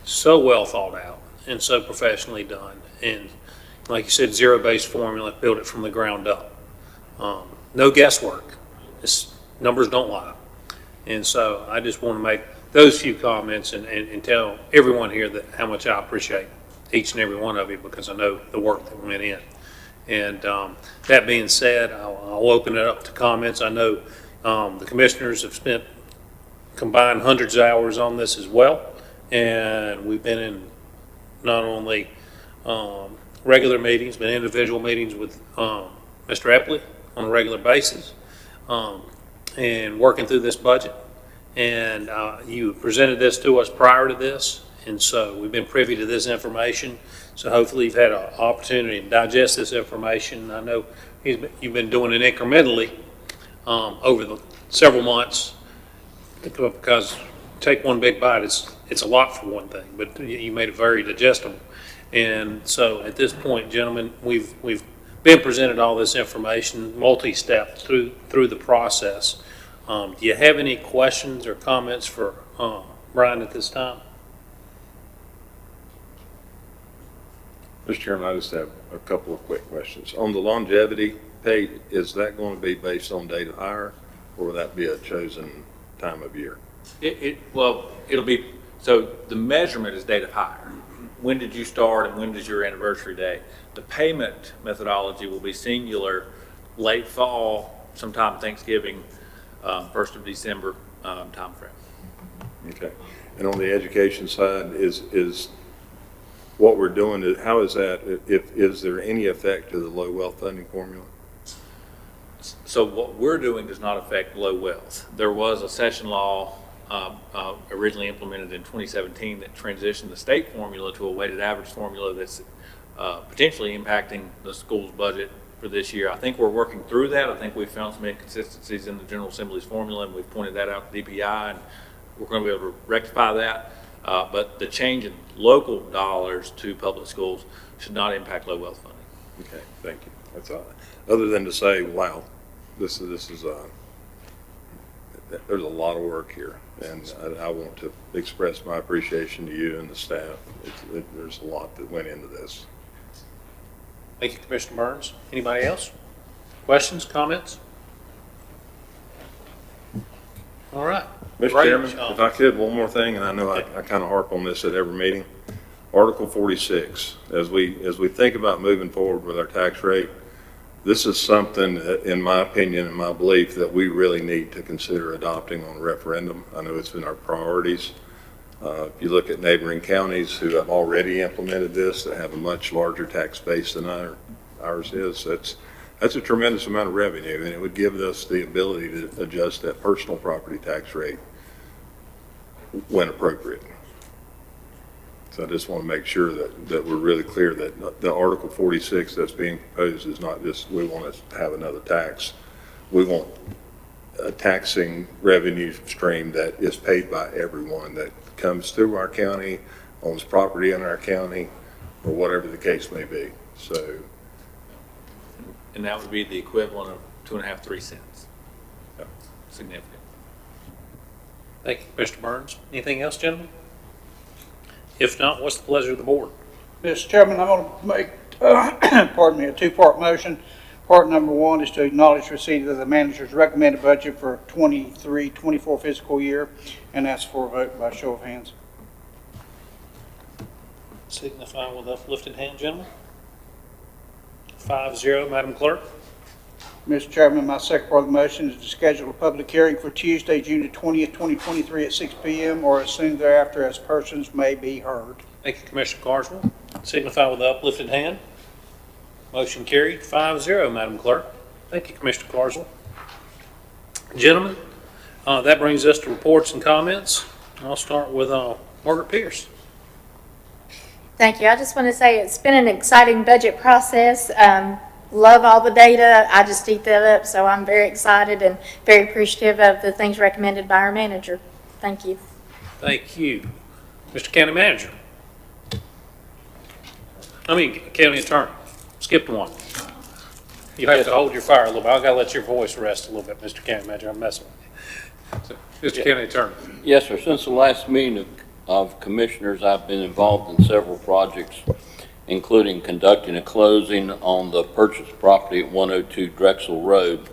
so well thought out and so professionally done. And like you said, zero-based formula, build it from the ground up. No guesswork. Numbers don't lie. And so I just want to make those few comments and tell everyone here that how much I appreciate each and every one of you, because I know the work that went in. And that being said, I'll open it up to comments. I know the commissioners have spent combined hundreds of hours on this as well, and we've been in not only regular meetings but individual meetings with Mr. Epley on a regular basis, and working through this budget. And you presented this to us prior to this, and so we've been privy to this information. So hopefully you've had an opportunity to digest this information. I know you've been doing it incrementally over the several months, because take one big bite, it's a lot for one thing, but you made it very digestible. And so at this point, gentlemen, we've been presented all this information, multi-step through the process. Do you have any questions or comments for Brian at this time? Mr. Chairman, I just have a couple of quick questions. On the longevity pay, is that going to be based on date of hire, or will that be a chosen time of year? Well, it'll be, so the measurement is date of hire. When did you start and when is your anniversary day? The payment methodology will be singular, late fall, sometime Thanksgiving, 1st of December timeframe. Okay. And on the education side, is what we're doing, how is that, is there any effect to the low wealth funding formula? So what we're doing does not affect low wealth. There was a session law originally implemented in 2017 that transitioned the state formula to a weighted average formula that's potentially impacting the school's budget for this year. I think we're working through that. I think we've found some inconsistencies in the General Assembly's formula, and we've pointed that out to DPI, and we're going to be able to rectify that. But the change in local dollars to public schools should not impact low wealth funding. Okay, thank you. That's all. Other than to say, wow, this is there's a lot of work here, and I want to express my appreciation to you and the staff. There's a lot that went into this. Thank you, Commissioner Burns. Anybody else? Questions, comments? All right. Mr. Great. Chairman, if I could, one more thing, and I know I kind of harp on this at every meeting. Article 46, as we think about moving forward with our tax rate, this is something, in my opinion and my belief, that we really need to consider adopting on a referendum. I know it's been our priorities. If you look at neighboring counties who have already implemented this, that have a much larger tax base than ours is, that's a tremendous amount of revenue, and it would give us the ability to adjust that personal property tax rate when appropriate. So I just want to make sure that we're really clear that the Article 46 that's being proposed is not just we want to have another tax. We want a taxing revenue stream that is paid by everyone that comes through our county, owns property in our county, or whatever the case may be. So and that would be the equivalent of 2.5, 3 cents. So, significant. Thank you, Mr. Burns. Anything else, gentlemen? If not, what's the pleasure of the board? Mr. Chairman, I'm going to make, pardon me, a two-part motion. Part number one is to acknowledge receipt of the manager's recommended budget for 23-24 fiscal year, and ask for a vote by show of hands. Signify with uplifted hand, gentlemen. 5-0, Madam Clerk. Mr. Chairman, my second part of the motion is to schedule a public hearing for Tuesday, June the 20th, 2023 at 6 p.m. or as soon thereafter as persons may be heard. Thank you, Commissioner Carswell. Signify with the uplifted hand. Motion carried, 5-0, Madam Clerk. Thank you, Commissioner Carswell. Gentlemen, that brings us to reports and comments. I'll start with Margaret Pierce. Thank you. I just want to say it's been an exciting budget process. Love all the data. I just eat that up, so I'm very excited and very appreciative of the things recommended by our manager. Thank you. Thank you. Mr. County Manager. County Attorney. Skipped one. You have to hold your fire a little bit. I've got to let your voice rest a little bit, Mr. County Manager. I'm messing with you. So, Mr. County Attorney. Yes, sir. Since the last meeting of commissioners, I've been involved in several projects, including conducting a closing on the purchased property at 102 Drexel Road,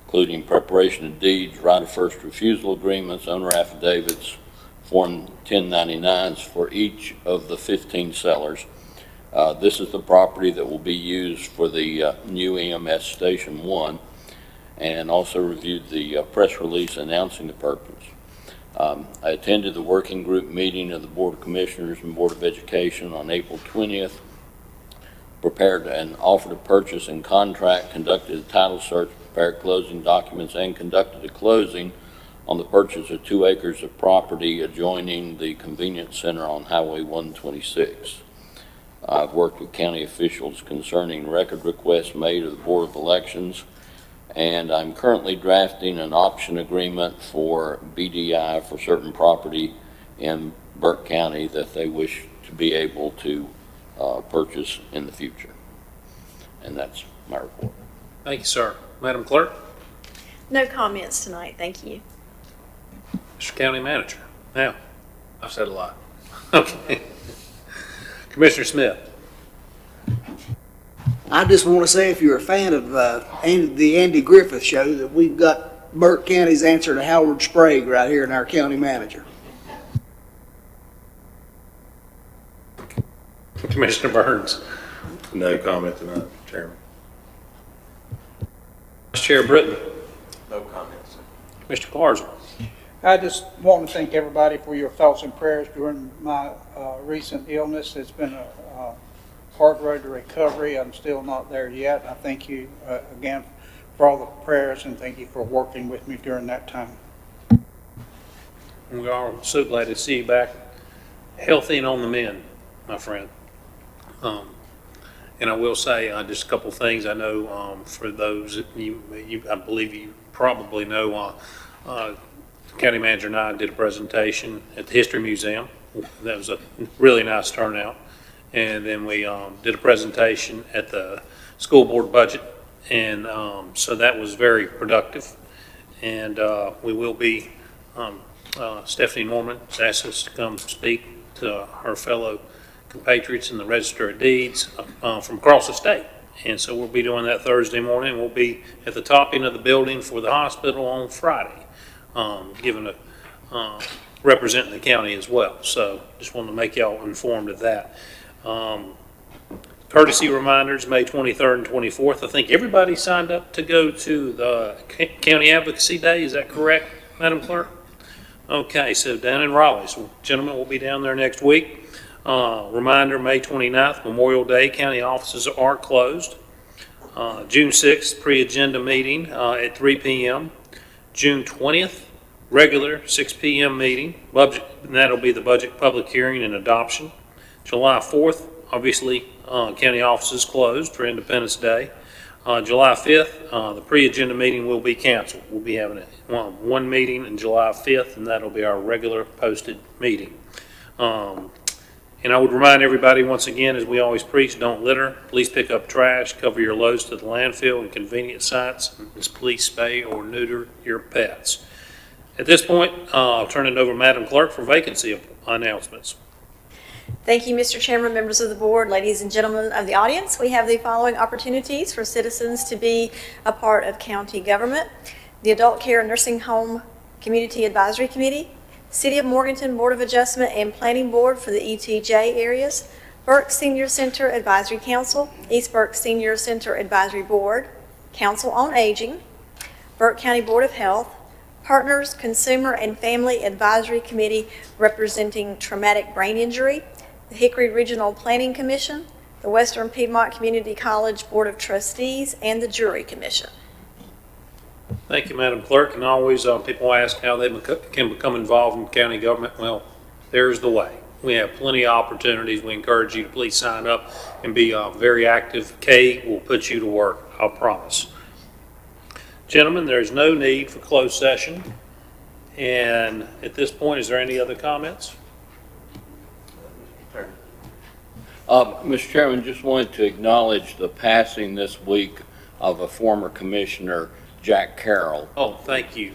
including preparation of deeds, right of first refusal agreements, owner affidavits, Form 1099s for each of the 15 sellers. This is the property that will be used for the new EMS Station 1, and also reviewed the press release announcing the purpose. I attended the working group meeting of the Board of Commissioners and Board of Education on April 20th, prepared an offer to purchase and contract, conducted a title search, prepared closing documents, and conducted a closing on the purchase of 2 acres of property adjoining the convenience center on Highway 126. I've worked with county officials concerning record requests made to the Board of Elections, and I'm currently drafting an option agreement for BDI for certain property in Burke County that they wish to be able to purchase in the future. And that's my report. Thank you, sir. Madam Clerk. No comments tonight, thank you. Mr. County Manager. Now. I've said a lot. Okay. Commissioner Smith. I just want to say, if you're a fan of the Andy Griffith Show, that we've got Burke County's answer to Howard Sprague right here in our county manager. Commissioner Burns. No comment tonight, Chairman. Vice Chair Britton. No comments. Mr. Carswell. I just want to thank everybody for your thoughts and prayers during my recent illness. It's been a hard road to recovery. I'm still not there yet. I thank you again for all the prayers, and thank you for working with me during that time. We are so glad to see you back healthy and on the mend, my friend. And I will say just a couple things. I know for those I believe you probably know, the county manager and I did a presentation at the History Museum. That was a really nice turnout. And then we did a presentation at the school board budget, and so that was very productive. And we will be, Stephanie Norman has asked us to come speak to her fellow compatriots in the Register of Deeds from across the state. And so we'll be doing that Thursday morning. We'll be at the top end of the building for the hospital on Friday, representing the county as well. So just wanted to make y'all informed of that. Courtesy reminders, May 23rd and 24th. I think everybody signed up to go to the County Advocacy Day. Is that correct, Madam Clerk? Okay, so down in Raleigh. So gentlemen, we'll be down there next week. Reminder, May 29th, Memorial Day, county offices are closed. June 6th, pre-agenda meeting at 3 p.m. June 20th, regular 6 p.m. meeting. Budget, and that'll be the budget public hearing and adoption. July 4th, obviously, county offices closed for Independence Day. July 5th, the pre-agenda meeting will be canceled. We'll be having one meeting on July 5th, and that'll be our regular posted meeting. And I would remind everybody, once again, as we always preach, don't litter. Please pick up trash, cover your loads to the landfill and convenience sites, and please spay or neuter your pets. At this point, I'll turn it over to Madam Clerk for vacancy announcements. Thank you, Mr. Chairman, members of the board, ladies and gentlemen of the audience. We have the following opportunities for citizens to be a part of county government: the Adult Care and Nursing Home Community Advisory Committee, City of Morganton Board of Adjustment and Planning Board for the ETJ areas, Burke Senior Center Advisory Council, East Burke Senior Center Advisory Board, Council on Aging, Burke County Board of Health, Partners Consumer and Family Advisory Committee representing traumatic brain injury, the Hickory Regional Planning Commission, the Western Piedmont Community College Board of Trustees, and the Jury Commission. Thank you, Madam Clerk. And always, people ask how they can become involved in county government. Well, there's the way. We have plenty of opportunities. We encourage you to please sign up and be very active. Kay will put you to work, I promise. Gentlemen, there's no need for closed session. And at this point, is there any other comments? Mr. Chairman, just wanted to acknowledge the passing this week of a former commissioner, Jack Carroll. Oh, thank you.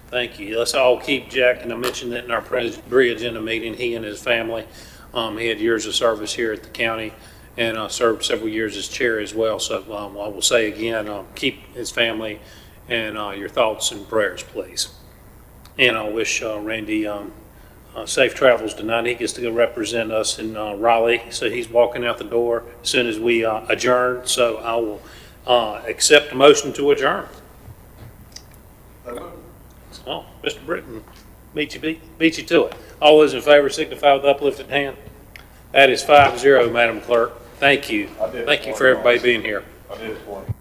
Thank you. Let's all keep Jack, and I mentioned that in our pre-agenda meeting, he and his family, he had years of service here at the county and served several years as chair as well. So I will say again, keep his family and your thoughts and prayers, please. And I wish Randy safe travels tonight. He gets to go represent us in Raleigh, so he's walking out the door as soon as we adjourn. So I will accept a motion to adjourn. Oh, Mr. Britton beat you to it. All those in favor signify with uplifted hand. That is 5-0, Madam Clerk. Thank you. Thank you for everybody being here. I did it for you.